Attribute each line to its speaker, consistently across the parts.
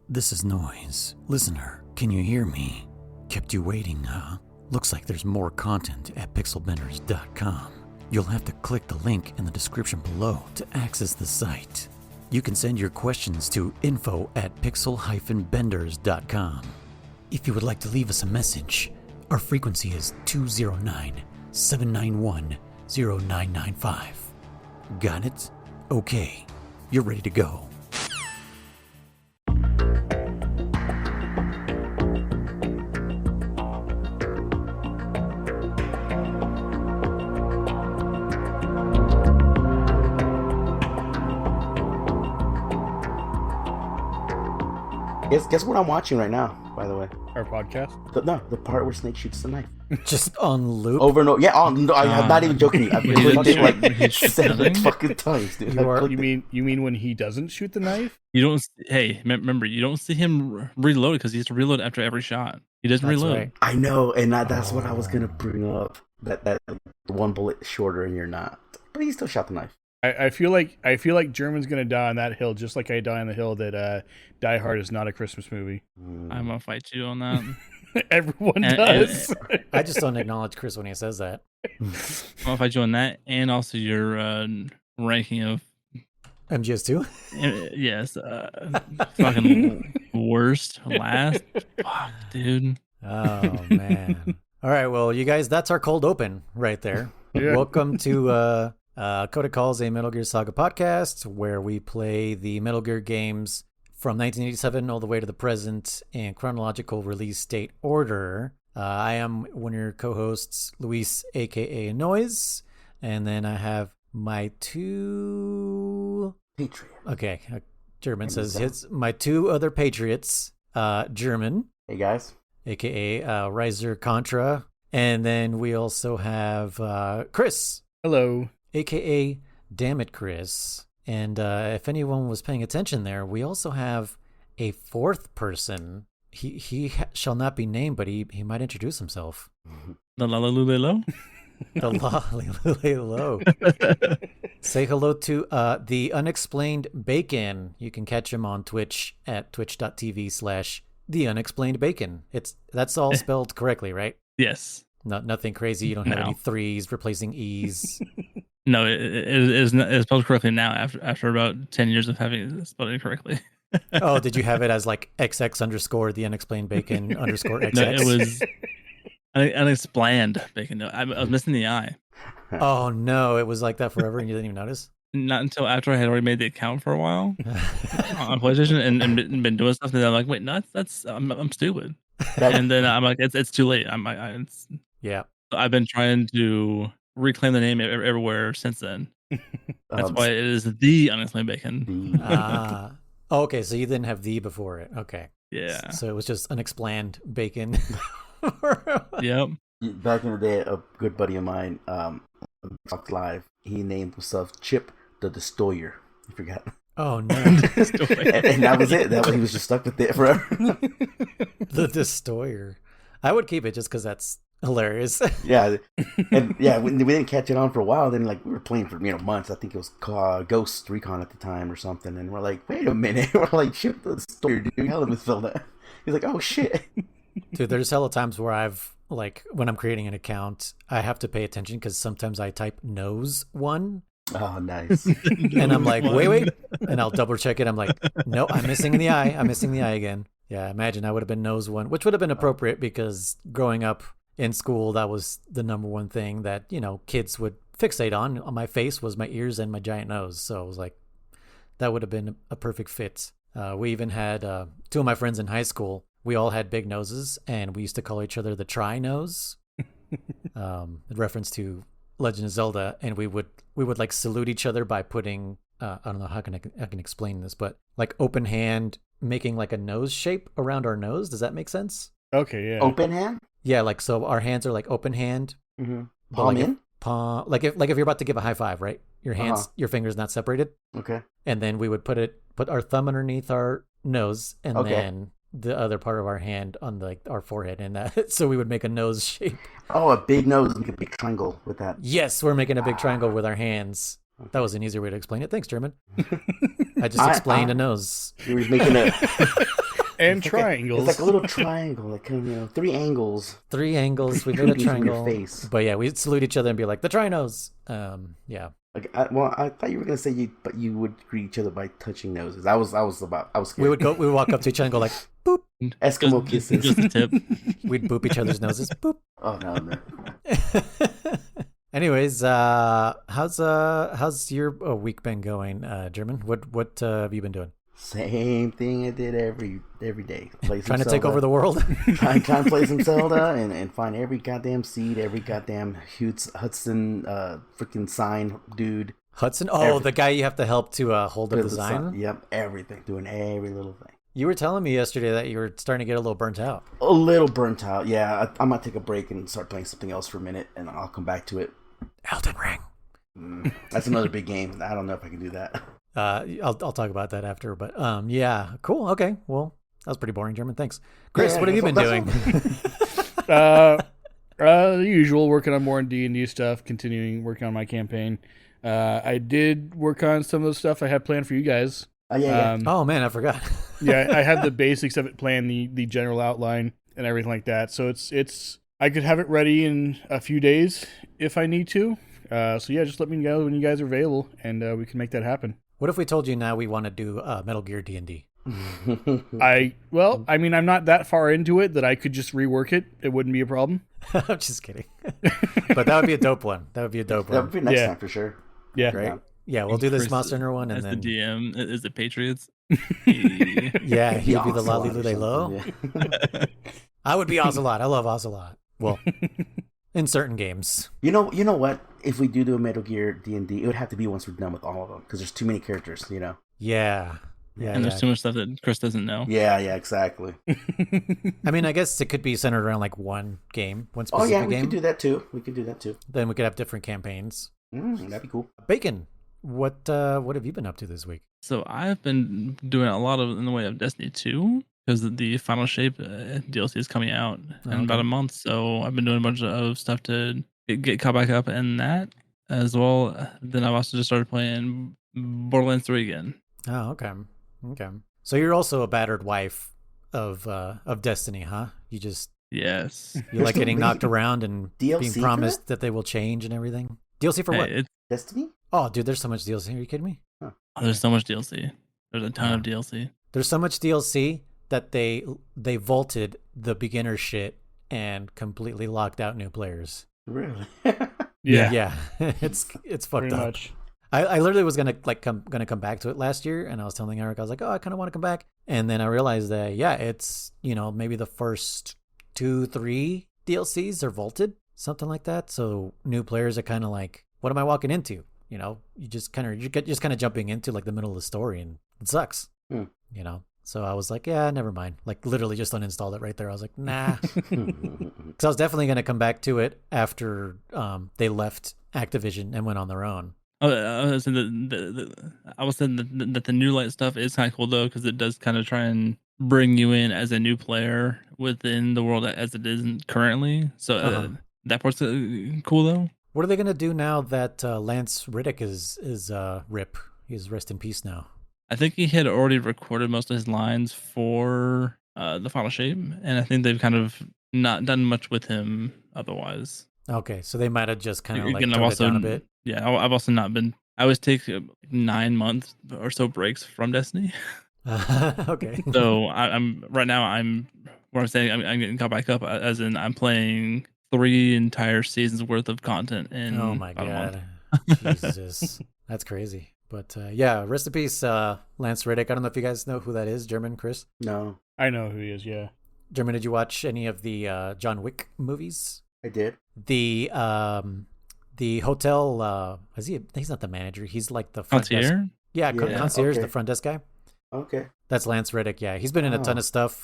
Speaker 1: This is Noise. Listener, can you hear me? Kept you waiting, huh? Looks like there's more content at pixelbenders.com. You'll have to click the link in the description below to access the site. You can send your questions to info@pixel-benders.com. If you would like to leave us a message, our frequency is 209-791-0995. Got it? Okay, you're ready to go.
Speaker 2: Guess what I'm watching right now, by the way?
Speaker 3: Our podcast?
Speaker 2: The part where Snake shoots the knife.
Speaker 1: Just on loop?
Speaker 2: Over and over. Yeah, I'm not even joking. I've been watching like 7 fucking times, dude.
Speaker 3: You mean when he doesn't shoot the knife?
Speaker 4: You don't. Hey, remember, you don't see him reload because he has to reload after every shot. He doesn't reload.
Speaker 1: Right.
Speaker 2: I know, and that's what I was gonna bring up. That one bullet shorter and you're not, but he still shot the knife.
Speaker 3: I feel like German's gonna die on that hill, just like I die on the hill that Die Hard is not a Christmas movie.
Speaker 4: I'm gonna fight you on that.
Speaker 3: Everyone does.
Speaker 1: I just don't acknowledge Chris when he says that.
Speaker 4: I'm gonna fight you on that, and also your ranking of
Speaker 1: MGS2?
Speaker 4: yes, fucking worst last. Fuck, dude.
Speaker 1: Oh man. All right, well, you guys, that's our cold open right there.
Speaker 3: Yeah.
Speaker 1: Welcome to Codec Calls, a Metal Gear Saga podcast, where we play the Metal Gear games from 1987 all the way to the present in chronological release date order. I am one of your co-hosts, Luis, aka Noise, and then I have my two...
Speaker 2: Patriot.
Speaker 1: Okay, German says my two other patriots, German.
Speaker 2: Hey guys.
Speaker 1: AKA Riser Contra. And then we also have Chris.
Speaker 3: Hello.
Speaker 1: AKA Dammit Chris. And if anyone was paying attention there, we also have a fourth person. He shall not be named, but he might introduce himself.
Speaker 4: The Lalalulelo?
Speaker 1: The Lalalulelo. Say hello to the Unexplained Bacon. You can catch him on Twitch at twitch.tv/The Unexplained Bacon. That's all spelled correctly, right?
Speaker 4: Yes.
Speaker 1: Nothing crazy. You don't have any threes replacing E's.
Speaker 4: No, it is spelled correctly now after about 10 years of having it spelled incorrectly.
Speaker 1: Oh, did you have it as like XX_ the Unexplained Bacon _ XX?
Speaker 4: No, it was unexplained bacon. No, I was missing the I.
Speaker 1: Oh no, it was like that forever and you didn't even notice?
Speaker 4: Not until after I had already made the account for a while on PlayStation and been doing stuff, and then I'm like, wait, no, I'm stupid. And then I'm like, it's too late.
Speaker 1: Yeah.
Speaker 4: I've been trying to reclaim the name everywhere since then. That's why it is the Unexplained Bacon.
Speaker 1: Okay, so you didn't have the before it. Okay.
Speaker 4: Yeah.
Speaker 1: So it was just Unexplained Bacon.
Speaker 4: Yep.
Speaker 2: Back in the day, a good buddy of mine, talked live. He named himself Chip the Destroyer. I forgot.
Speaker 1: Oh no.
Speaker 2: and that was it. He was just stuck with it forever.
Speaker 1: The Destroyer. I would keep it just because that's hilarious.
Speaker 2: Yeah, and yeah, we didn't catch it on for a while. Then like we were playing for months. I think it was called Ghost Recon at the time or something. And we're like, wait a minute. We're like, Chip the Destroyer, dude. Hell of a spell that. He's like, oh shit.
Speaker 1: Dude, there's hella times where I've like when I'm creating an account, I have to pay attention because sometimes I type nose one.
Speaker 2: Oh, nice.
Speaker 1: And I'm like, wait, and I'll double check it. I'm like, no, I'm missing the I. I'm missing the I again. Yeah, imagine I would have been nose one, which would have been appropriate because growing up in school, that was the number one thing that, kids would fixate on my face was my ears and my giant nose. So I was like, that would have been a perfect fit. We even had two of my friends in high school. We all had big noses, and we used to call each other the Tri-Nose, in reference to Legend of Zelda. And we would like salute each other by putting I don't know how I can explain this, but like open hand, making like a nose shape around our nose. Does that make sense?
Speaker 3: Okay, yeah.
Speaker 2: Open hand?
Speaker 1: Yeah, like so our hands are like open hand.
Speaker 2: Mm-hmm.
Speaker 1: Palm
Speaker 2: like
Speaker 1: in? Palm, like if you're about to give a high five, right? Your hands, your fingers not separated.
Speaker 2: Okay.
Speaker 1: And then we would put our thumb underneath our nose, and then the other part of our hand on our forehead, and that. So we would make a nose shape.
Speaker 2: Oh, a big nose, like a big triangle with that.
Speaker 1: Yes, we're making a big triangle with our hands. That was an easier way to explain it. Thanks, German. I just explained a nose.
Speaker 2: You were making a
Speaker 3: and
Speaker 2: It's
Speaker 3: triangles.
Speaker 2: It's like a little triangle, like three angles.
Speaker 1: Three angles. We made a
Speaker 2: Shooting from your
Speaker 1: triangle.
Speaker 2: face.
Speaker 1: But yeah, we'd salute each other and be like, the trinos. Yeah.
Speaker 2: Like, I thought you were gonna say but you would greet each other by touching noses. I was scared.
Speaker 1: We would walk up to each other and go like, boop.
Speaker 2: Eskimo kisses.
Speaker 4: Just a tip.
Speaker 1: We'd boop each other's noses. Boop.
Speaker 2: Oh no.
Speaker 1: Anyways, how's your week been going, German? What have you been doing?
Speaker 2: Same thing I did every day. Play some
Speaker 1: Trying to
Speaker 2: Zelda.
Speaker 1: take over the world?
Speaker 2: trying to play some Zelda and find every goddamn seed, every goddamn Hudson freaking sign dude.
Speaker 1: Hudson? Oh, the guy you have to help to hold up the sign?
Speaker 2: Yep, everything. Doing every little thing.
Speaker 1: You were telling me yesterday that you were starting to get a little burnt out.
Speaker 2: A little burnt out, yeah. I might take a break and start playing something else for a minute, and I'll come back to it.
Speaker 1: Elden Ring.
Speaker 2: That's another big game. I don't know if I can do that.
Speaker 1: I'll talk about that after, but yeah, cool. Okay, well, that was pretty boring, German. Thanks, Chris. What have you been doing?
Speaker 3: The usual, working on more D&D stuff, continuing working on my campaign. I did work on some of the stuff I had planned for you guys.
Speaker 2: Yeah.
Speaker 1: Oh man, I forgot.
Speaker 3: Yeah, I had the basics of it planned, the general outline and everything like that. So it's I could have it ready in a few days if I need to. So yeah, just let me know when you guys are available, and we can make that happen.
Speaker 1: What if we told you now we want to do Metal Gear D&D?
Speaker 3: I'm not that far into it that I could just rework it. It wouldn't be a problem.
Speaker 1: I'm just kidding. But that would be a dope one. That would be
Speaker 2: next time for sure.
Speaker 3: Yeah.
Speaker 1: Great. Yeah, we'll do this Monster Hunter one, and
Speaker 4: as
Speaker 1: then
Speaker 4: the DM is the Patriots.
Speaker 1: yeah, he'd be the Lolly
Speaker 2: Ocelot or
Speaker 1: Lule Low.
Speaker 2: something, yeah.
Speaker 1: I would be Ocelot. I love Ocelot. Well, in certain games.
Speaker 2: You know what? If we do a Metal Gear D&D, it would have to be once we're done with all of them because there's too many characters.
Speaker 1: Yeah.
Speaker 4: And there's too much stuff that Chris doesn't know.
Speaker 2: Yeah, exactly.
Speaker 1: I mean, I guess it could be centered around like one game, one
Speaker 2: Oh
Speaker 1: specific
Speaker 2: yeah, we
Speaker 1: game.
Speaker 2: could do that too.
Speaker 1: Then we could have different campaigns.
Speaker 2: That'd be cool.
Speaker 1: Bacon, what have you been up to this week?
Speaker 4: So I've been doing a lot in the way of Destiny 2 because the Final Shape DLC is coming out in about a month. So I've been doing a bunch of stuff to get caught back up in that as well. Then I've also just started playing Borderlands 3 again.
Speaker 1: Oh, okay. So you're also a battered wife of Destiny, huh?
Speaker 4: Yes.
Speaker 1: You like getting knocked around and
Speaker 2: DLC
Speaker 1: being promised that they will change and everything. DLC for what?
Speaker 2: Destiny?
Speaker 1: Oh, dude, there's so much DLC. Are you kidding me?
Speaker 2: Huh.
Speaker 4: Oh, there's so much DLC. There's a ton of DLC.
Speaker 1: There's so much DLC that they vaulted the beginner shit and completely locked out new players.
Speaker 2: Really?
Speaker 1: Yeah. it's fucked
Speaker 3: Pretty
Speaker 1: up.
Speaker 3: much.
Speaker 1: I literally was gonna come back to it last year, and I was telling Eric, I was like, oh, I kind of want to come back, and then I realized that it's maybe the first 2-3 DLCs are vaulted, something like that. So new players are kind of like, what am I walking into? You just kind of jumping into like the middle of the story, and it sucks. So I was like, yeah, never mind. Like literally just uninstalled it right there. I was like, nah, because I was definitely gonna come back to it after they left Activision and went on their own.
Speaker 4: Oh, I was saying that the new light stuff is kind of cool though, because it does kind of try and bring you in as a new player within the world as it is currently. So that part's cool though.
Speaker 1: What are they gonna do now that Lance Riddick is rip? He's rest in peace now.
Speaker 4: I think he had already recorded most of his lines for the Final Shape, and I think they've kind of not done much with him otherwise.
Speaker 1: Okay, so they might have just kind of like
Speaker 4: Again,
Speaker 1: toned it down a bit.
Speaker 4: Yeah, I've also not been. I always take 9 months or so breaks from Destiny.
Speaker 1: Okay.
Speaker 4: So I'm right now. I'm getting caught back up, as in I'm playing 3 entire seasons worth of content in.
Speaker 1: Oh my
Speaker 4: about
Speaker 1: god, Jesus, that's crazy. But yeah, rest in peace, Lance Riddick. I don't know if you guys know who that is, German, Chris.
Speaker 2: No,
Speaker 3: I know who he is. Yeah.
Speaker 1: German, did you watch any of the John Wick movies?
Speaker 2: I did.
Speaker 1: The hotel. He's not the manager. He's like the front desk.
Speaker 4: Concierge?
Speaker 1: Yeah, concierge,
Speaker 2: okay.
Speaker 1: the front desk guy.
Speaker 2: Okay.
Speaker 1: That's Lance Riddick. Yeah, he's been in a ton of stuff.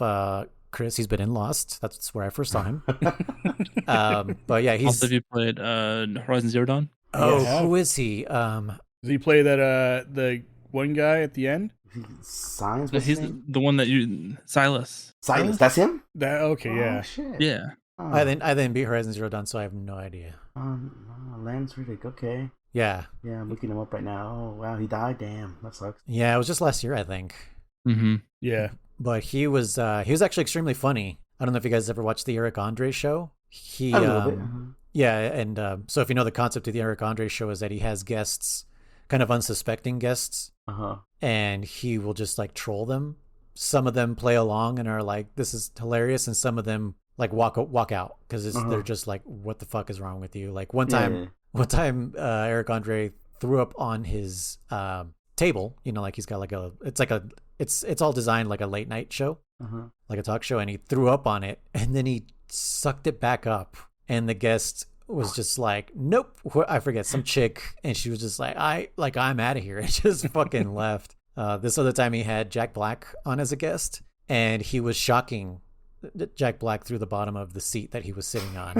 Speaker 1: Chris, he's been in Lost. That's where I first saw him. But yeah, he's.
Speaker 4: Also, have you played Horizon Zero Dawn?
Speaker 1: Oh,
Speaker 3: Yeah.
Speaker 1: who is he?
Speaker 3: Does he play that the one guy at the end?
Speaker 2: Signs.
Speaker 4: No,
Speaker 2: What's
Speaker 4: he's
Speaker 2: his name?
Speaker 4: the one that
Speaker 2: Silas. That's him.
Speaker 3: That okay, yeah.
Speaker 2: Oh, shit.
Speaker 4: Yeah.
Speaker 2: Oh.
Speaker 1: I didn't beat Horizon Zero Dawn, so I have no idea.
Speaker 2: Lance Riddick. Okay.
Speaker 1: Yeah,
Speaker 2: Yeah, I'm looking him up right now. Oh wow, he died. Damn, that sucks.
Speaker 1: yeah, it was just last year, I think.
Speaker 4: Mm-hmm.
Speaker 3: Yeah.
Speaker 1: but he was actually extremely funny. I don't know if you guys ever watched the Eric Andre show. He
Speaker 2: A little bit.
Speaker 1: yeah, and so if you know, the concept of the Eric Andre show is that he has guests, kind of unsuspecting guests, and he will just like troll them. Some of them play along and are like, "This is hilarious," and some of them like walk out because they're just like, "What the fuck is wrong with you?" Like one time, Eric Andre threw up on his table. You know, like he's got like it's all designed like a late night show, like a talk show, and he threw up on it, and then he sucked it back up, and the guest was just like, "Nope," I forget, some chick, and she was just like, I'm out of here," and just fucking left. This other time he had Jack Black on as a guest, and he was shocking Jack Black through the bottom of the seat that he was sitting on.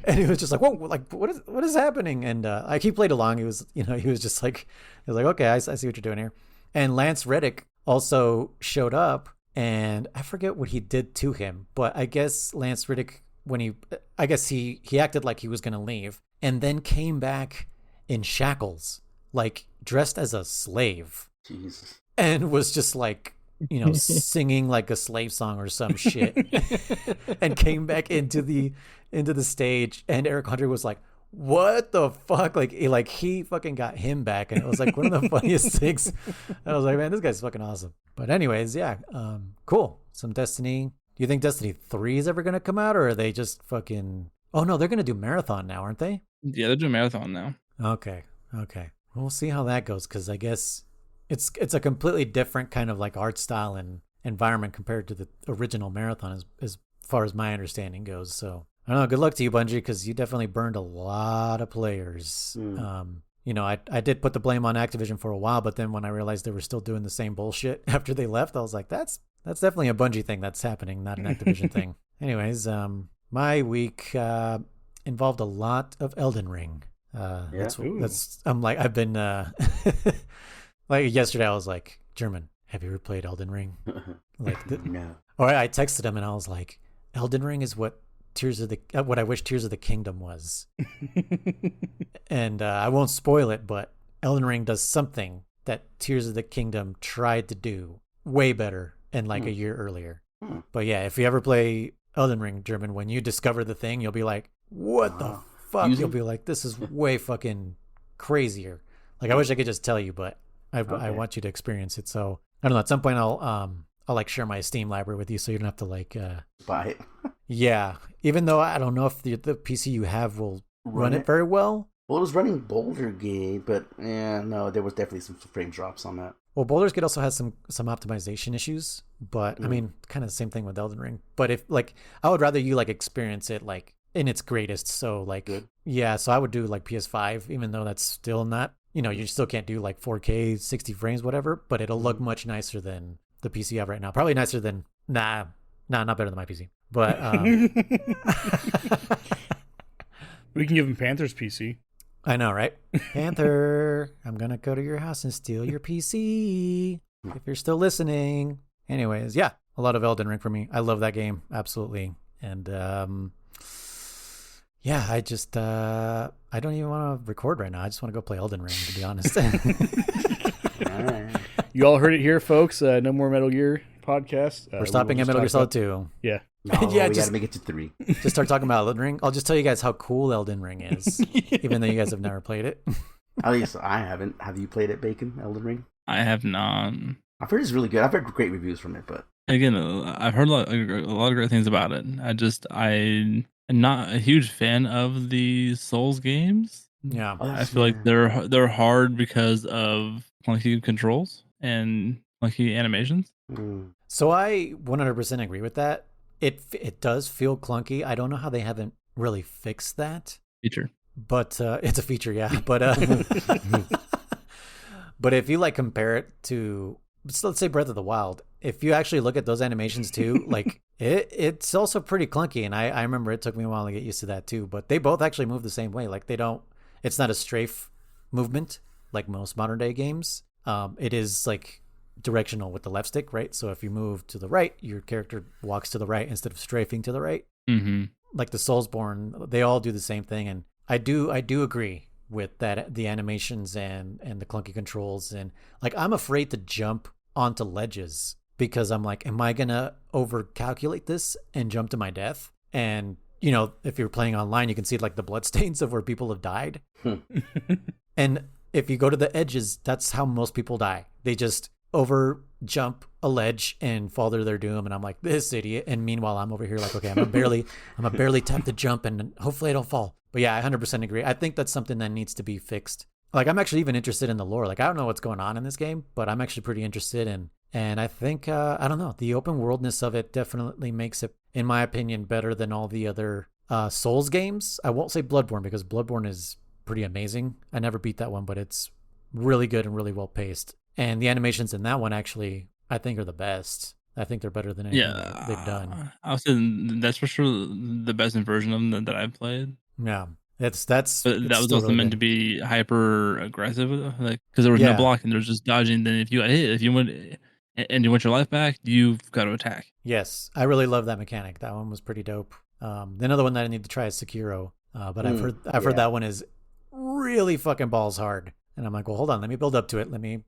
Speaker 1: And he was just like, "Whoa, like what is happening?" And he played along. He was just like, "Okay, I see what you're doing here." And Lance Reddick also showed up, and I forget what he did to him, but I guess Lance Reddick, he acted like he was going to leave, and then came back in shackles, like dressed as a slave.
Speaker 2: Jesus.
Speaker 1: And was just like, singing like a slave song or some shit, and came back into the stage, and Eric Andre was like, "What the fuck?" Like he fucking got him back, and it was like one of the funniest things. I was like, man, this guy's fucking awesome. But anyways, yeah, cool. Some Destiny. Do you think Destiny 3 is ever gonna come out, or are they just fucking? Oh no, they're gonna do Marathon now, aren't they?
Speaker 4: Yeah, they're doing Marathon now.
Speaker 1: Okay. We'll see how that goes, because I guess it's a completely different kind of like art style and environment compared to the original Marathon, as far as my understanding goes. So I don't know. Good luck to you, Bungie, because you definitely burned a lot of players. I did put the blame on Activision for a while, but then when I realized they were still doing the same bullshit after they left, I was like, that's definitely a Bungie thing that's happening, not an Activision thing. Anyways, my week involved a lot of Elden Ring. I've been like yesterday I was like, "German, have you ever played Elden Ring?"
Speaker 2: No.
Speaker 1: Or I texted him and I was like, "Elden Ring is what I wish Tears of the Kingdom was." And I won't spoil it, but Elden Ring does something that Tears of the Kingdom tried to do way better and like a year earlier. But yeah, if you ever play Elden Ring, German, when you discover the thing, you'll be like, "What the fuck?" You'll be like, "This is way fucking crazier." Like, I wish I could just tell you, but I want you to experience it. So I don't know. At some point, I'll like share my Steam library with you, so you don't have to like
Speaker 2: buy it.
Speaker 1: Yeah, even though I don't know if the PC you have will run it very well.
Speaker 2: Well, it was running Boulder Gate, but no, there was definitely some frame drops on that.
Speaker 1: Well, Baldur's Gate also has some optimization issues, but I mean, kind of the same thing with Elden Ring. But if like, I would rather you like experience it like in its greatest. So like, yeah, so I would do like PS5, even though that's still not, you still can't do like 4K, 60 frames, whatever, but it'll look much nicer than the PC I have right now. Probably nicer than, not better than my PC. But
Speaker 3: we can give him Panther's PC.
Speaker 1: I know, right? Panther, I'm going to go to your house and steal your PC if you're still listening. Anyways, yeah, a lot of Elden Ring for me. I love that game. Absolutely. And yeah, I just, I don't even want to record right now. I just want to go play Elden Ring, to be honest.
Speaker 3: You all heard it here, folks. No more Metal Gear podcast.
Speaker 1: We're stopping at Metal Gear Solid 2.
Speaker 3: Yeah.
Speaker 2: No,
Speaker 1: yeah,
Speaker 2: we gotta make it to 3.
Speaker 1: Just start talking about Elden Ring. I'll just tell you guys how cool Elden Ring is, even though you guys have never played it.
Speaker 2: At least I haven't. Have you played it, Bacon? Elden Ring?
Speaker 4: I have not.
Speaker 2: I've heard it's really good. I've heard great reviews from it, but
Speaker 4: again, I've heard a lot of great things about it. I'm not a huge fan of the Souls games.
Speaker 1: Yeah,
Speaker 4: I feel like they're hard because of clunky controls and clunky animations.
Speaker 1: So I 100% agree with that. It does feel clunky. I don't know how they haven't really fixed that
Speaker 4: Feature,
Speaker 1: but it's a feature, yeah. But but if you like compare it to, let's say, Breath of the Wild, if you actually look at those animations too, like it's also pretty clunky. And I remember it took me a while to get used to that too. But they both actually move the same way. Like it's not a strafe movement like most modern day games. It is like directional with the left stick, right? So if you move to the right, your character walks to the right instead of strafing to the right.
Speaker 4: Mm-hmm.
Speaker 1: Like the Soulsborne, they all do the same thing, and I do agree with that, the animations and the clunky controls, and like I'm afraid to jump onto ledges because I'm like, am I gonna overcalculate this and jump to my death? And if you're playing online, you can see like the bloodstains of where people have died. And if you go to the edges, that's how most people die. They just over jump a ledge and fall to their doom. And I'm like, this idiot. And meanwhile, I'm over here like, okay, I'm gonna barely tap the jump and hopefully I don't fall. But yeah, I 100% agree. I think that's something that needs to be fixed. Like, I'm actually even interested in the lore. Like, I don't know what's going on in this game, but I'm actually pretty interested in. And I think, I don't know, the open worldness of it definitely makes it, in my opinion, better than all the other Souls games. I won't say Bloodborne, because Bloodborne is pretty amazing. I never beat that one, but it's really good and really well paced. And the animations in that one actually, I think, are the best. I think they're better than anything they've done.
Speaker 4: I would say that's for sure the best version of them that I've played.
Speaker 1: Yeah. But
Speaker 4: that was also
Speaker 1: really
Speaker 4: meant to be hyper aggressive, like, because there was no blocking, there was just dodging. Then if you went and you want your life back, you've got to attack.
Speaker 1: Yes, I really love that mechanic. That one was pretty dope. Another one that I need to try is Sekiro, but I've heard that one is really fucking balls hard. And I'm like, well, hold on, let me build up to it. Let me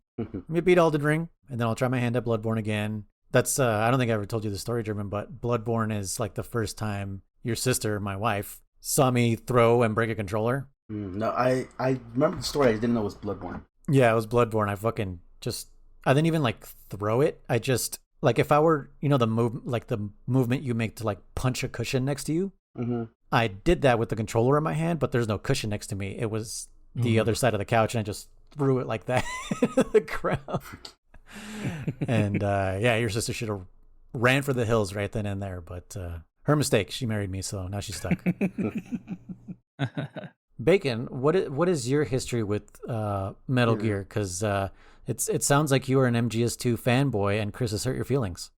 Speaker 1: beat Elden Ring, and then I'll try my hand at Bloodborne again. That's I don't think I ever told you the story, German, but Bloodborne is like the first time your sister, my wife, saw me throw and break a controller.
Speaker 2: No, I remember the story. I didn't know it was Bloodborne.
Speaker 1: Yeah, it was Bloodborne. I didn't even like throw it. I just, like, if I were, the movement you make to like punch a cushion next to you. Mm-hmm. I did that with the controller in my hand, but there's no cushion next to me. It was the other side of the couch, and I just threw it like that into the ground. And your sister should have ran for the hills right then and there, but her mistake. She married me, so now she's stuck. Bacon, what is your history with Metal Gear? Because it sounds like you are an MGS2 fanboy, and Chris has hurt your feelings.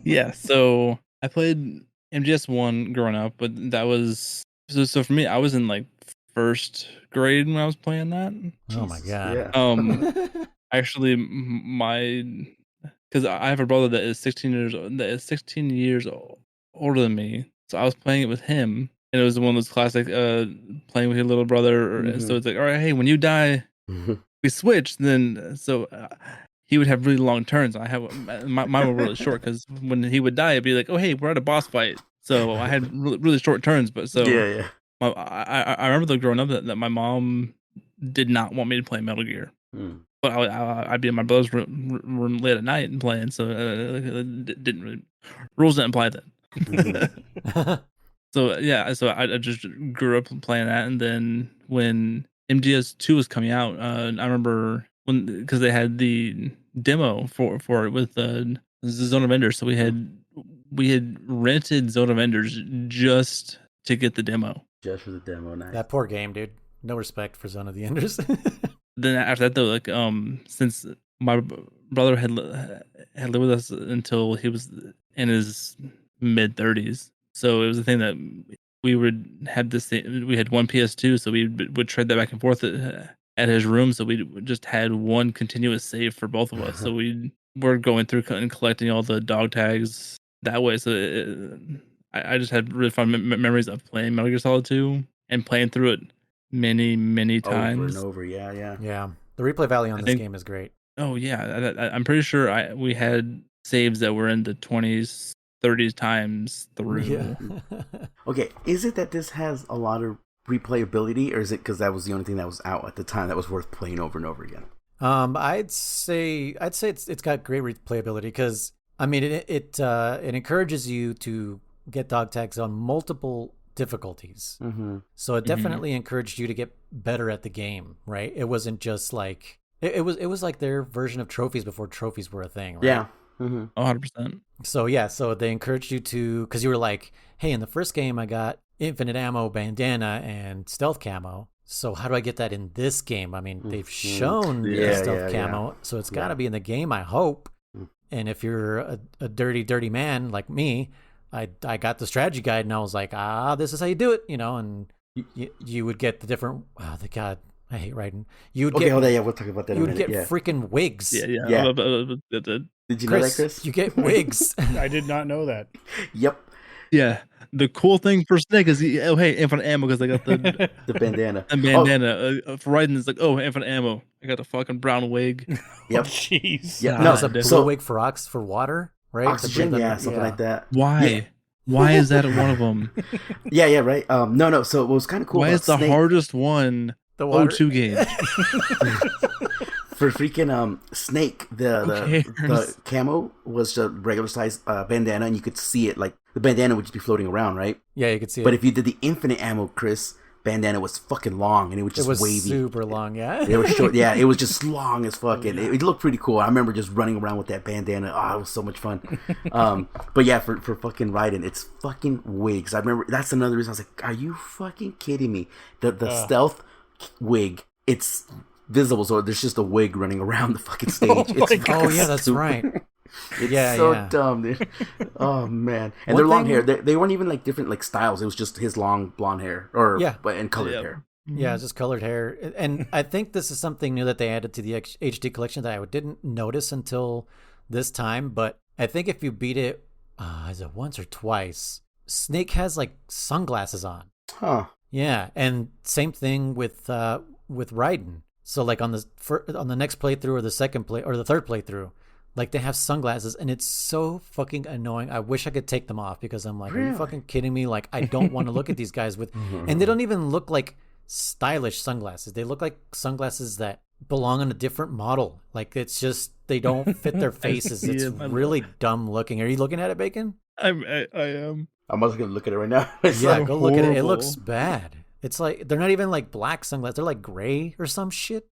Speaker 4: Yeah, so I played MGS1 growing up, but that was so for me. I was in like first grade when I was playing that.
Speaker 1: Oh my god!
Speaker 4: Yeah. Actually, because I have a brother that is 16 years older than me, so I was playing it with him, and it was one of those classic playing with your little brother. Mm-hmm. So it's like, all right, hey, when you die, we switch. Then he would have really long turns. I have mine were really short, because when he would die, it'd be like, oh hey, we're at a boss fight. So I had really short turns, but so
Speaker 2: yeah.
Speaker 4: I remember growing up that my mom did not want me to play Metal Gear. But I'd be in my brother's room late at night and playing, so rules didn't apply then. So I just grew up playing that, and then when MGS2 was coming out, I remember because they had the demo for it with Zone of Enders, so we had rented Zone of Enders just to get the demo.
Speaker 2: Just for the demo, nice.
Speaker 1: That poor game, dude. No respect for Zone of the Enders.
Speaker 4: Then after that, though, like since my brother had lived with us until he was in his mid-30s, so it was a thing that we would have this thing. We had one PS2, so we would trade that back and forth at his room. So we just had one continuous save for both of us. So we were going through and collecting all the dog tags that way. So I just had really fun memories of playing Metal Gear Solid 2 and playing through it many times.
Speaker 2: Over and over,
Speaker 1: yeah. The replay value on this game is great.
Speaker 4: Oh yeah, I'm pretty sure we had saves that were in the 20s, 30s times through.
Speaker 1: Yeah.
Speaker 2: Okay, is it that this has a lot of replayability, or is it because that was the only thing that was out at the time that was worth playing over and over again?
Speaker 1: I'd say it's got great replayability, because I mean it encourages you to get dog tags on multiple difficulties. Mm-hmm. So it definitely encouraged you to get better at the game, right? It wasn't just like it was like their version of trophies before trophies were a thing, right?
Speaker 2: Yeah. Mm-hmm.
Speaker 4: 100%.
Speaker 1: So they encouraged you to, because you were like, hey, in the first game I got infinite ammo, bandana, and stealth camo. So how do I get that in this game? I mean, they've shown the stealth camo, so it's got to be in the game, I hope. And if you're a dirty man like me, I got the strategy guide, and I was like, this is how you do it, and you would get the different. Oh, the God, I hate writing. We'll talk
Speaker 2: about that.
Speaker 1: You would get freaking wigs.
Speaker 2: Yeah. Did you know that, Chris?
Speaker 1: You get wigs.
Speaker 3: I did not know that.
Speaker 2: Yep.
Speaker 4: Yeah, The cool thing for Snake is, hey, infinite ammo because I got the
Speaker 2: The bandana.
Speaker 4: bandana. For Raiden, it's like, oh, infinite ammo. I got the fucking brown wig.
Speaker 2: Yep.
Speaker 3: Jeez.
Speaker 2: Yep.
Speaker 1: And there's a blue
Speaker 2: So
Speaker 1: wig for for water, right?
Speaker 2: oxygen,
Speaker 1: To breathe
Speaker 2: yeah,
Speaker 1: under-
Speaker 2: something like that.
Speaker 4: Why?
Speaker 2: Yeah.
Speaker 4: Why is that one of them?
Speaker 2: Yeah, right. No. So what was kind of cool
Speaker 4: Why
Speaker 2: about
Speaker 4: is the
Speaker 2: Snake
Speaker 4: hardest one
Speaker 1: The water.
Speaker 4: O2 gauge?
Speaker 2: for freaking Snake, the camo was a regular size bandana, and you could see it like the bandana would just be floating around, right?
Speaker 1: Yeah, you could see
Speaker 2: But
Speaker 1: it.
Speaker 2: if you did the infinite ammo, Chris, bandana was fucking long, and it was
Speaker 1: It
Speaker 2: just
Speaker 1: was
Speaker 2: wavy.
Speaker 1: super long, yeah.
Speaker 2: It was short. Yeah, it was just long as fuck. And it looked pretty cool. I remember just running around with that bandana. Oh, it was so much fun. But yeah, for fucking Raiden, it's fucking wigs. I remember that's another reason I was like, are you fucking kidding me? The stealth wig, it's visible, so there's just a wig running around the fucking stage.
Speaker 1: Oh yeah, that's right.
Speaker 2: It's
Speaker 1: Yeah,
Speaker 2: so
Speaker 1: yeah.
Speaker 2: dumb, dude. Oh man, and
Speaker 1: One
Speaker 2: their long
Speaker 1: thing-
Speaker 2: hair. They weren't even like different like styles. It was just his long blonde hair, and colored hair.
Speaker 1: Yeah, it's just colored hair. And I think this is something new that they added to the HD collection that I didn't notice until this time. But I think if you beat it, is it once or twice, Snake has like sunglasses on.
Speaker 2: Huh.
Speaker 1: Yeah, and same thing with Raiden. So like on the next playthrough or the third playthrough, like they have sunglasses, and it's so fucking annoying. I wish I could take them off because I'm like, are you fucking kidding me? Like I don't want to look at these guys with, and they don't even look like stylish sunglasses. They look like sunglasses that belong on a different model. Like it's just they don't fit their faces. It's really dumb looking. Are you looking at it, Bacon?
Speaker 4: I am.
Speaker 2: I'm also gonna look at it right now.
Speaker 1: Yeah, go look at it. It
Speaker 4: horrible.
Speaker 1: looks bad. It's like they're not even like black sunglasses. They're like gray or some shit.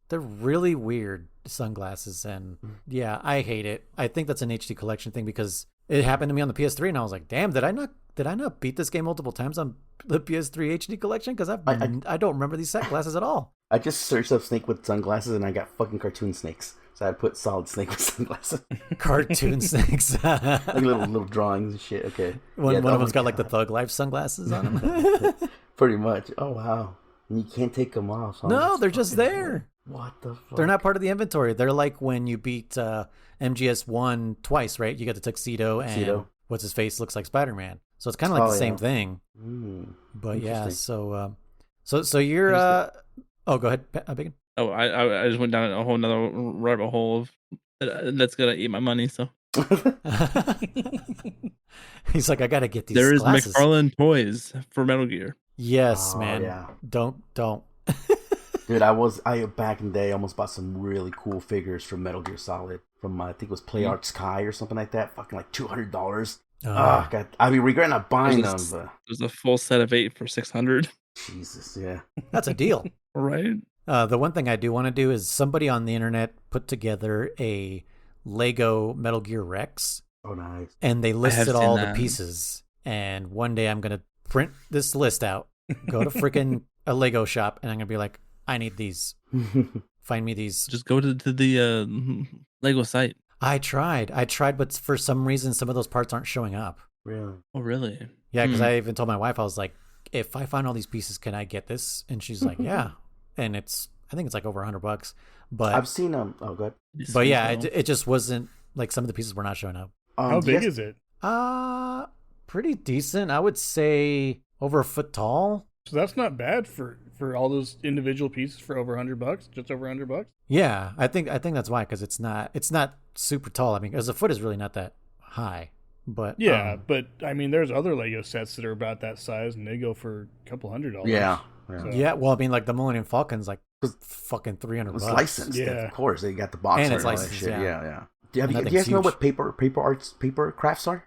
Speaker 1: They're really weird sunglasses, and yeah, I hate it. I think that's an HD collection thing because it happened to me on the PS3, and I was like, damn, did I not beat this game multiple times on the PS3 HD collection? Because I don't remember these glasses at all.
Speaker 2: I just searched up Snake with sunglasses, and I got fucking cartoon snakes. So I put Solid Snake with sunglasses.
Speaker 1: Cartoon snakes.
Speaker 2: Like little drawings and shit. Okay.
Speaker 1: One
Speaker 2: Yeah,
Speaker 1: of them's got like the Thug Life sunglasses on them.
Speaker 2: Pretty much. Oh wow. And you can't take them off. Huh?
Speaker 1: No, they're just there.
Speaker 2: What the fuck?
Speaker 1: They're not part of the inventory. They're like when you beat MGS1 twice, right? You get the tuxedo, and what's his face looks like Spider-Man. So it's kind of like the same thing. But yeah, so you're oh, go ahead, Bacon.
Speaker 4: Oh, I just went down a whole nother rabbit hole of that's gonna eat my money. So
Speaker 1: He's like, I gotta get these.
Speaker 4: there is
Speaker 1: glasses.
Speaker 4: McFarlane toys for Metal Gear.
Speaker 1: Yes,
Speaker 2: Oh,
Speaker 1: man.
Speaker 2: yeah.
Speaker 1: Don't.
Speaker 2: Dude, I back in the day almost bought some really cool figures from Metal Gear Solid from I think it was Play Art Sky or something like that. Fucking like $200. God, I'd be regretting not buying them. But
Speaker 4: There's a full set of 8 for 600.
Speaker 2: Jesus, yeah.
Speaker 1: That's a deal.
Speaker 4: Right?
Speaker 1: The one thing I do want to do is somebody on the internet put together a Lego Metal Gear Rex,
Speaker 2: Oh, nice.
Speaker 1: and they
Speaker 4: have
Speaker 1: listed
Speaker 4: seen
Speaker 1: all the
Speaker 4: that.
Speaker 1: pieces. And one day I'm gonna print this list out, go to freaking a Lego shop, and I'm gonna be like, I need these. Find me these.
Speaker 4: Just go to the Lego site.
Speaker 1: I tried, but for some reason, some of those parts aren't showing up.
Speaker 2: Really?
Speaker 4: Oh, really?
Speaker 1: Yeah, because I even told my wife, I was like, if I find all these pieces, can I get this? And she's like, yeah. And I think it's like over $100. But
Speaker 2: I've seen them. Oh, good.
Speaker 1: but yeah, it just wasn't like some of the pieces were not showing up.
Speaker 3: How big is it?
Speaker 1: Pretty decent. I would say over a foot tall.
Speaker 3: So that's not bad for all those individual pieces for over $100, just over $100.
Speaker 1: Yeah, I think that's why, because it's not super tall. I mean, because a foot is really not that high. But
Speaker 3: Yeah, but I mean, there's other Lego sets that are about that size, and they go for a couple $100.
Speaker 2: Yeah.
Speaker 3: So-
Speaker 1: yeah. Well, I mean, like the Millennium Falcon's like fucking $300.
Speaker 2: It was licensed.
Speaker 3: Yeah.
Speaker 2: Of course. They got the box
Speaker 1: And
Speaker 2: art
Speaker 1: it's
Speaker 2: and all that
Speaker 1: licensed,
Speaker 2: shit.
Speaker 1: yeah.
Speaker 2: Yeah. Do you
Speaker 1: And that
Speaker 2: guys know
Speaker 1: thing's
Speaker 2: what paper crafts are?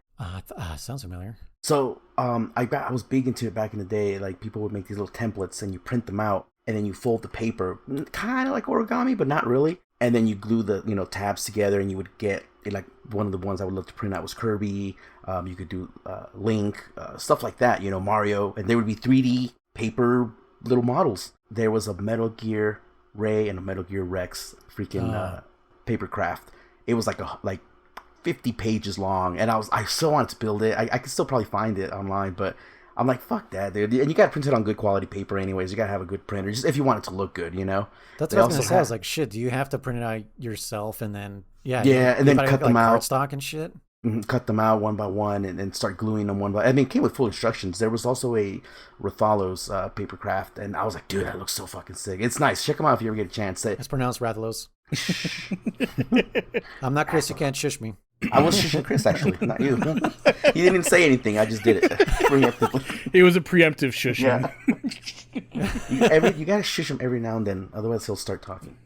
Speaker 1: Sounds familiar.
Speaker 2: So, I was big into it back in the day. Like, people would make these little templates, and you print them out, and then you fold the paper, kind of like origami, but not really. And then you glue the tabs together, and you would get like one of the ones I would love to print out was Kirby. You could do Link, stuff like that. Mario, and there would be 3D paper little models. There was a Metal Gear Ray and a Metal Gear Rex freaking paper craft. It was like 50 pages long, and I so wanted to build it. I could still probably find it online, but I'm like, fuck that, dude. And you gotta print it on good quality paper anyways. You gotta have a good printer, just if you want it to look good,
Speaker 1: That's
Speaker 2: They
Speaker 1: what I was
Speaker 2: also
Speaker 1: gonna say. I
Speaker 2: have-
Speaker 1: was like, shit, do you have to print it out yourself and then
Speaker 2: and then cut them out.
Speaker 1: cardstock and shit?
Speaker 2: cut them out one by one and start gluing them one by. I mean, it came with full instructions. There was also a Rathalos paper craft, and I was like, dude, that looks so fucking sick. It's nice. Check them out if you ever get a chance.
Speaker 1: It's pronounced Rathalos. I'm not Chris. You can't shush me.
Speaker 2: I was shushing Chris, actually, not you. He didn't even say anything. I just did it preemptively.
Speaker 3: It was a preemptive shushing.
Speaker 2: Yeah. You gotta shush him every now and then, otherwise he'll start talking.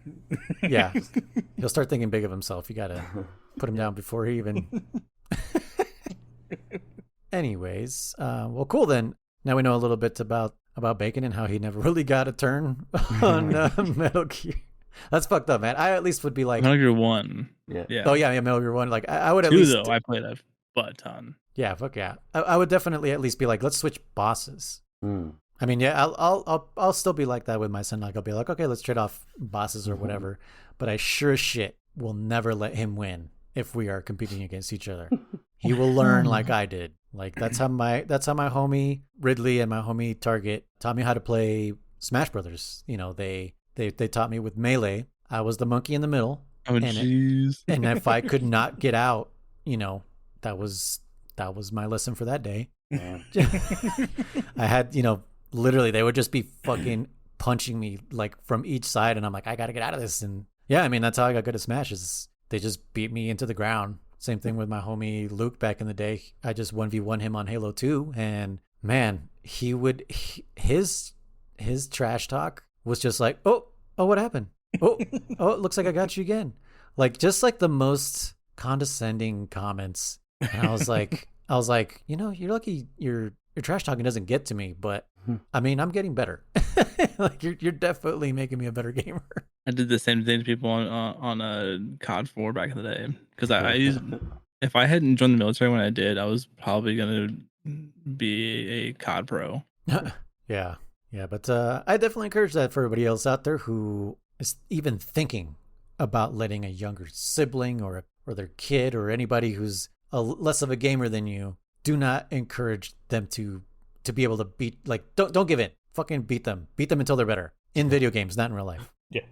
Speaker 1: Yeah, he'll start thinking big of himself. You gotta put him down before he even. Anyways, well, cool then. Now we know a little bit about Bacon and how he never really got a turn on Metal Gear. That's fucked up, man. I at least would be like
Speaker 4: Metal Gear 1.
Speaker 2: Yeah.
Speaker 1: Oh yeah, Metal Gear 1. Like I would at
Speaker 4: 2
Speaker 1: least.
Speaker 4: though, I played a butt ton.
Speaker 1: Yeah, fuck yeah. I would definitely at least be like, let's switch bosses.
Speaker 2: Mm.
Speaker 1: I mean, yeah, I'll still be like that with my son. Like I'll be like, okay, let's trade off bosses or whatever. But I sure as shit will never let him win if we are competing against each other. He will learn like I did. Like that's how my homie Ridley and my homie Target taught me how to play Smash Brothers. You know, they taught me with Melee. I was the monkey in the middle.
Speaker 4: Oh jeez.
Speaker 1: And if I could not get out, you know, that was my lesson for that day.
Speaker 2: Yeah.
Speaker 1: I had, you know, literally they would just be fucking punching me like from each side, and I'm like, I gotta get out of this. And yeah, I mean that's how I got good at Smash, is they just beat me into the ground. Same thing with my homie Luke back in the day. I just 1v1 him on Halo 2, and man, his trash talk was just like, oh, what happened? Oh, it looks like I got you again. Like just like the most condescending comments. And I was like, you know, you're lucky your trash talking doesn't get to me, but I mean, I'm getting better. Like you're definitely making me a better gamer.
Speaker 4: I did the same thing to people on COD 4 back in the day, because I used, if I hadn't joined the military when I did, I was probably gonna be a COD pro.
Speaker 1: Yeah, but I definitely encourage that for everybody else out there who is even thinking about letting a younger sibling or their kid or anybody who's less of a gamer than you, do not encourage them to be able to beat, like, don't give in. Fucking beat them until they're better in video games, not in real life.
Speaker 3: Yeah.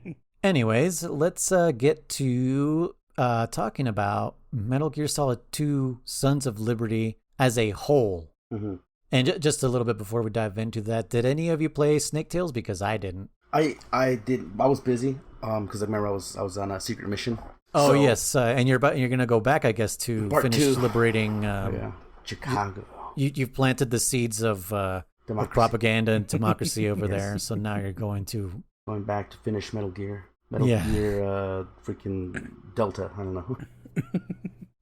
Speaker 1: Anyways, let's get to talking about Metal Gear Solid 2 Sons of Liberty as a whole.
Speaker 2: Mm-hmm.
Speaker 1: And just a little bit before we dive into that, did any of you play Snake Tales? Because I didn't.
Speaker 2: I did. I was busy because I remember I was on a secret mission.
Speaker 1: Oh, so, yes, and you're gonna go back, I guess, to finish
Speaker 2: 2.
Speaker 1: liberating
Speaker 2: Chicago.
Speaker 1: You've planted the seeds of propaganda and democracy over there, so now you're going
Speaker 2: back to finish Metal Gear. Gear freaking Delta. I don't know.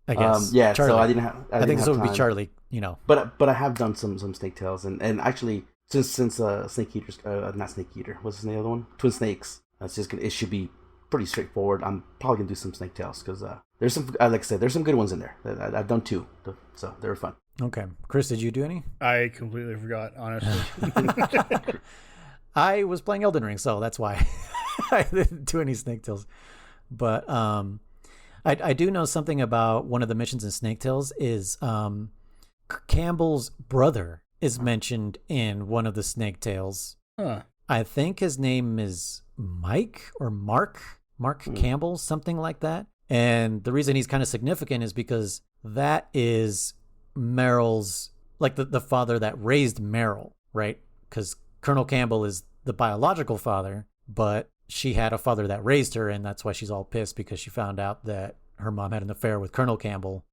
Speaker 1: I guess.
Speaker 2: Charlie. So I didn't have.
Speaker 1: I think this would be Charlie. You know.
Speaker 2: But I have done some Snake Tales, and actually since Snake Eater's not Snake Eater, what's the other one? Twin Snakes. It should be pretty straightforward. I'm probably gonna do some Snake Tales because there's some, like I said, there's some good ones in there. I've done 2, so they were fun.
Speaker 1: Okay, Chris, did you do any?
Speaker 3: I completely forgot, honestly.
Speaker 1: I was playing Elden Ring, so that's why I didn't do any Snake Tales. But I do know something about one of the missions in Snake Tales is Campbell's brother is mentioned in one of the Snake Tales.
Speaker 3: Huh.
Speaker 1: I think his name is Mike or Mark Campbell, something like that. And the reason he's kind of significant is because that is Meryl's, like the father that raised Meryl, right? Because Colonel Campbell is the biological father, but she had a father that raised her, and that's why she's all pissed because she found out that her mom had an affair with Colonel Campbell,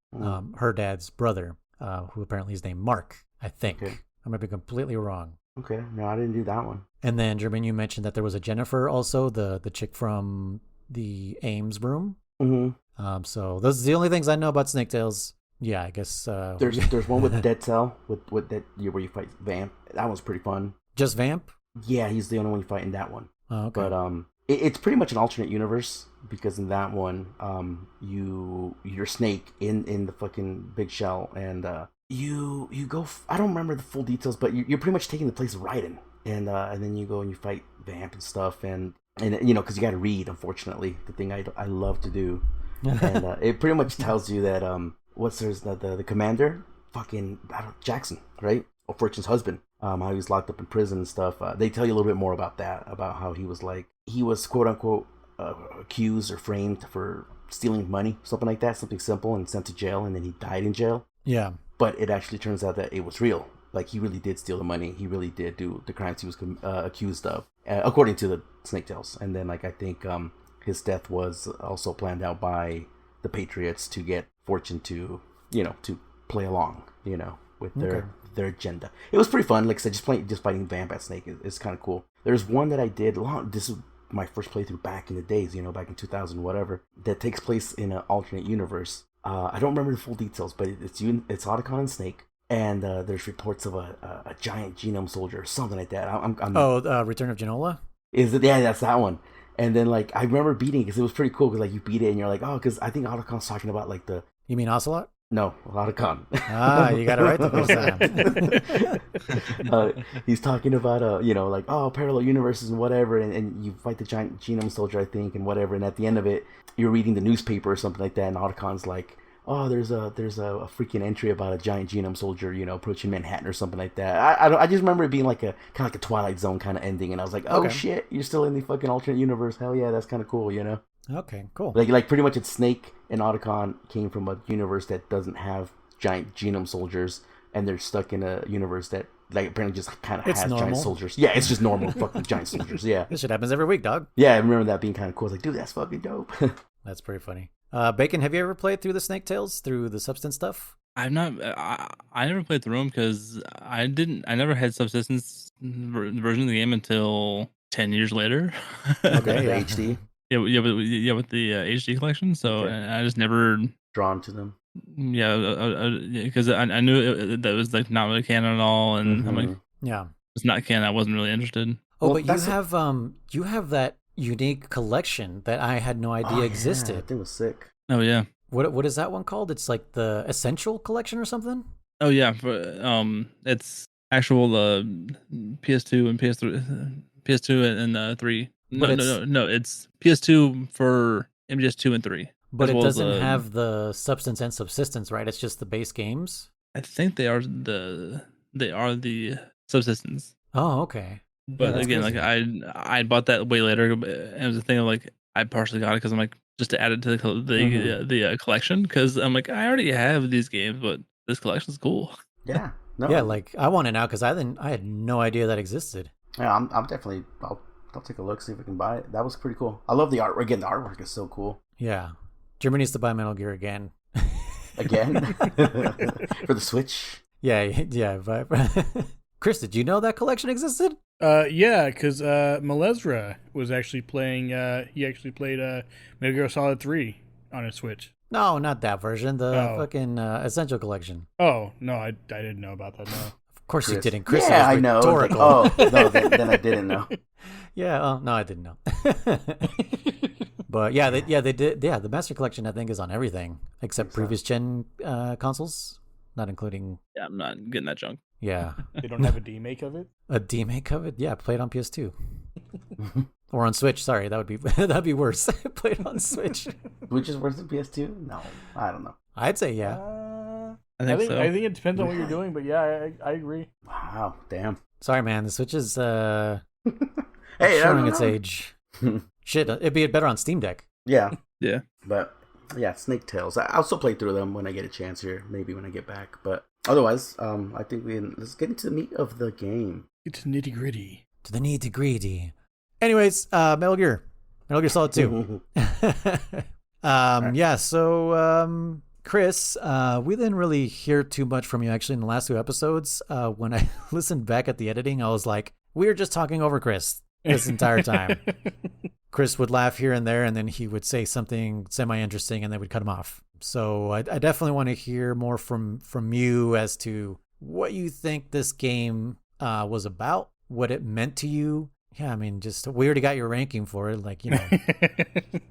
Speaker 1: her dad's brother, who apparently is named Mark, I think. Okay. I might be completely wrong.
Speaker 2: Okay, no, I didn't do that one.
Speaker 1: And then, Jermaine, you mentioned that there was a Jennifer also, the chick from the Ames room.
Speaker 2: Mm-hmm.
Speaker 1: So those are the only things I know about Snake Tales. Yeah, I guess.
Speaker 2: There's one with Dead Cell with that where you fight Vamp. That one's pretty fun.
Speaker 1: Just Vamp?
Speaker 2: Yeah, he's the only one you fight in that one.
Speaker 1: Oh, okay.
Speaker 2: But it's pretty much an alternate universe because in that one, you're Snake in the fucking big shell, and you go. I don't remember the full details, but you're pretty much taking the place of Raiden, and then you go and you fight Vamp and stuff, and you know, because you got to read. Unfortunately, the thing I love to do, and it pretty much tells you that the commander, fucking Jackson, right? Or Fortune's husband, how he was locked up in prison and stuff. They tell you a little bit more about that, about how he was quote unquote accused or framed for stealing money, something like that, something simple, and sent to jail, and then he died in jail.
Speaker 1: Yeah.
Speaker 2: But it actually turns out that it was real. Like, he really did steal the money. He really did do the crimes he was accused of, according to the Snake Tales. And then, like, I think his death was also planned out by the Patriots to get Fortune to, to play along, with their agenda. It was pretty fun. Like I said, just fighting Bat Snake is kind of cool. There's one that I did this is my first playthrough back in the days, back in 2000, whatever, that takes place in an alternate universe. I don't remember the full details, but it's Otacon and Snake, and there's reports of a giant genome soldier or something like that.
Speaker 1: Return of Genola?
Speaker 2: Is it? Yeah, that's that one. And then, like, I remember beating it because it was pretty cool because, like, you beat it and you're like, oh, because I think Otacon's talking about, like, the...
Speaker 1: You mean Ocelot?
Speaker 2: No, Otacon.
Speaker 1: You got it right the first
Speaker 2: time. He's talking about, like, parallel universes and whatever, and you fight the giant genome soldier, I think, and whatever, and at the end of it, you're reading the newspaper or something like that, and Otacon's like, oh, there's a freaking entry about a giant genome soldier, approaching Manhattan or something like that. I just remember it being like a kind of like a Twilight Zone kind of ending, and I was like, oh, shit, you're still in the fucking alternate universe. Hell yeah, that's kind of cool,
Speaker 1: Okay, cool.
Speaker 2: Like pretty much it's Snake and Otacon came from a universe that doesn't have giant genome soldiers, and they're stuck in a universe that, like, apparently just kind of has normal giant soldiers. Yeah, it's just normal fucking giant soldiers, yeah.
Speaker 1: This shit happens every week, dog.
Speaker 2: Yeah, I remember that being kind of cool. I was like, dude, that's fucking dope.
Speaker 1: That's pretty funny. Bacon, have you ever played through the Snake Tales, through the Substance stuff?
Speaker 4: I've not. I never played through them because I never had Subsistence version of the game until 10 years later.
Speaker 2: Okay, yeah. HD.
Speaker 4: Yeah, with the HD collection. So I just never
Speaker 2: drawn to them.
Speaker 1: Mm-hmm.
Speaker 4: Yeah, because I knew that was like not really canon at all, and I'm like,
Speaker 1: yeah,
Speaker 4: it's not canon. I wasn't really interested.
Speaker 1: Oh, well, but you have that unique collection that I had no idea existed.
Speaker 2: That thing was sick.
Speaker 4: Oh yeah.
Speaker 1: What is that one called? It's like the Essential Collection or something?
Speaker 4: Oh yeah, it's actual PS2 and PS2 and 3. No, it's PS2 for MGS2 and 3.
Speaker 1: But it doesn't have the Substance and Subsistence, right? It's just the base games.
Speaker 4: I think they are the Subsistence.
Speaker 1: Oh, okay.
Speaker 4: But again, crazy. Like I bought that way later, and it was a thing of like I partially got it because I'm like just to add it to the collection because I'm like I already have these games, but this collection's cool.
Speaker 2: Yeah. No.
Speaker 1: Yeah, like I want it now because I had no idea that existed.
Speaker 2: Yeah, I'm definitely. I'll take a look, see if we can buy it. That was pretty cool. I love the artwork. Again, the artwork is so cool.
Speaker 1: Yeah. Jeremy needs to buy Metal Gear again.
Speaker 2: Again? For the Switch?
Speaker 1: Yeah. But Chris, did you know that collection existed?
Speaker 3: Yeah, because Malezra was actually playing. He actually played Metal Gear Solid 3 on his Switch.
Speaker 1: No, not that version. The fucking Essential Collection.
Speaker 3: Oh no, I didn't know about that. No.
Speaker 1: Of course you didn't. Chris,
Speaker 2: yeah, I know. Like, oh no, then I didn't know.
Speaker 1: Yeah. No, I didn't know. But they did. Yeah, the Master Collection I think is on everything except previous gen consoles, not including.
Speaker 4: Yeah, I'm not getting that junk.
Speaker 1: Yeah.
Speaker 3: They don't have a demake of it.
Speaker 1: A demake of it? Yeah, play it on PS2 or on Switch. Sorry, that'd be worse. Play it on Switch.
Speaker 2: Which is worse than PS2? No, I don't know.
Speaker 1: I'd say yeah.
Speaker 4: I think so.
Speaker 3: I think it depends on what you're doing, but yeah, I agree.
Speaker 2: Wow, damn.
Speaker 1: Sorry, man. The Switch is
Speaker 2: hey,
Speaker 1: showing its age. Shit, it'd be better on Steam Deck.
Speaker 2: Yeah.
Speaker 4: Yeah.
Speaker 2: But yeah, Snake Tales. I'll still play through them when I get a chance here, maybe when I get back. But otherwise, I think let's get into the meat of the game.
Speaker 3: Get to nitty gritty.
Speaker 1: To the nitty gritty. Anyways, Metal Gear Solid 2. Yeah. So, Chris, we didn't really hear too much from you actually in the last two episodes. When I listened back at the editing, I was like, we were just talking over Chris this entire time. Chris would laugh here and there, and then he would say something semi-interesting, and they would cut him off. So I definitely want to hear more from you as to what you think this game was about, what it meant to you. Yeah, I mean, just we already got your ranking for it, like, you know.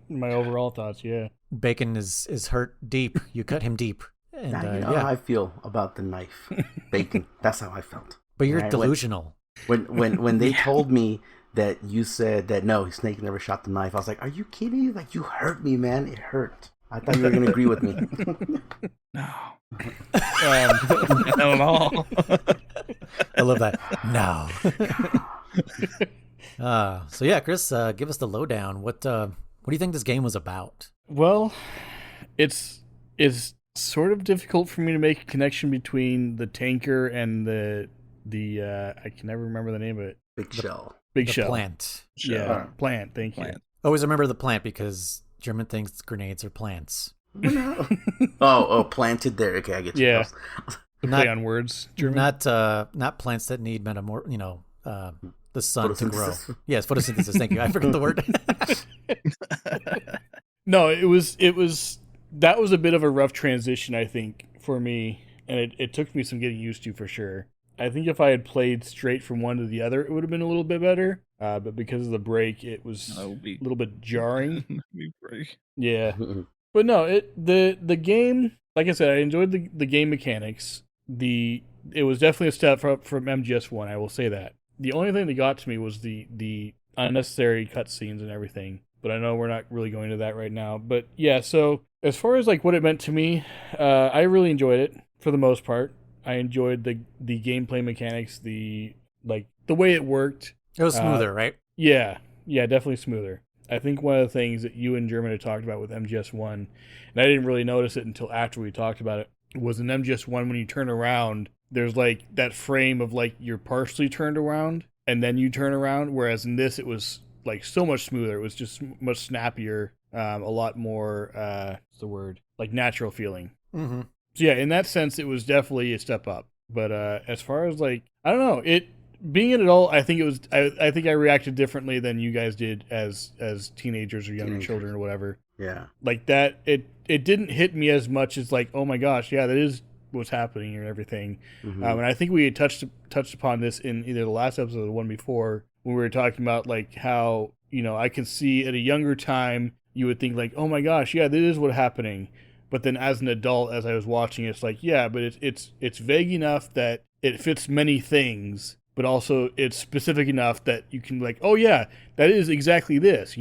Speaker 3: My overall thoughts, yeah.
Speaker 1: Bacon is hurt deep. You cut him deep. And,
Speaker 2: now you know how I feel about the knife. Bacon. That's how I felt.
Speaker 1: But you're delusional.
Speaker 2: When they told me that you said that no, Snake never shot the knife, I was like, are you kidding? Like, you hurt me, man. It hurt. I thought you were going to agree with me.
Speaker 4: No. Not at all.
Speaker 1: I love that. No. So yeah, Chris, give us the lowdown. What What do you think this game was about?
Speaker 3: Well, it's sort of difficult for me to make a connection between the tanker and the I can never remember the name of it.
Speaker 2: Big Shell.
Speaker 3: Big
Speaker 1: The
Speaker 3: Shell.
Speaker 1: plant.
Speaker 3: Yeah, plant. Thank you.
Speaker 1: Always remember the plant because German thinks grenades are plants.
Speaker 2: Oh, planted there. Okay, I get you.
Speaker 3: Yeah. The play on words. German.
Speaker 1: Not plants that need the sun to grow.
Speaker 2: Photosynthesis.
Speaker 1: Yes, photosynthesis. Thank you. I forgot the word.
Speaker 3: No, it was that was a bit of a rough transition, I think, for me, and it took me some getting used to for sure. I think if I had played straight from one to the other, it would have been a little bit better. But because of the break, it was a little bit jarring. Yeah, but no, the game, like I said, I enjoyed the game mechanics. It was definitely a step up from MGS1. I will say that. The only thing that got to me was the unnecessary cutscenes and everything. But I know we're not really going to that right now. But yeah, so as far as like what it meant to me, I really enjoyed it for the most part. I enjoyed the gameplay mechanics, the way it worked.
Speaker 1: It was smoother, right?
Speaker 3: Yeah, definitely smoother. I think one of the things that you and German had talked about with MGS1, and I didn't really notice it until after we talked about it, was in MGS1 when you turn around, there's like that frame of like you're partially turned around and then you turn around, whereas in this it was like so much smoother. It was just much snappier, a lot more, what's the word? Like natural feeling.
Speaker 1: Mm-hmm.
Speaker 3: So yeah, in that sense, it was definitely a step up. But as far as like, I don't know, it being an adult, I think it was. I think I reacted differently than you guys did as teenagers or younger children or whatever.
Speaker 2: Yeah,
Speaker 3: like that. It didn't hit me as much as like, oh my gosh, yeah, that is what's happening and everything.
Speaker 2: Mm-hmm.
Speaker 3: And I think we had touched upon this in either the last episode or the one before when we were talking about like how I can see at a younger time you would think like, oh my gosh, yeah, that is what's happening. But then as an adult, as I was watching, it's like, yeah, but it's vague enough that it fits many things, but also it's specific enough that you can like, oh yeah, that is exactly this,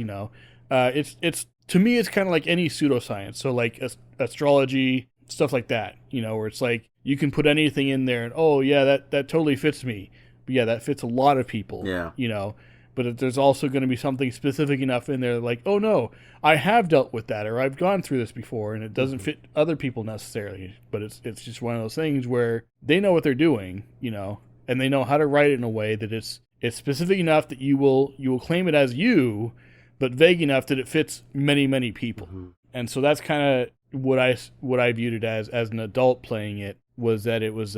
Speaker 3: It's to me, it's kind of like any pseudoscience. So like astrology, stuff like that, where it's like you can put anything in there and, oh yeah, that totally fits me. But yeah, that fits a lot of people, But there's also going to be something specific enough in there like, oh no, I have dealt with that or I've gone through this before and it doesn't fit other people necessarily. But it's just one of those things where they know what they're doing, and they know how to write it in a way that it's specific enough that you will claim it as you, but vague enough that it fits many, many people. Mm-hmm. And so that's kind of what I viewed it as an adult playing it, was that it was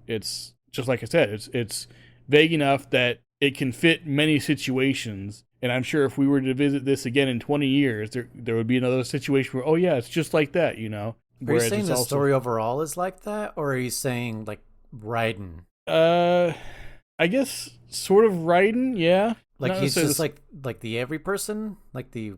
Speaker 3: it's just like I said, it's vague enough that it can fit many situations. And I'm sure if we were to visit this again in 20 years, there would be another situation where, oh yeah, it's just like that,
Speaker 1: Are you saying the story overall is like that, or are you saying like Raiden?
Speaker 3: I guess sort of Raiden, yeah.
Speaker 1: Like he's just like the every person, like the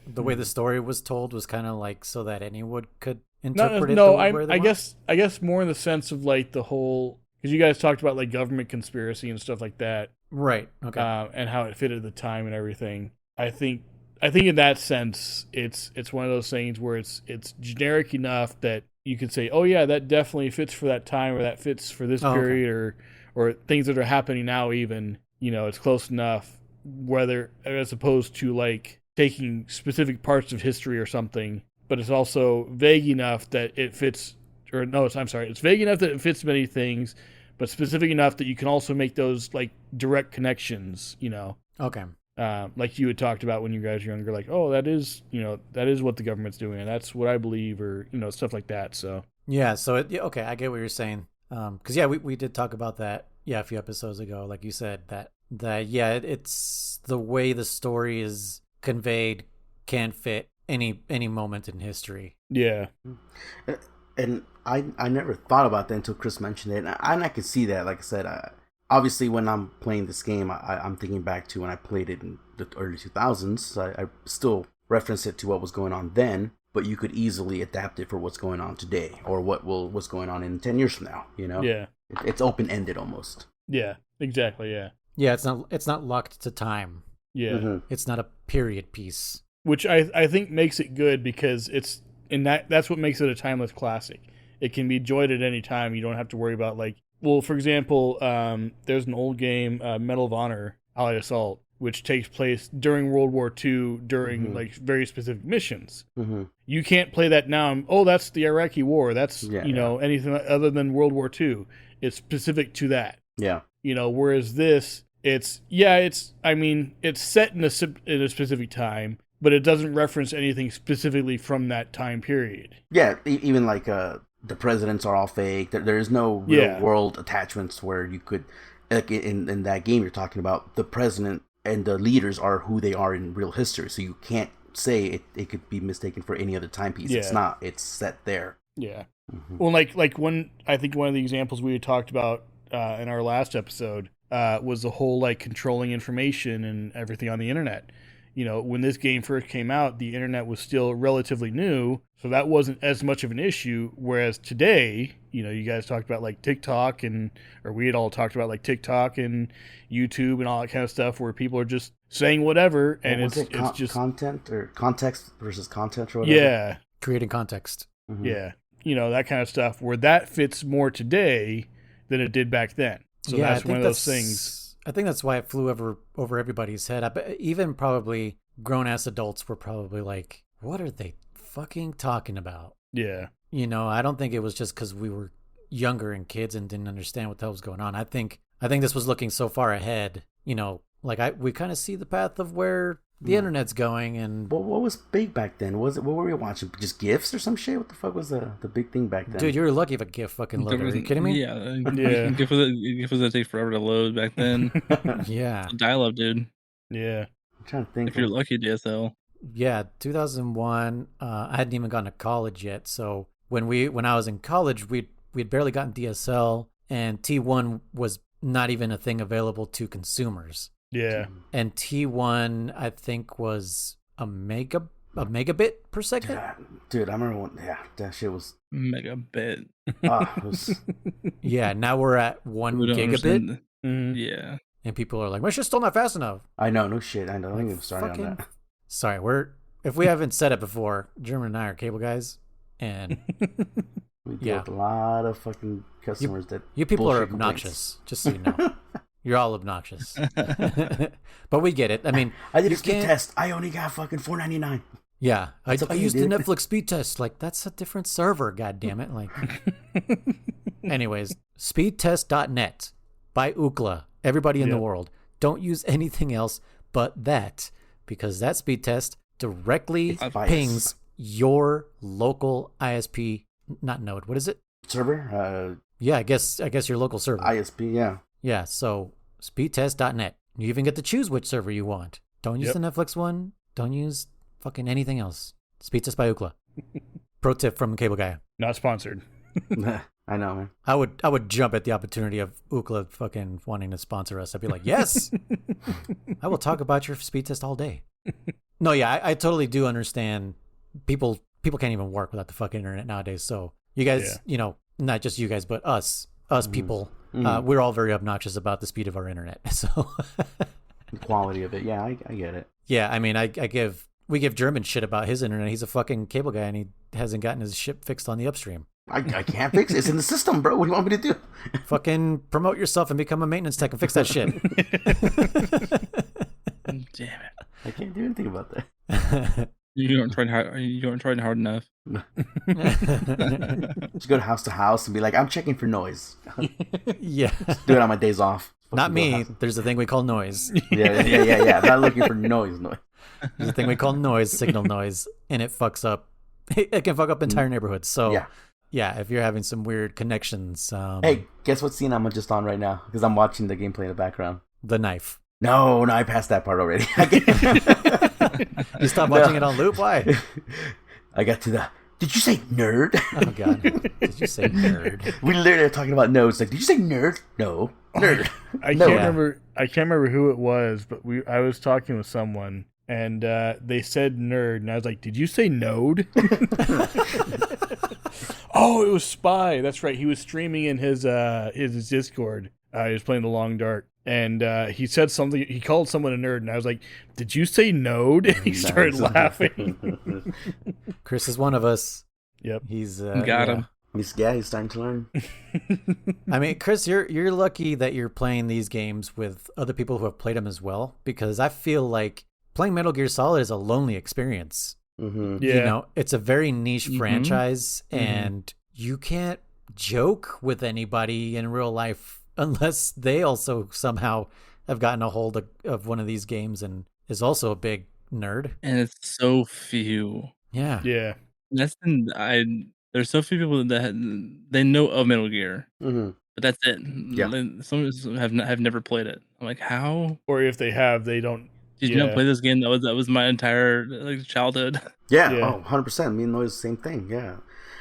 Speaker 1: way the story was told was kind of like so that anyone could interpret it.
Speaker 3: No, I guess more in the sense of like the whole, because you guys talked about like government conspiracy and stuff like that,
Speaker 1: right? Okay,
Speaker 3: and how it fitted at the time and everything. I think in that sense, it's one of those things where it's generic enough that you could say, oh yeah, that definitely fits for that time, or that fits for this period, or things that are happening now. Even it's close enough, whether as opposed to like taking specific parts of history or something, but it's also vague enough that it fits. Or no, it's vague enough that it fits many things, but specific enough that you can also make those like direct connections,
Speaker 1: Okay.
Speaker 3: Like you had talked about when you guys were younger, like, oh, that is what the government's doing, and that's what I believe, or stuff like that. So
Speaker 1: yeah, okay, I get what you're saying. Because yeah, we did talk about that, a few episodes ago. Like you said, that yeah, it's the way the story is conveyed can fit any moment in history.
Speaker 3: Yeah.
Speaker 2: And I never thought about that until Chris mentioned it, and I could see that. Like I said, obviously when I'm playing this game, I'm thinking back to when I played it in the early 2000s. So I still reference it to what was going on then, but you could easily adapt it for what's going on today, or what's going on in 10 years from now.
Speaker 3: Yeah,
Speaker 2: it's open ended almost.
Speaker 3: Yeah, exactly. Yeah.
Speaker 1: Yeah, it's not locked to time.
Speaker 3: Yeah,
Speaker 2: mm-hmm.
Speaker 1: It's not a period piece,
Speaker 3: which I think makes it good, because it's. And that's what makes it a timeless classic. It can be enjoyed at any time. You don't have to worry about like, well, for example, there's an old game, Medal of Honor, Allied Assault, which takes place during World War II during like very specific missions. You can't play that now. Oh, that's the Iraqi War. That's anything other than World War II. It's specific to that.
Speaker 2: Yeah.
Speaker 3: Whereas this, it's set in a specific time, but it doesn't reference anything specifically from that time period.
Speaker 2: Yeah, even like the presidents are all fake. There is no real world attachments where you could, like in that game you're talking about, the president and the leaders are who they are in real history. So you can't say it could be mistaken for any other timepiece. Yeah. It's not. It's set there.
Speaker 3: Yeah. Well, like I think one of the examples we had talked about in our last episode was the whole like controlling information and everything on the internet. When this game first came out, the internet was still relatively new, so that wasn't as much of an issue. Whereas today, you guys talked about like TikTok or we had all talked about like TikTok and YouTube and all that kind of stuff, where people are just saying whatever, and it's just
Speaker 2: content or context versus content or whatever.
Speaker 3: Yeah,
Speaker 1: creating context.
Speaker 3: Yeah, that kind of stuff, where that fits more today than it did back then. So that's one of those things.
Speaker 1: I think that's why it flew over everybody's head. Even probably grown-ass adults were probably like, what are they fucking talking about?
Speaker 3: Yeah.
Speaker 1: I don't think it was just because we were younger and kids and didn't understand what the hell was going on. I think this was looking so far ahead, we kind of see the path of where the internet's going. And
Speaker 2: what was big back then? What were we watching? Just GIFs or some shit? What the fuck was the big thing back then?
Speaker 1: Dude, you were lucky if a GIF fucking loaded. Are you kidding me?
Speaker 4: Yeah. GIF was gonna take forever to load back then.
Speaker 1: Yeah.
Speaker 4: Dial-up, dude.
Speaker 3: Yeah.
Speaker 2: I'm trying to think.
Speaker 4: If you're lucky, DSL.
Speaker 1: Yeah, 2001. I hadn't even gone to college yet, so when I was in college, we'd barely gotten DSL, and T1 was not even a thing available to consumers.
Speaker 3: Yeah.
Speaker 1: And T1, I think, was a megabit per second.
Speaker 2: Yeah, dude, I remember that shit was
Speaker 4: megabit.
Speaker 1: Yeah, now we're at 1 gigabit.
Speaker 4: Yeah.
Speaker 1: And people are like, my shit's still not fast enough.
Speaker 2: I know, no shit. I don't even start on that.
Speaker 1: Sorry, if we haven't said it before, German and I are cable guys, and
Speaker 2: we deal with a lot of fucking customers
Speaker 1: you people are obnoxious, just so you know. You're all obnoxious. But we get it. I mean,
Speaker 2: I did a speed test. I only got fucking $4.99.
Speaker 1: Yeah. I used the Netflix speed test. Like, that's a different server, god damn it. Like anyways, speedtest.net by Ookla. Everybody in the world. Don't use anything else but that, because that speed test directly pings your local ISP, not node. What is it?
Speaker 2: Server?
Speaker 1: Yeah, I guess your local server.
Speaker 2: ISP, yeah.
Speaker 1: Yeah, so speedtest.net. You even get to choose which server you want. Don't use the Netflix one. Don't use fucking anything else. Speedtest by Ookla. Pro tip from the cable guy.
Speaker 3: Not sponsored.
Speaker 2: I know, man.
Speaker 1: I would jump at the opportunity of Ookla fucking wanting to sponsor us. I'd be like, yes, I will talk about your speed test all day. No, yeah, I totally do understand. People can't even work without the fucking internet nowadays. So you guys, not just you guys, but us people, we're all very obnoxious about the speed of our internet. So
Speaker 2: the quality of it, yeah, I get it.
Speaker 1: Yeah, I mean, we give German shit about his internet. He's a fucking cable guy, and he hasn't gotten his shit fixed on the upstream.
Speaker 2: I can't fix it. It's in the system, bro. What do you want me to do?
Speaker 1: Fucking promote yourself and become a maintenance tech and fix that shit.
Speaker 4: Damn it!
Speaker 2: I can't do anything about that.
Speaker 4: You aren't trying hard enough.
Speaker 2: Just go to house and be like, I'm checking for noise.
Speaker 1: Yeah.
Speaker 2: Just do it on my days off.
Speaker 1: Not me. There's a thing we call noise.
Speaker 2: Yeah. I'm not looking for noise.
Speaker 1: There's a thing we call noise, signal noise, and it fucks up. It can fuck up entire neighborhoods. So yeah, if you're having some weird connections.
Speaker 2: Hey, guess what scene I'm just on right now? Because I'm watching the gameplay in the background.
Speaker 1: The knife.
Speaker 2: No, I passed that part already.
Speaker 1: You stopped watching it on loop? Why?
Speaker 2: I got to the... Did you say nerd?
Speaker 1: Oh, God. Did you say nerd?
Speaker 2: We literally are talking about nodes. Like, did you say nerd? No. Nerd.
Speaker 3: I can't remember who it was, but I was talking with someone, and they said nerd, and I was like, did you say node? Oh, it was Spy. That's right. He was streaming in his Discord. He was playing the Long Dark. And he said something. He called someone a nerd, and I was like, "Did you say node?" And he started laughing.
Speaker 1: Chris is one of us.
Speaker 3: Yep,
Speaker 1: he's
Speaker 4: got him.
Speaker 2: He's starting to learn.
Speaker 1: I mean, Chris, you're lucky that you're playing these games with other people who have played them as well, because I feel like playing Metal Gear Solid is a lonely experience.
Speaker 2: Mm-hmm.
Speaker 3: Yeah.
Speaker 1: You know, it's a very niche
Speaker 4: Mhm.
Speaker 1: franchise, and you can't joke with anybody in real life unless they also somehow have gotten a hold of one of these games and is also a big nerd.
Speaker 4: And it's so few.
Speaker 1: Yeah.
Speaker 3: Yeah.
Speaker 4: That's there's so few people that they know of Metal Gear,
Speaker 2: Mm-hmm.
Speaker 4: but that's it.
Speaker 2: Yeah.
Speaker 4: Some have never played it. I'm like, how
Speaker 3: Or if they have, they don't.
Speaker 4: did you not play this game? That was my entire like childhood.
Speaker 2: Yeah.
Speaker 3: Yeah.
Speaker 2: Oh, 100%. Me and Noise, the same thing. Yeah.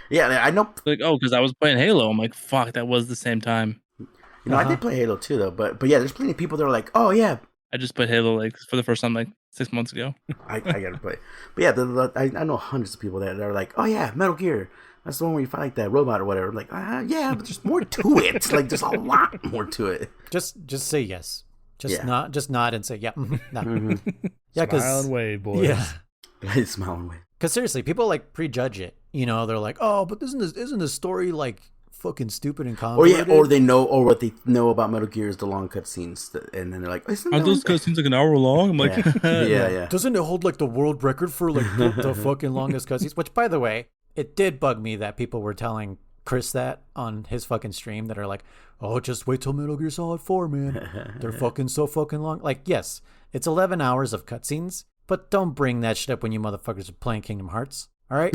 Speaker 2: Yeah, I know.
Speaker 4: Like, oh, because I was playing Halo. I'm like, fuck, that was the same time.
Speaker 2: You know, I did play Halo too, though. But yeah, there's plenty of people that are like, oh yeah,
Speaker 4: I just played Halo like for the first time like 6 months ago.
Speaker 2: I gotta play. But yeah, I know hundreds of people that are like, oh yeah, Metal Gear. That's the one where you fight like that robot or whatever. I'm like, yeah, but there's more to it. Like, there's a lot more to it.
Speaker 1: Just say yes. Just
Speaker 2: Yeah.
Speaker 1: nod and say yeah. No.
Speaker 2: Mm-hmm.
Speaker 1: Yeah,
Speaker 3: Smile
Speaker 1: because
Speaker 3: and wave, boys.
Speaker 1: yeah.
Speaker 2: I smile and wave.
Speaker 1: Because seriously, people like prejudge it. You know, they're like, "Oh, but isn't the story like fucking stupid and
Speaker 2: Or
Speaker 1: convoluted?"
Speaker 2: yeah, or they know, or what they know about Metal Gear is the long cutscenes, and then they're like, isn't
Speaker 4: Aren't
Speaker 2: that
Speaker 4: those cutscenes like an hour long? I'm like,
Speaker 2: yeah.
Speaker 1: Doesn't it hold like the world record for like the fucking longest cutscenes? Which, by the way, it did bug me that people were telling Chris that on his fucking stream that are like, "Oh, just wait till Metal Gear Solid 4, man. They're fucking so fucking long." Like, yes, it's 11 hours of cutscenes, but don't bring that shit up when you motherfuckers are playing Kingdom Hearts. All right?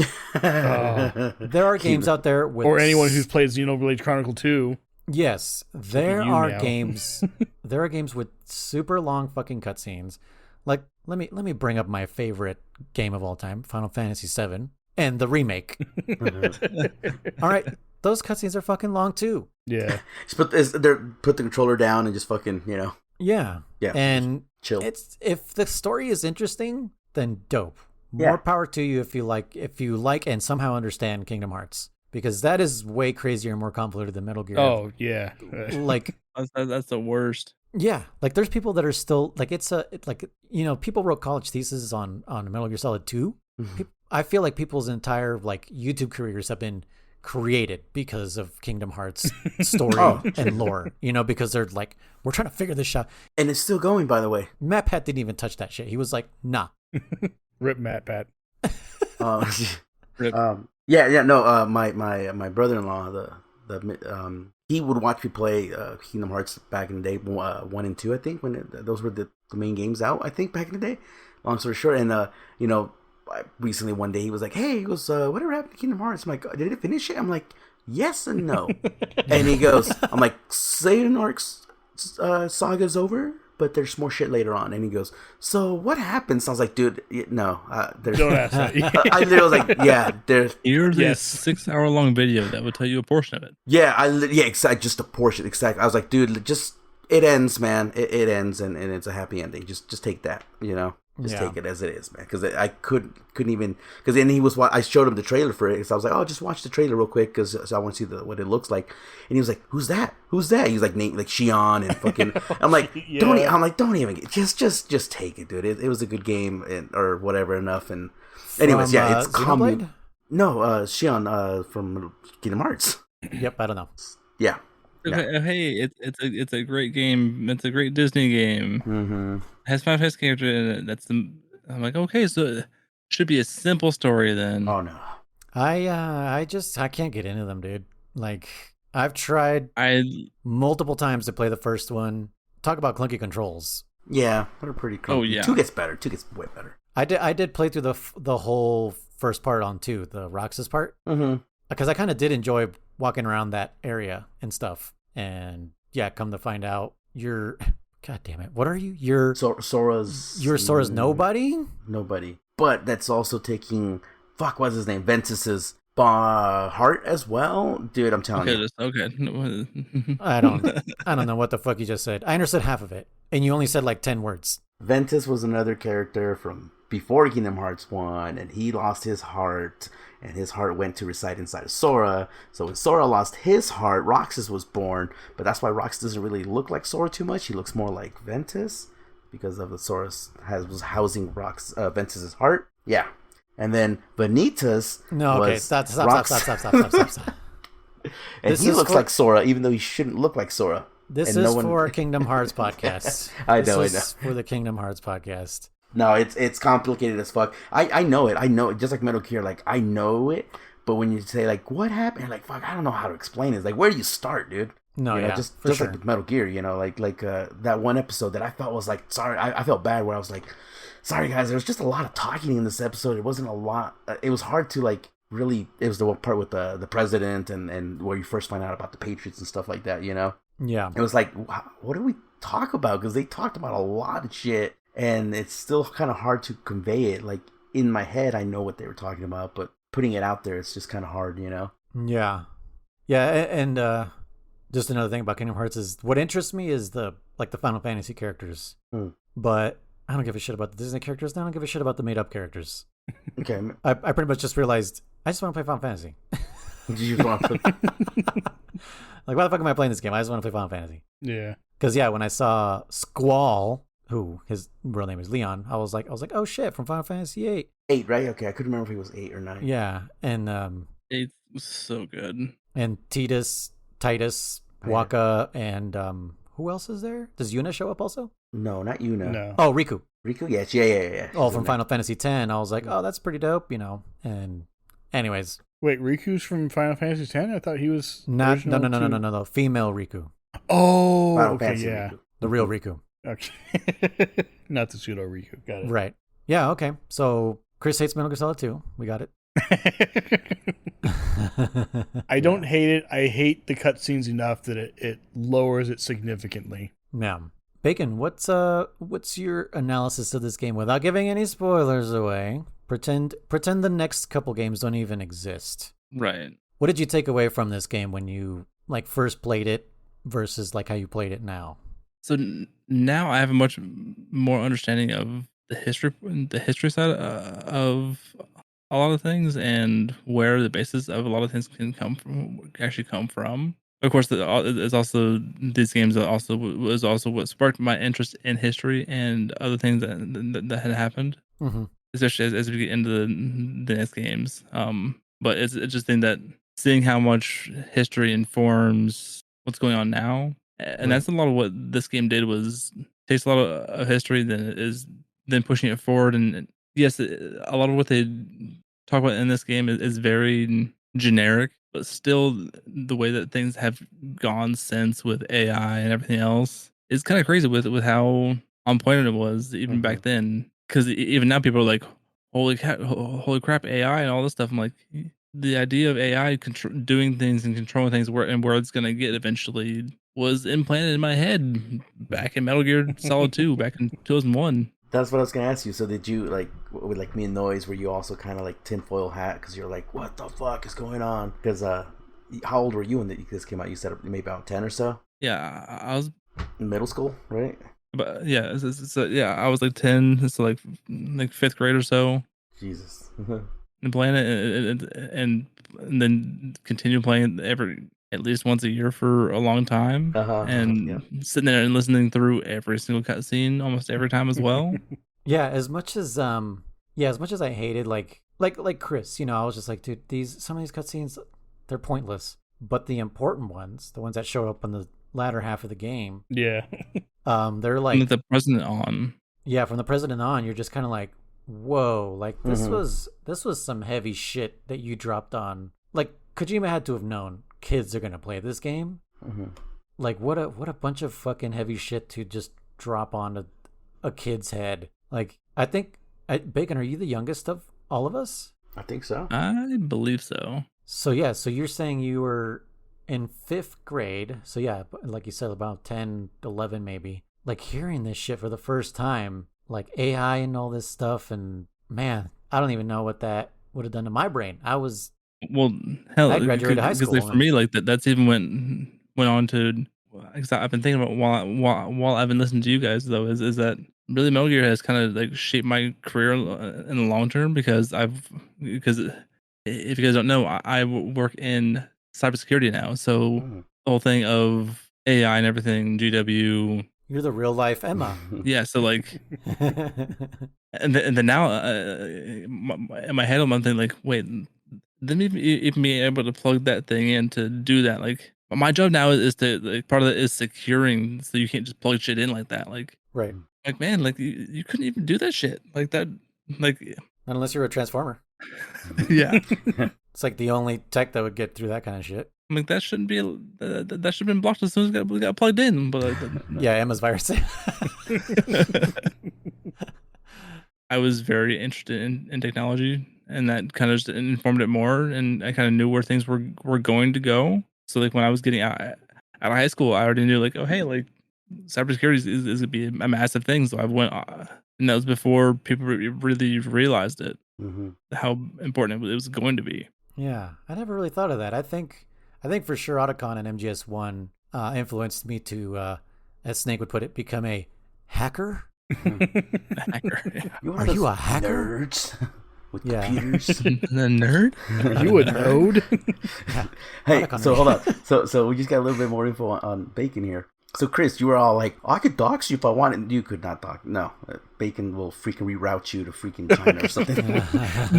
Speaker 1: There are games out there with
Speaker 3: Or anyone who's played Xenoblade Chronicle 2.
Speaker 1: Yes, there
Speaker 3: you
Speaker 1: are
Speaker 3: now.
Speaker 1: games. There are games with super long fucking cutscenes. Like, let me bring up my favorite game of all time, Final Fantasy VII, and the remake. All right, those cutscenes are fucking long too.
Speaker 3: Yeah.
Speaker 2: Just put the controller down and just fucking,
Speaker 1: Yeah,
Speaker 2: Yeah,
Speaker 1: and
Speaker 2: chill.
Speaker 1: it's if the story is interesting, then dope. More
Speaker 2: Yeah.
Speaker 1: power to you if you like and somehow understand Kingdom Hearts, because that is way crazier and more convoluted than Metal Gear.
Speaker 3: Oh, yeah.
Speaker 1: Like.
Speaker 4: that's the worst.
Speaker 1: Yeah, like there's people that are still like people wrote college theses on Metal Gear Solid 2. I feel like people's entire like YouTube careers have been created because of Kingdom Hearts story and lore. Because they're like, we're trying to figure this out.
Speaker 2: And it's still going, by the way.
Speaker 1: Matt Pat didn't even touch that shit. He was like, nah.
Speaker 3: Rip Matt Pat.
Speaker 4: Rip.
Speaker 2: My brother-in-law, he would watch me play Kingdom Hearts back in the day, 1 and 2, I think, when those were the main games out, I think, back in the day. Long story short, and recently one day he was like, "Hey," he goes, "Whatever happened to Kingdom Hearts?" I'm like, "Did it finish it?" I'm like, "Yes and no." And he goes, "I'm like, Xehanort's saga's over, but there's more shit later on." And he goes, "So what happens?" I was like, "Dude, no, there's."
Speaker 3: Don't ask that.
Speaker 2: I literally was like, "Yeah, there's."
Speaker 4: Here's
Speaker 3: Yes.
Speaker 4: a 6-hour long video that would tell you a portion of it.
Speaker 2: Yeah, just a portion, exactly. I was like, "Dude, just it ends, man. It ends, and it's a happy ending. Just take that, Just take it as it is, man." Because I couldn't even, because then I showed him the trailer for it, so I was like, "Oh, just watch the trailer real quick, because I want to see what it looks like." And he was like, "Who's that? Who's that?" He's like, like Shion and fucking. I'm like,
Speaker 3: Yeah.
Speaker 2: don't even just take it, dude. It was a good game or whatever enough. And anyways,
Speaker 1: From,
Speaker 2: it's
Speaker 1: Xenoblade?
Speaker 2: No, Shion from Kingdom Hearts.
Speaker 1: Yep, I don't know.
Speaker 2: Yeah.
Speaker 4: Hey, it's a great game. It's a great Disney game.
Speaker 2: Mm-hmm.
Speaker 4: Has Final Fantasy character in it. I'm like, okay, so it should be a simple story then.
Speaker 2: Oh no.
Speaker 1: I can't get into them, dude. Like, I've tried
Speaker 4: I
Speaker 1: multiple times to play the first one. Talk about clunky controls.
Speaker 2: Yeah, they're pretty cool.
Speaker 4: Oh, yeah.
Speaker 2: 2 gets better. 2 gets way better.
Speaker 1: I did play through the whole first part on 2, the Roxas part,
Speaker 2: Mm-hmm.
Speaker 1: because I kind of did enjoy walking around that area and stuff. And yeah, come to find out, you're God damn it, what are you? You're Sora's nobody.
Speaker 2: Nobody. But that's also taking what's his name? Ventus's heart as well, dude. I'm telling you.
Speaker 4: okay.
Speaker 1: I don't know what the fuck you just said. I understood half of it, and you only said like 10 words.
Speaker 2: Ventus was another character from before Kingdom Hearts 1, and he lost his heart, and his heart went to reside inside of Sora. So when Sora lost his heart, Roxas was born, but that's why Roxas doesn't really look like Sora too much. He looks more like Ventus because of the Sora was housing Ventus's heart. Yeah. And then Vanitas
Speaker 1: No, okay,
Speaker 2: was
Speaker 1: stop.
Speaker 2: And
Speaker 1: This
Speaker 2: he
Speaker 1: is
Speaker 2: looks
Speaker 1: for-
Speaker 2: like Sora, even though he shouldn't look like Sora.
Speaker 1: This
Speaker 2: And
Speaker 1: is
Speaker 2: no one-
Speaker 1: for Kingdom Hearts podcast.
Speaker 2: I
Speaker 1: This
Speaker 2: know,
Speaker 1: is for the Kingdom Hearts podcast.
Speaker 2: No, it's complicated as fuck. I know it. I know it. Just like Metal Gear, like I know it. But when you say like what happened, you're like fuck, I don't know how to explain it. It's like where do you start, dude?
Speaker 1: No,
Speaker 2: you know,
Speaker 1: yeah,
Speaker 2: just
Speaker 1: for sure.
Speaker 2: like with Metal Gear, you know, like that one episode that I felt was like sorry. I felt bad where I was like, sorry guys, there was just a lot of talking in this episode. It wasn't a lot. It was hard to like really. It was the one part with the president and where you first find out about the Patriots and stuff like that. You know,
Speaker 1: Yeah.
Speaker 2: it was like what did we talk about? Because they talked about a lot of shit, and it's still kind of hard to convey it. Like in my head, I know what they were talking about, but putting it out there, it's just kind of hard, you know.
Speaker 1: Yeah. Yeah, and just another thing about Kingdom Hearts is what interests me is the Final Fantasy characters. But I don't give a shit about the Disney characters, and I don't give a shit about the made up characters.
Speaker 2: Okay.
Speaker 1: I pretty much just realized I just want to play Final Fantasy.
Speaker 2: Did you want to
Speaker 1: Like, why the fuck am I playing this game? I just want to play Final Fantasy.
Speaker 3: Yeah.
Speaker 1: Because yeah, when I saw Squall, who his real name is Leon, I was like, oh shit, from Final Fantasy VIII.
Speaker 2: 8, right? Okay, I couldn't remember if he was 8 or 9.
Speaker 1: Yeah, and
Speaker 4: It's so good.
Speaker 1: and Titus, Waka, and who else is there? Does Yuna show up also?
Speaker 2: No, not Yuna.
Speaker 3: No.
Speaker 1: Oh, Riku.
Speaker 2: Riku? Yes, yeah.
Speaker 1: Oh,
Speaker 2: She's
Speaker 1: from
Speaker 2: in there.
Speaker 1: Final Fantasy X. I was like, oh, that's pretty dope, you know. And anyways,
Speaker 3: Wait, Riku's from Final Fantasy X? I thought he was
Speaker 1: not
Speaker 3: original to-
Speaker 1: no, female Riku,
Speaker 3: Oh,
Speaker 2: Final
Speaker 3: okay,
Speaker 2: Fantasy
Speaker 3: yeah.
Speaker 2: Riku.
Speaker 1: the real Riku.
Speaker 3: Okay. Not the pseudo Riku. Got it.
Speaker 1: Right. Yeah. Okay. So Chris hates Metal Gear Solid 2. We got it.
Speaker 3: I don't hate it. I hate the cutscenes enough that it lowers it significantly.
Speaker 1: Yeah. Bacon, what's your analysis of this game without giving any spoilers away? Pretend the next couple games don't even exist.
Speaker 4: Right.
Speaker 1: What did you take away from this game when you like first played it versus like how you played it now?
Speaker 4: So now I have a much more understanding of the history side of a lot of things and where the basis of a lot of things can come from. Of course, it's also these games that also was also what sparked my interest in history and other things that had happened, especially as we get into the next games. But it's just thing that seeing how much history informs what's going on now, and that's a lot of what this game did was takes a lot of history, then pushing it forward. And yes, a lot of what they talk about in this game is very generic, but still the way that things have gone since with AI and everything else is kind of crazy with how on point it was even back then. Because even now people are like, holy crap, AI and all this stuff. I'm like, the idea of AI doing things and controlling things where it's going to get eventually was implanted in my head back in Metal Gear Solid 2 back in 2001.
Speaker 2: That's what I was gonna ask you. So did you like with like me and Noise? Were you also kind of like tinfoil hat because you're like, what the fuck is going on? Because how old were you when this came out? You said maybe about 10 or so.
Speaker 4: Yeah, I was
Speaker 2: in middle school, right?
Speaker 4: But yeah, so yeah, I was like 10, so like 5th grade or so.
Speaker 2: Jesus.
Speaker 4: And playing it and then continue playing at least once a year for a long time, sitting there and listening through every single cutscene almost every time as well.
Speaker 1: Yeah, as much as I hated like Chris, you know, I was just like, dude, some of these cutscenes, they're pointless. But the important ones, the ones that show up in the latter half of the game,
Speaker 3: yeah,
Speaker 1: they're like
Speaker 4: from the president on. Yeah,
Speaker 1: from the president on, you're just kind of like, whoa, like this was some heavy shit that you dropped on. Like Kojima had to have known kids are gonna play this game. Like what a bunch of fucking heavy shit to just drop on a kid's head. Like I think Bacon, are you the youngest of all of us?
Speaker 2: I think so.
Speaker 4: I believe so.
Speaker 1: So yeah, so you're saying you were in 5th grade. So yeah, like you said, about 10, 11 maybe. Like hearing this shit for the first time, like AI and all this stuff, and man, I don't even know what that would have done to my brain. I graduated high school.
Speaker 4: Like for me, like that's even went on to. I've been thinking about while I've been listening to you guys though is that really Metal Gear has kind of like shaped my career in the long term because if you guys don't know, I work in cybersecurity now, so the whole thing of AI and everything, GW.
Speaker 1: You're the real life Emma.
Speaker 4: Yeah, so like, and then now in my head I'm thinking like, wait, them even being able to plug that thing in to do that, like my job now is to like part of it is securing, so you can't just plug shit in like that.
Speaker 1: Right.
Speaker 4: Like man, like you couldn't even do that shit like that. Like
Speaker 1: Not unless you're a transformer.
Speaker 4: yeah,
Speaker 1: It's like the only tech that would get through that kind of shit.
Speaker 4: like that shouldn't be that should have been blocked as soon as it got plugged in. But like,
Speaker 1: Yeah, Emma's virus.
Speaker 4: I was very interested in technology, and that kind of just informed it more, and I kind of knew where things were going to go. So like when I was getting out of high school, I already knew like, oh hey, like cybersecurity is gonna be a massive thing. So I went, and that was before people really realized it, how important it was going to be.
Speaker 1: Yeah, I never really thought of that. I think for sure Otacon and MGS1 influenced me to, as Snake would put it, become a hacker.
Speaker 4: Hacker.
Speaker 1: Are you a hacker?
Speaker 2: Nerds with
Speaker 1: computers.
Speaker 4: The nerd?
Speaker 3: Are you a node?
Speaker 2: Hey,
Speaker 1: Otacon.
Speaker 2: so hold on. So we just got a little bit more info on Bacon here. So Chris, you were all like, I could dox you if I wanted. You could not dox. No, Bacon will freaking reroute you to freaking China or something.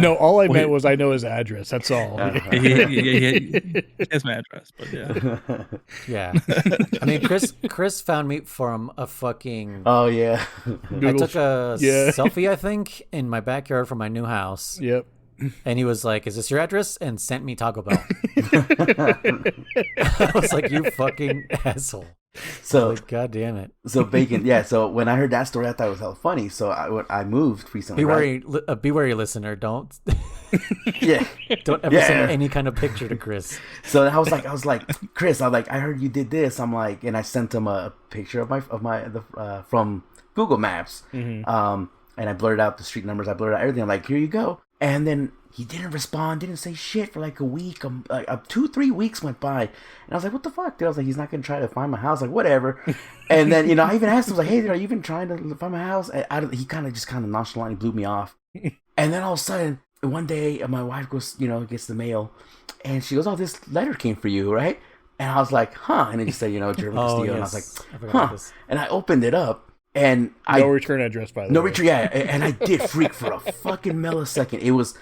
Speaker 3: No, all I meant was I know his address. That's all.
Speaker 4: He has my address, but yeah.
Speaker 1: Yeah. I mean, Chris found me from a fucking...
Speaker 2: Oh, yeah.
Speaker 1: I took a selfie, I think, in my backyard from my new house.
Speaker 3: Yep.
Speaker 1: And he was like, is this your address? And sent me Taco Bell. I was like, you fucking asshole.
Speaker 2: So,
Speaker 1: like, God damn it.
Speaker 2: So Bacon, yeah. So when I heard that story, I thought it was hella funny. So I moved recently.
Speaker 1: Be wary, listener. Don't.
Speaker 2: Yeah.
Speaker 1: Don't ever send any kind of picture to Chris.
Speaker 2: So I was like, Chris, I heard you did this. I'm like, and I sent him a picture of my from Google Maps. And I blurred out the street numbers. I blurred out everything. I'm like, here you go. And then he didn't respond, didn't say shit for like a week. 2-3 weeks went by. And I was like, what the fuck, dude? I was like, he's not going to try to find my house. Like, whatever. And then, I even asked him, like, hey, dude, are you even trying to find my house? And he kind of nonchalantly blew me off. And then all of a sudden, one day, my wife goes, gets the mail. And she goes, oh, this letter came for you, right? And I was like, huh. And it just said, German Castillo.
Speaker 1: Yes.
Speaker 2: And I was like, huh. And I opened it up. And
Speaker 3: no return address, by the way.
Speaker 2: No return, yeah. And I did freak for a fucking millisecond. It was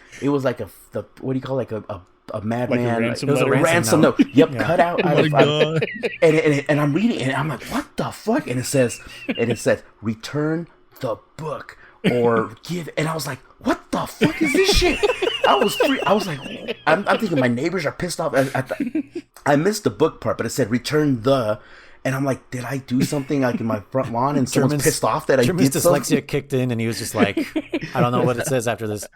Speaker 2: like what do you call it? Like a madman.
Speaker 3: Like
Speaker 1: it was a
Speaker 2: ransom note. Yep,
Speaker 1: yeah.
Speaker 2: cut out.
Speaker 4: Oh my God.
Speaker 2: And I'm reading it, and I'm like, what the fuck? And it says, return the book or give. And I was like, what the fuck is this shit? I was like, I'm thinking my neighbors are pissed off. I missed the book part, but it said return the. And I'm like, did I do something like in my front lawn and someone's pissed off that I did something?
Speaker 1: Dyslexia kicked in and he was just like, I don't know what it says after this.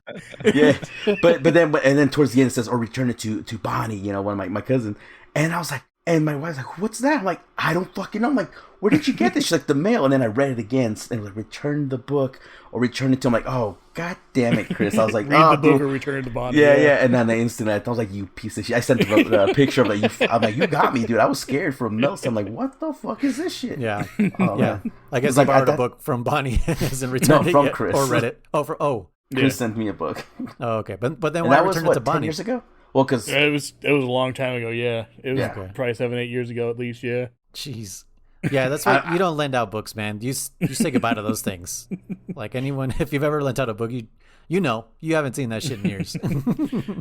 Speaker 2: Yeah. But then towards the end it says, or return it to Bonnie, one of my cousin. And I was like, and my wife's like, what's that? I'm like, I don't fucking know. I'm like, where did you get this? She's like, the mail. And then I read it again and it was like, return the book or return it to him. Like, oh, God damn it, Chris. I was like,
Speaker 3: read the book or return it to Bonnie.
Speaker 2: Yeah. And then the instant I was like, you piece of shit. I sent him a picture of like, I'm like, you got me, dude. I was scared for a minute. I'm like, what the fuck is this shit?
Speaker 1: Yeah.
Speaker 2: Oh,
Speaker 1: yeah.
Speaker 2: Man.
Speaker 1: I guess I borrowed a book from Bonnie and returned it
Speaker 2: from
Speaker 1: yet,
Speaker 2: Chris.
Speaker 1: or read it.
Speaker 2: Chris sent me a book.
Speaker 1: Oh, okay. But then
Speaker 2: and
Speaker 1: why
Speaker 2: that
Speaker 1: return
Speaker 2: was,
Speaker 1: it to Bonnie?
Speaker 2: 10 years ago? Well, because
Speaker 3: it was a long time ago. Yeah, it was
Speaker 1: Okay.
Speaker 3: probably 7-8 years ago at least. Yeah.
Speaker 1: Jeez. Yeah, that's why you don't lend out books, man. You say goodbye to those things. Like anyone, if you've ever lent out a book, you haven't seen that shit in years.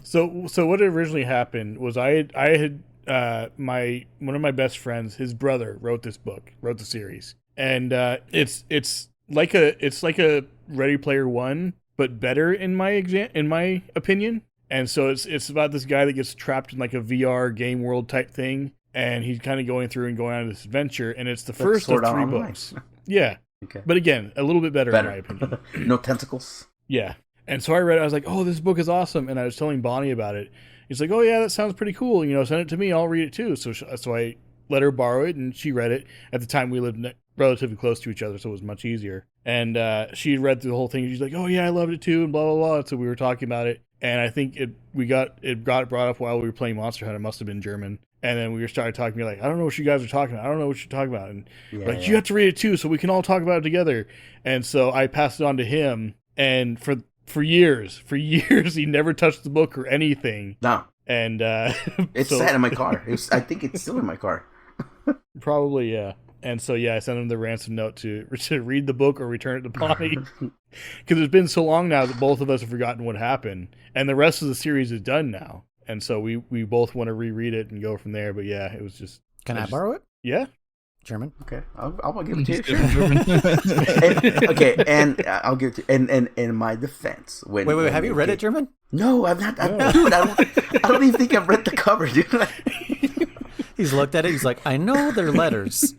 Speaker 3: So what originally happened was I had one of my best friends, his brother wrote the series, and it's like a Ready Player One, but better in my opinion. And so it's about this guy that gets trapped in like a VR game world type thing, and he's kind of going through and going on this adventure, and it's the first of 3 books. Yeah.
Speaker 2: Okay.
Speaker 3: But again, a little bit better in my opinion.
Speaker 2: No tentacles.
Speaker 3: Yeah. And so I read it, I was like, oh, this book is awesome. And I was telling Bonnie about it. He's like, oh, yeah, that sounds pretty cool. Send it to me. I'll read it too. So I let her borrow it, and she read it. At the time, we lived relatively close to each other, so it was much easier. And she read through the whole thing. And she's like, oh, yeah, I loved it too, and blah, blah, blah. And so we were talking about it. And I think it got brought up while we were playing Monster Hunter. It must have been German. And then we started talking, like, I don't know what you guys are talking about. I don't know what you're talking about. And you have to read it too, so we can all talk about it together. And so I passed it on to him. And for years, he never touched the book or anything.
Speaker 2: No.
Speaker 3: And
Speaker 2: it's sat in my car. I think it's still in my car.
Speaker 3: Probably, yeah. And so, yeah, I sent him the ransom note to read the book or return it to Bonnie. Because it's been so long now that both of us have forgotten what happened. And the rest of the series is done now. and so we both want to reread it and go from there. But yeah, it was just.
Speaker 1: Can I borrow it?
Speaker 3: Yeah.
Speaker 1: German.
Speaker 2: Okay, I'll give it to you. Sure. and I'll give it to you. And in my defense,
Speaker 1: wait, have you read it, German?
Speaker 2: No, I've not. Dude, I don't even think I've read the cover, dude.
Speaker 1: He's looked at it. He's like, I know they're letters.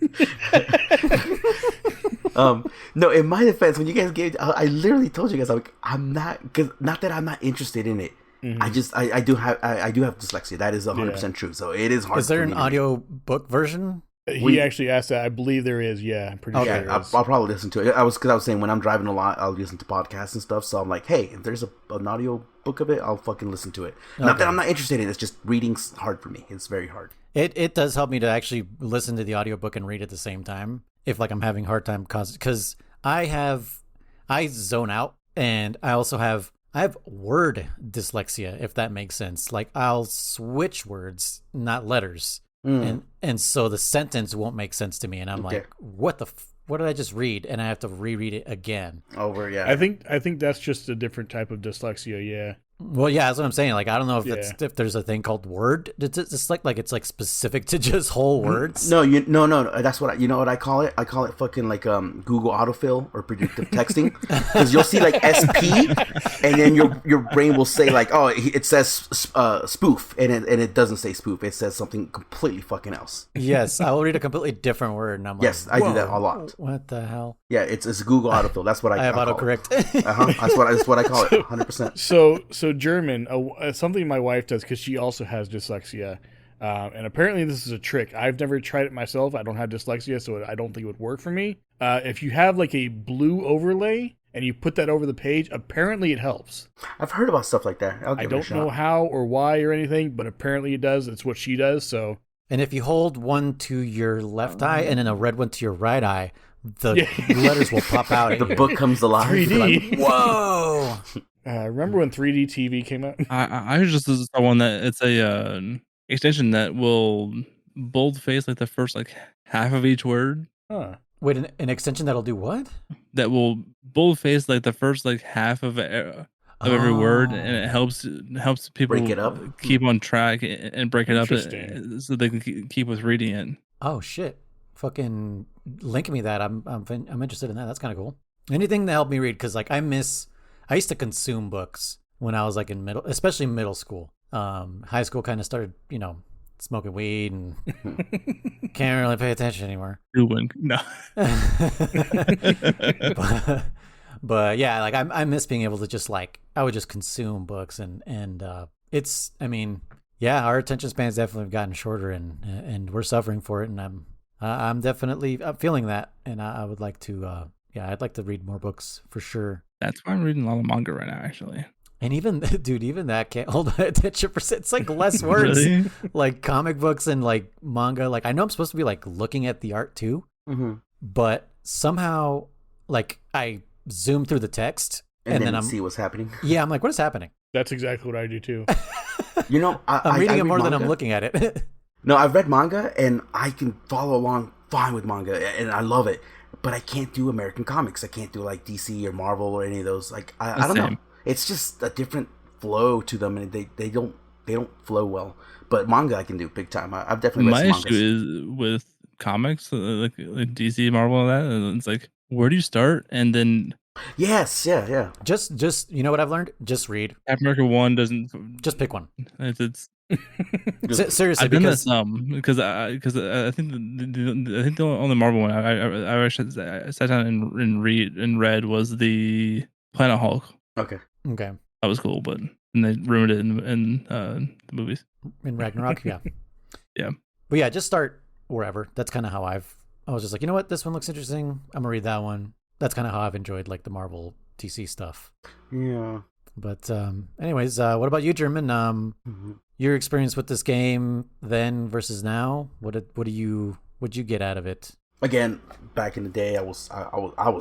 Speaker 2: No, in my defense, when you guys gave, I literally told you guys, I'm not, because not that I'm not interested in it. Mm-hmm. I do have dyslexia. That is 100% true. So it is hard.
Speaker 1: Is there an audio book version?
Speaker 3: He actually asked that. I believe there is. Yeah, I'm pretty sure.
Speaker 2: Yeah, I'll probably listen to it. Because I was saying when I'm driving a lot, I'll listen to podcasts and stuff. So I'm like, hey, if there's an audio book of it, I'll fucking listen to it. Okay. Not that I'm not interested in it. It's just reading's hard for me. It's very hard.
Speaker 1: It does help me to actually listen to the audiobook and read at the same time. If like I'm having a hard time, because I zone out, and I also have word dyslexia, if that makes sense. Like I'll switch words, not letters. And so the sentence won't make sense to me, and I'm like, what did I just read? And I have to reread it again.
Speaker 2: Yeah.
Speaker 3: I think that's just a different type of dyslexia. Yeah.
Speaker 1: Well, yeah, that's what I'm saying. Like, I don't know if there's a thing called word. It's like it's like specific to just whole words.
Speaker 2: No, that's what you know what I call it. I call it fucking like Google autofill or predictive texting, because you'll see like SP, and then your brain will say like, oh, it says spoof, and it doesn't say spoof. It says something completely fucking else.
Speaker 1: Yes, I will read a completely different word, and I'm like,
Speaker 2: yes, I do that a lot.
Speaker 1: What the hell?
Speaker 2: Yeah, it's Google autofill. That's what I
Speaker 1: have autocorrect.
Speaker 2: That's what I call it. 100%.
Speaker 3: So German, something my wife does, because she also has dyslexia, and apparently this is a trick. I've never tried it myself. I don't have dyslexia, so I don't think it would work for me. If you have like a blue overlay and you put that over the page, apparently it helps.
Speaker 2: I've heard about stuff like that.
Speaker 3: I don't know how or why or anything, but apparently it does. It's what she does. So.
Speaker 1: And if you hold one to your left eye and then a red one to your right eye, the letters will pop out.
Speaker 2: The book comes alive.
Speaker 3: 3D.
Speaker 1: Like, whoa.
Speaker 3: Remember when 3D TV came out?
Speaker 4: I just saw one that it's a extension that will boldface like the first like half of each word.
Speaker 3: Huh.
Speaker 1: Wait, an extension that'll do what?
Speaker 4: That will boldface like the first like half of every word, and it helps people
Speaker 2: break it up,
Speaker 4: keep on track, and break it up so they can keep with reading it.
Speaker 1: Oh shit! Fucking link me that. I'm interested in that. That's kind of cool. Anything to help me read, because like I used to consume books when I was like in especially middle school. High school kind of started, smoking weed and can't really pay attention anymore.
Speaker 4: No.
Speaker 1: but yeah, like I miss being able to just like, I would just consume books and it's, I mean, yeah, our attention spans definitely have gotten shorter and we're suffering for it. And I'm feeling that. And I would like to, I'd like to read more books for sure.
Speaker 4: That's why I'm reading a lot of manga right now, actually.
Speaker 1: And even that can't hold my attention for. It's like less words, really? Like comic books and like manga. Like I know I'm supposed to be like looking at the art too, but somehow like I zoom through the text and then I'm
Speaker 2: see what's happening.
Speaker 1: Yeah, I'm like, what is happening?
Speaker 3: That's exactly what I do too.
Speaker 1: I'm reading it more than I'm looking at it.
Speaker 2: No, I've read manga and I can follow along fine with manga and I love it. But I can't do American comics. I can't do like DC or Marvel or any of those. Like I don't know. It's just a different flow to them, and they don't flow well. But manga I can do big time. I've definitely read some mangas.
Speaker 4: My issue is with comics, like DC, Marvel, and that. And it's like, where do you start? And then
Speaker 2: yes, yeah.
Speaker 1: Just you know what I've learned? Just read.
Speaker 4: Captain America 1 doesn't.
Speaker 1: Just pick one.
Speaker 4: It's
Speaker 1: seriously,
Speaker 4: I've done that some because I think on the Marvel one I actually sat down and read was the Planet Hulk.
Speaker 2: Okay.
Speaker 1: That
Speaker 4: was cool, but and they ruined it in the movies.
Speaker 1: In Ragnarok, yeah.
Speaker 4: Yeah.
Speaker 1: But yeah, just start wherever. That's kind of how I was just like, you know what, this one looks interesting. I'm gonna read that one. That's kind of how I've enjoyed like the Marvel DC stuff.
Speaker 2: Yeah.
Speaker 1: But anyways, what about you, German? Your experience with this game then versus now? What'd you get out of it?
Speaker 2: Again, back in the day, I was